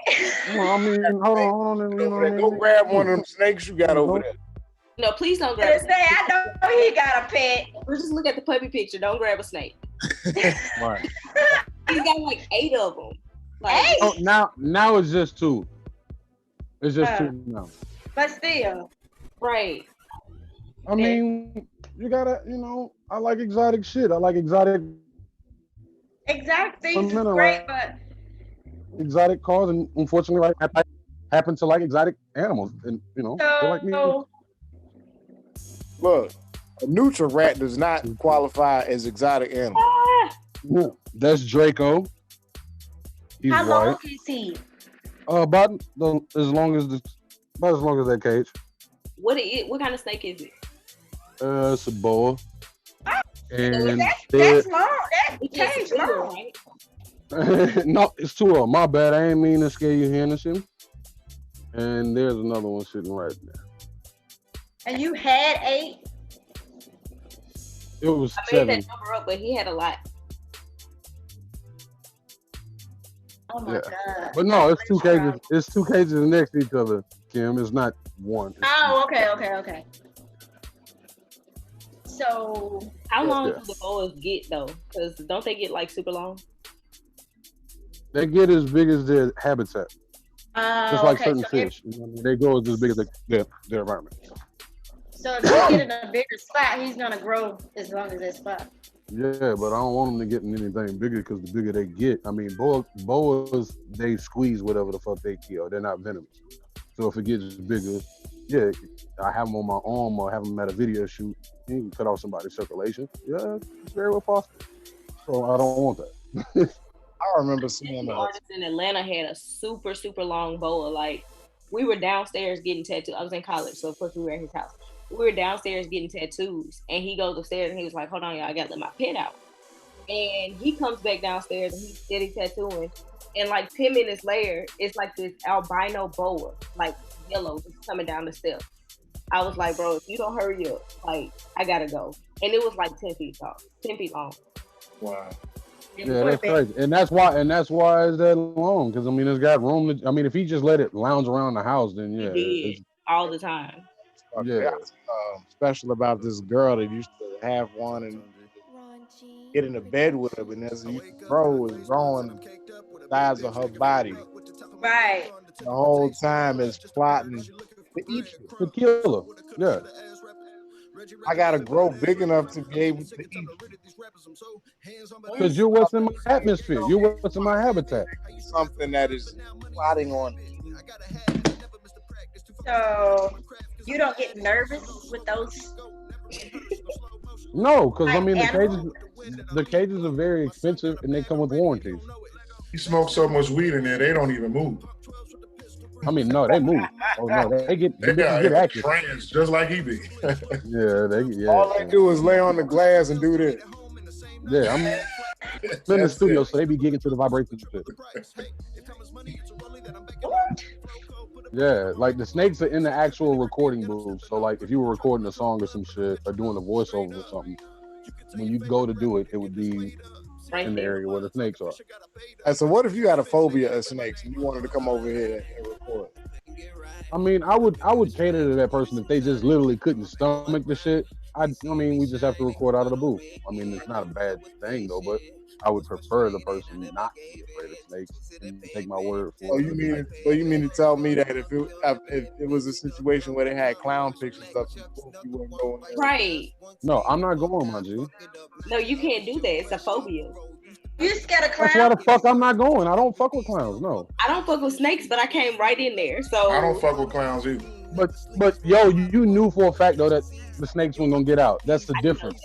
Speaker 2: Well, I mean, hold on. You know what I mean?
Speaker 5: go grab one of them snakes you got over there.
Speaker 4: No, please don't
Speaker 7: I
Speaker 4: grab a
Speaker 7: say,
Speaker 4: snake.
Speaker 7: I know he got a pet.
Speaker 4: We'll just look at the puppy picture. Don't grab a snake.
Speaker 2: Right.
Speaker 4: He's got like 8 of them. Like,
Speaker 7: Hey,
Speaker 2: Oh, now it's just 2. It's just 2 now.
Speaker 7: but still.
Speaker 4: right.
Speaker 2: I mean, you gotta, I like exotic shit. I like exotic
Speaker 7: Exact things is
Speaker 2: minute,
Speaker 7: great,
Speaker 2: right?
Speaker 7: but
Speaker 2: exotic cars, and unfortunately, like I happen to like exotic animals, and they like me.
Speaker 7: so
Speaker 5: Look, a neutral rat does not qualify as exotic animal.
Speaker 2: Yeah, that's Draco. He's
Speaker 7: how long
Speaker 2: white.
Speaker 7: is he?
Speaker 2: About as long as that cage.
Speaker 4: What kind of snake is it?
Speaker 2: It's a boa. And
Speaker 7: That's long. That
Speaker 4: It's
Speaker 7: cage
Speaker 4: just little,
Speaker 7: long.
Speaker 4: right?
Speaker 2: no, it's 2 of them. My bad. I ain't mean to scare you, Henderson. And there's another one sitting right there.
Speaker 7: And you had 8?
Speaker 2: It was
Speaker 4: I made
Speaker 2: 7.
Speaker 4: that number up, but he had a lot.
Speaker 7: Oh my
Speaker 2: Yeah.
Speaker 7: God.
Speaker 2: But no, it's 2 cages. It's 2 cages next to each other, Kim. It's not one. It's
Speaker 7: Oh, okay. So
Speaker 4: How long
Speaker 2: Yeah.
Speaker 4: do the boas get though? Because don't they get like super long?
Speaker 2: They get as big as their habitat, just like certain
Speaker 7: so
Speaker 2: fish. You know what I mean? They grow as big as their environment.
Speaker 7: So if you get in a bigger spot, he's gonna grow as long as that spot.
Speaker 2: Yeah, but I don't want them to get in anything bigger because the bigger they get, I mean, boas, they squeeze whatever the fuck they kill. They're not venomous. So if it gets bigger, yeah, I have them on my arm or have them at a video shoot. You can cut off somebody's circulation. Yeah, it's very well possible. So I don't want that.
Speaker 5: I remember seeing
Speaker 4: The
Speaker 5: that.
Speaker 4: artist in Atlanta had a super long boa. Like we were downstairs getting tattooed. I was in college, so of course we were at his house. we were downstairs getting tattoos, and he goes upstairs and he was like, "Hold on, y'all, I gotta let my pet out." And he comes back downstairs and he's steady tattooing. And like 10 minutes later, it's like this albino boa, like yellow, just coming down the steps. I was like, bro, if you don't hurry up, like I gotta go. And it was like 10 feet tall, 10 feet long.
Speaker 1: Wow.
Speaker 2: Yeah, that's crazy, and that's why it's that long. Because I mean, it's got room. If he just let it lounge around the house, then yeah,
Speaker 4: He did all the time.
Speaker 2: Yeah.
Speaker 5: Special about this girl that used to have one and get into bed with her, and as you grow, is growing the size of her body.
Speaker 7: Right.
Speaker 5: The whole time is plotting to eat you.
Speaker 2: To kill her. Yeah.
Speaker 5: I gotta grow big enough to be able to eat.
Speaker 2: Because you're what's in my atmosphere. You're what's in my habitat.
Speaker 5: Something that is plotting on.
Speaker 7: So you don't get nervous with those?
Speaker 2: No, because I
Speaker 7: Like
Speaker 2: mean
Speaker 7: animals?
Speaker 2: the cages are very expensive and they come with warranties.
Speaker 1: You smoke so much weed in there, they don't even move.
Speaker 2: I mean, no, they move. Oh no, they get active.
Speaker 1: Trans just like he be.
Speaker 2: Yeah.
Speaker 5: All they do is lay on the glass and do this.
Speaker 2: Yeah, I'm in the studio, so they be gigging to the vibrations and shit. Yeah, like the snakes are in the actual recording booth. So like if you were recording a song or some shit or doing a voiceover or something, when you go to do it, it would be in the area where the snakes are.
Speaker 5: And so what if you had a phobia of snakes and you wanted to come over here and record?
Speaker 2: I mean, I would cater to that person if they just literally couldn't stomach the shit. I mean, we just have to record out of the booth. I mean, it's not a bad thing though, but I would prefer the person not be afraid of snakes and take my word for it.
Speaker 5: You mean to tell me that if it was a situation where they had clown pictures up, you wouldn't go in there?
Speaker 4: Right.
Speaker 2: No, I'm not going, my G.
Speaker 4: No, you can't do that. It's a phobia.
Speaker 7: You scared of
Speaker 2: That's
Speaker 7: clowns?
Speaker 2: why the fuck I'm not going. I don't fuck with clowns. No.
Speaker 4: I don't fuck with snakes, but I came right in there. So
Speaker 1: I don't fuck with clowns either.
Speaker 2: But yo, you knew for a fact though that the snakes weren't gonna get out. That's the difference.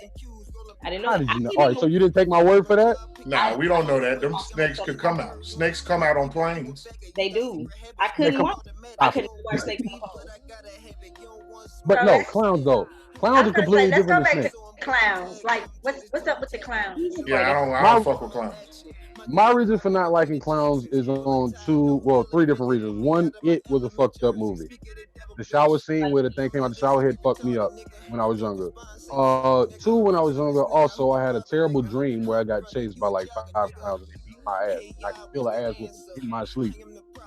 Speaker 4: I didn't know.
Speaker 2: How did you know? All right, so you didn't take my word for that?
Speaker 1: Nah, we don't know that. Them snakes could come out. Snakes come out on planes.
Speaker 4: They do. I couldn't watch snakes on home.
Speaker 2: But no, clowns though. Clowns are completely
Speaker 7: Let's go
Speaker 2: different
Speaker 7: back
Speaker 2: than
Speaker 7: to
Speaker 2: snakes.
Speaker 7: clowns. Like, what's up with the clowns?
Speaker 1: Yeah, I don't fuck with clowns.
Speaker 2: My reason for not liking clowns is on three different reasons. One, it was a fucked up movie. The shower scene where the thing came out the shower head fucked me up when I was younger. Two, when I was younger, also I had a terrible dream where I got chased by like 5 clowns and they beat my ass. I could feel the ass whooping in my sleep.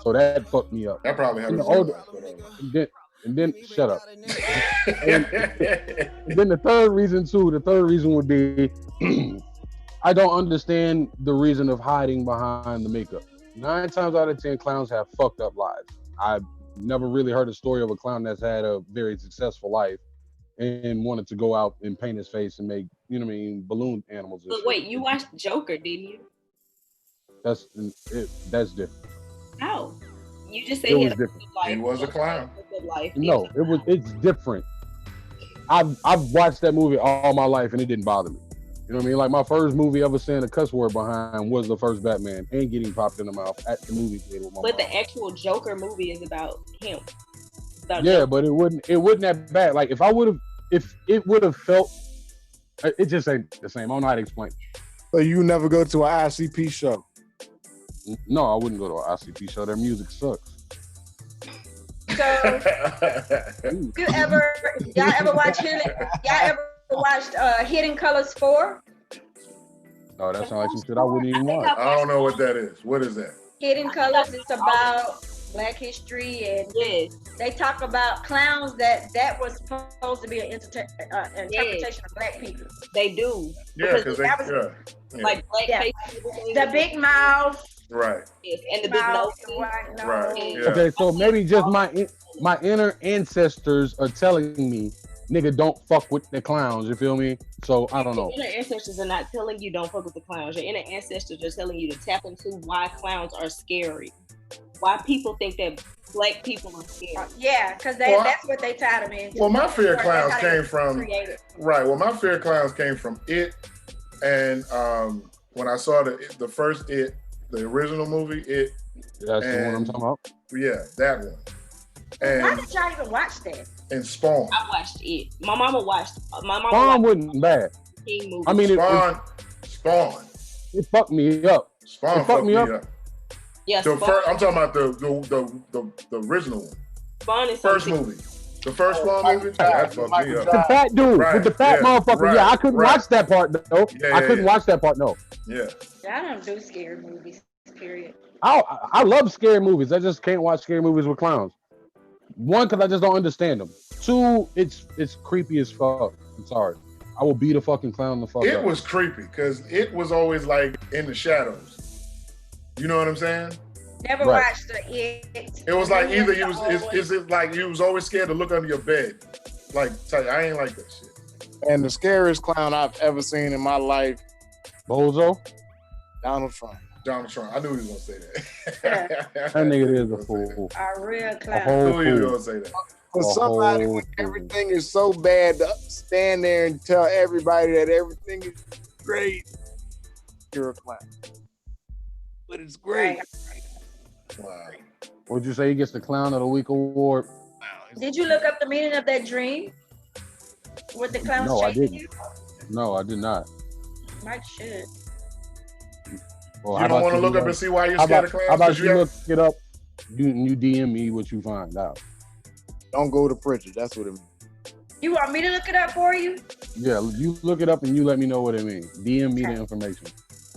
Speaker 2: So that fucked me up.
Speaker 1: That probably happened.
Speaker 2: And then shut up. and then the third reason would be I don't understand the reason of hiding behind the makeup. 9 times out of 10, clowns have fucked up lives. I've never really heard a story of a clown that's had a very successful life and wanted to go out and paint his face and make, balloon animals.
Speaker 4: But wait, you watched Joker, didn't you?
Speaker 2: That's different.
Speaker 4: How? You just said
Speaker 2: It
Speaker 4: he
Speaker 2: was
Speaker 4: had a
Speaker 2: different.
Speaker 4: good life.
Speaker 1: He was a clown.
Speaker 4: Good life.
Speaker 2: No, it's different. I've watched that movie all my life and it didn't bother me. You know what I mean? Like my first movie ever saying a cuss word behind was the first Batman and getting popped in the mouth at the movie theater with my mom.
Speaker 4: The actual Joker movie is about him.
Speaker 2: Yeah, Joker. But it wouldn't that bad. Like if it would have felt, it just ain't the same. I don't know how to explain.
Speaker 5: So you never go to an ICP show?
Speaker 2: No, I wouldn't go to an ICP show. Their music sucks.
Speaker 7: So, y'all ever watched Hidden Colors 4?
Speaker 2: Oh, that sounds like some shit I wouldn't even watch.
Speaker 1: I don't know what that is. What is that?
Speaker 7: Hidden Colors. It's about Black history, and they talk about clowns that was supposed to be an interpretation of Black people.
Speaker 4: They do.
Speaker 1: Yeah, because they
Speaker 4: like Black face.
Speaker 7: The big mouth.
Speaker 1: Right.
Speaker 4: Yes, and the big nose.
Speaker 1: Right. Yeah.
Speaker 2: Okay, so maybe just my inner ancestors are telling me, nigga, don't fuck with the clowns. You feel me? So I don't know.
Speaker 4: Your inner ancestors are not telling you don't fuck with the clowns. Your inner ancestors are telling you to tap into why clowns are scary. Why people think that Black people are scary.
Speaker 7: Yeah, because that's what they tied them in.
Speaker 1: Well, my fear of clowns came from right. Well, my fear of clowns came from It, and when I saw the first It, the original movie,
Speaker 2: That's the one I'm talking about.
Speaker 1: Yeah, that one. And
Speaker 7: why did y'all even watch that?
Speaker 1: and Spawn.
Speaker 4: I watched it. My mama watched.
Speaker 2: Spawn wasn't bad.
Speaker 4: King movie.
Speaker 2: I mean,
Speaker 1: Spawn.
Speaker 2: It fucked me up.
Speaker 1: Spawn fucked me up.
Speaker 4: Yeah,
Speaker 1: I'm talking about the original one.
Speaker 4: Spawn is
Speaker 1: first movie. The first Spawn movie. That fucked me up.
Speaker 2: The fat dude with the fat motherfucker.
Speaker 1: Right,
Speaker 2: yeah, I couldn't watch that part though. I couldn't watch that part. No.
Speaker 1: Yeah.
Speaker 7: I don't do scary movies. Period.
Speaker 2: I love scary movies. I just can't watch scary movies with clowns. One, because I just don't understand them. Two, it's creepy as fuck. I'm sorry. I will beat a fucking clown the fuck up.
Speaker 1: It was creepy because it was always like in the shadows. You know what I'm saying?
Speaker 7: Never watched it.
Speaker 1: It was like either you was is it like you was always scared to look under your bed. Like I ain't like that shit.
Speaker 5: And the scariest clown I've ever seen in my life,
Speaker 2: Bozo?
Speaker 5: Donald Trump.
Speaker 1: Donald Trump. I knew he was gonna say that.
Speaker 2: That nigga is a fool.
Speaker 7: A real clown.
Speaker 1: I knew he was gonna say that.
Speaker 5: For somebody when everything is so bad to stand there and tell everybody that everything is great, you're a clown. But it's great.
Speaker 1: Wow.
Speaker 2: Would you say he gets the Clown of the Week award?
Speaker 7: Did you look up the meaning of that dream? With the clowns chasing you?
Speaker 2: No, I did not.
Speaker 7: Might should.
Speaker 2: Well,
Speaker 1: you don't want to look up and see why you're scared of clowns?
Speaker 2: How about you look it up? You DM me what you find out.
Speaker 5: Don't go to Pritchard. That's what it means.
Speaker 7: You want me to look it up for you?
Speaker 2: Yeah, you look it up and you let me know what it means. DM me the information.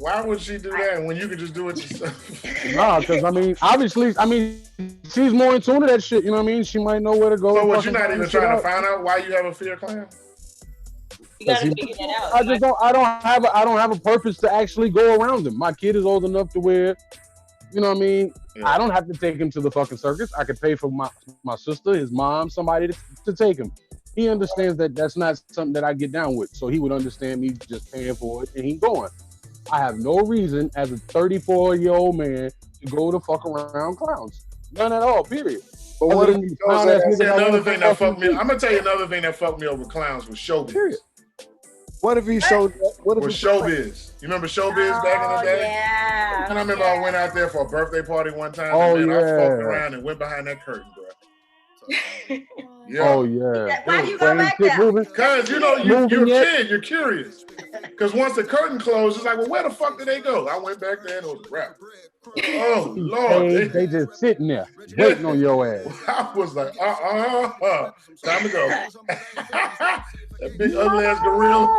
Speaker 1: Why would she do that when you could just do it yourself?
Speaker 2: Nah, because obviously, she's more in tune to that shit. You know what I mean? She might know where to go.
Speaker 1: So what? You're not even trying to find out why you have a fear of clowns?
Speaker 4: You gotta figure that out.
Speaker 2: I don't have a purpose to actually go around them. My kid is old enough to where, you know what I mean? Yeah. I don't have to take him to the fucking circus. I could pay for my sister, his mom, somebody to take him. He understands that that's not something that I get down with. So he would understand me just paying for it and he going. I have no reason as a 34-year-old man to go to fuck around clowns. None at all, period.
Speaker 5: But what if you
Speaker 1: another thing that fucked me? I'm gonna tell you another thing that fucked me over clowns was showbiz. Period.
Speaker 5: What if he showed? What if
Speaker 1: showbiz? You remember showbiz back in the day?
Speaker 7: Yeah.
Speaker 1: And I remember I went out there for a birthday party one time.
Speaker 2: Oh,
Speaker 1: and
Speaker 2: yeah.
Speaker 1: I fucked around and went behind that curtain, bro.
Speaker 2: Yeah. Oh yeah.
Speaker 7: Why you go back there?
Speaker 1: Because you're a kid, you're curious. Because once the curtain closed, it's like, well, where the fuck did they go? I went back there and it was a wrap. Oh Lord,
Speaker 2: they just sitting there waiting on your ass.
Speaker 1: I was like, time to go. That big ugly ass gorilla.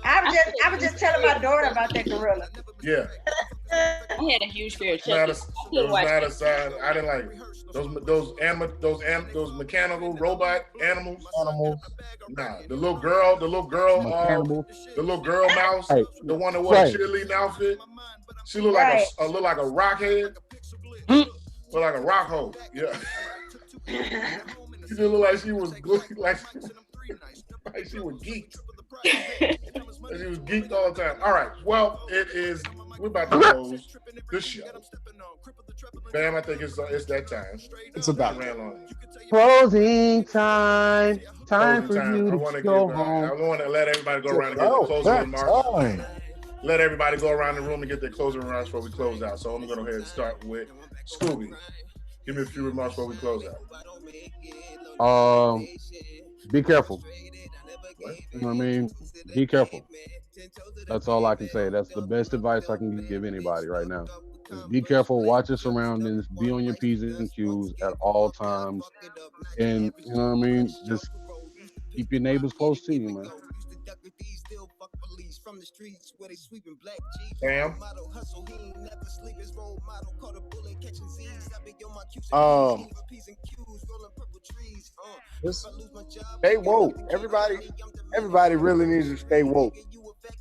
Speaker 7: I was just telling my daughter about that gorilla.
Speaker 1: Yeah.
Speaker 4: I had a huge fear of Chucky.
Speaker 1: It was not a sign. I didn't like it. Those mechanical robot animals. Nah, the little girl mouse, the one that wore a cheerleading outfit. She looked like a rock head. Look like a rock hole. Yeah. She didn't look like she was like she was geeked. She was geeked all the time. All right. Well, we're about to close this show. Bam, I think it's that time.
Speaker 5: It's about
Speaker 2: closing time. Time for you to go home.
Speaker 1: I want to let everybody go around and get their closing remarks. Let everybody go around the room and get their closing remarks before we close out. So I'm going to go ahead and start with Scooby. Give me a few remarks before we close out.
Speaker 2: Be careful. You know what I mean? Be careful. That's all I can say. That's the best advice I can give anybody right now. Just be careful, watch your surroundings, be on your P's and Q's at all times. And you know what I mean? Just keep your neighbors close to you, man.
Speaker 1: Sam?
Speaker 5: Stay woke. Everybody really needs to stay woke.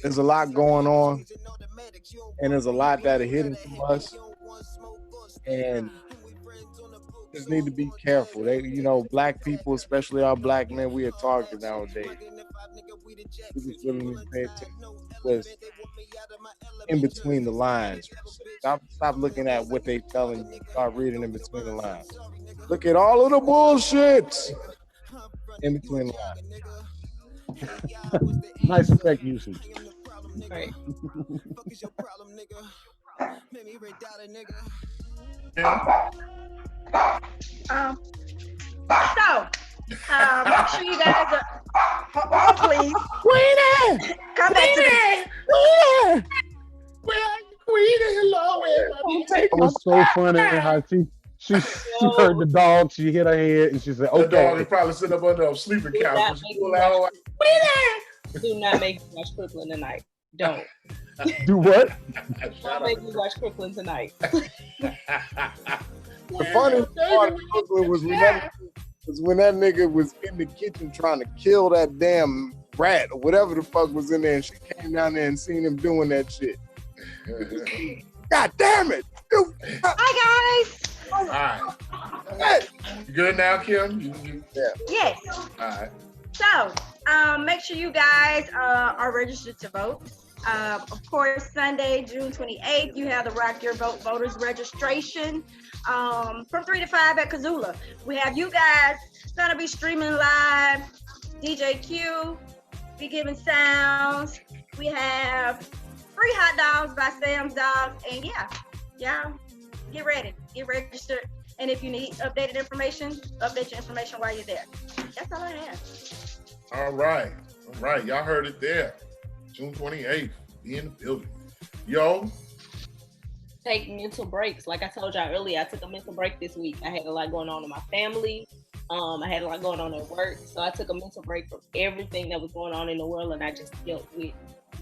Speaker 5: There's a lot going on, and there's a lot that are hidden from us, and just need to be careful. Black people, especially our black men, we are targeted nowadays. We just really need to pay attention. Because in between the lines, stop looking at what they telling you. Start reading in between the lines. Look at all of the bullshit in between the lines.
Speaker 2: Nice effect usage.
Speaker 4: Right.
Speaker 7: So Make sure you guys are, hold on, please.
Speaker 1: Queenie!
Speaker 7: Come back to the
Speaker 1: Queenie! Where are you, Queenie? Hello, where are you?
Speaker 2: It was so funny how she heard the dog, she hit her head, and she said,
Speaker 1: The dog
Speaker 2: okay.
Speaker 1: is probably sitting up under a sleeping
Speaker 4: Do
Speaker 1: couch.
Speaker 4: not
Speaker 1: And she
Speaker 4: make
Speaker 1: pull
Speaker 4: me
Speaker 1: out,
Speaker 4: watch-
Speaker 1: Queenie!
Speaker 4: Do not make me watch Crooklyn tonight. Don't.
Speaker 2: Do what?
Speaker 4: Don't make me watch Crooklyn tonight.
Speaker 5: The funny part of Brooklyn was when that nigga was in the kitchen trying to kill that damn rat or whatever the fuck was in there, and she came down there and seen him doing that shit. God damn it! Dude.
Speaker 7: Hi guys.
Speaker 1: All right. Hey, you good now, Kim? Yeah.
Speaker 7: Yes.
Speaker 1: All right.
Speaker 7: So, make sure you guys are registered to vote. Of course, Sunday, June 28th, you have the Rock Your Vote voters registration from 3 to 5 at Kazula. We have you guys gonna be streaming live, DJ Q, be giving sounds. We have free hot dogs by Sam's Dogs, and yeah, get ready, get registered. And if you need updated information, update your information while you're there. That's all I have.
Speaker 1: All right. Y'all heard it there. June 28th, be in the building. Yo.
Speaker 4: Take mental breaks. Like I told y'all earlier, I took a mental break this week. I had a lot going on in my family. I had a lot going on at work. So I took a mental break from everything that was going on in the world, and I just dealt with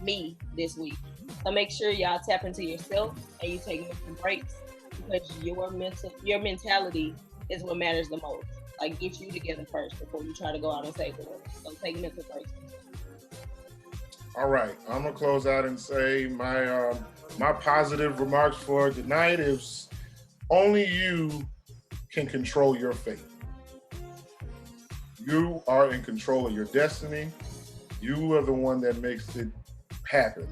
Speaker 4: me this week. So make sure y'all tap into yourself and you take mental breaks, because your mentality is what matters the most. Like, get you together first before you try to go out and save the world. So take mental breaks.
Speaker 1: All right, I'm gonna close out and say my positive remarks for tonight is only you can control your fate. You are in control of your destiny. You are the one that makes it happen,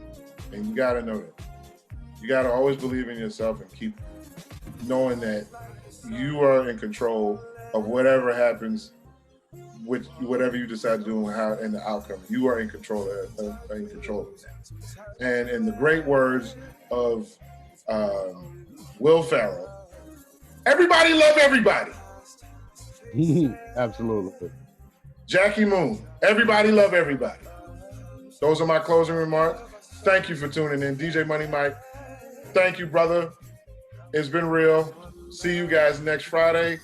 Speaker 1: and you gotta know that. You gotta always believe in yourself and keep knowing that you are in control of whatever happens with whatever you decide to do and the outcome. You are in control of that. And in the great words of Will Ferrell, everybody love everybody.
Speaker 2: Absolutely.
Speaker 1: Jackie Moon, everybody love everybody. Those are my closing remarks. Thank you for tuning in. DJ Money Mike, thank you, brother. It's been real. See you guys next Friday.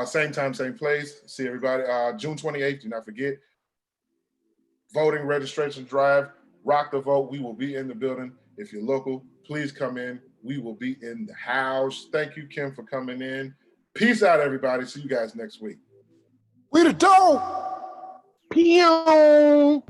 Speaker 1: Same time, same place. See everybody. June 28th, do not forget. Voting registration drive. Rock the vote. We will be in the building. If you're local, please come in. We will be in the house. Thank you, Kim, for coming in. Peace out, everybody. See you guys next week.
Speaker 5: We the dope.
Speaker 2: Pew!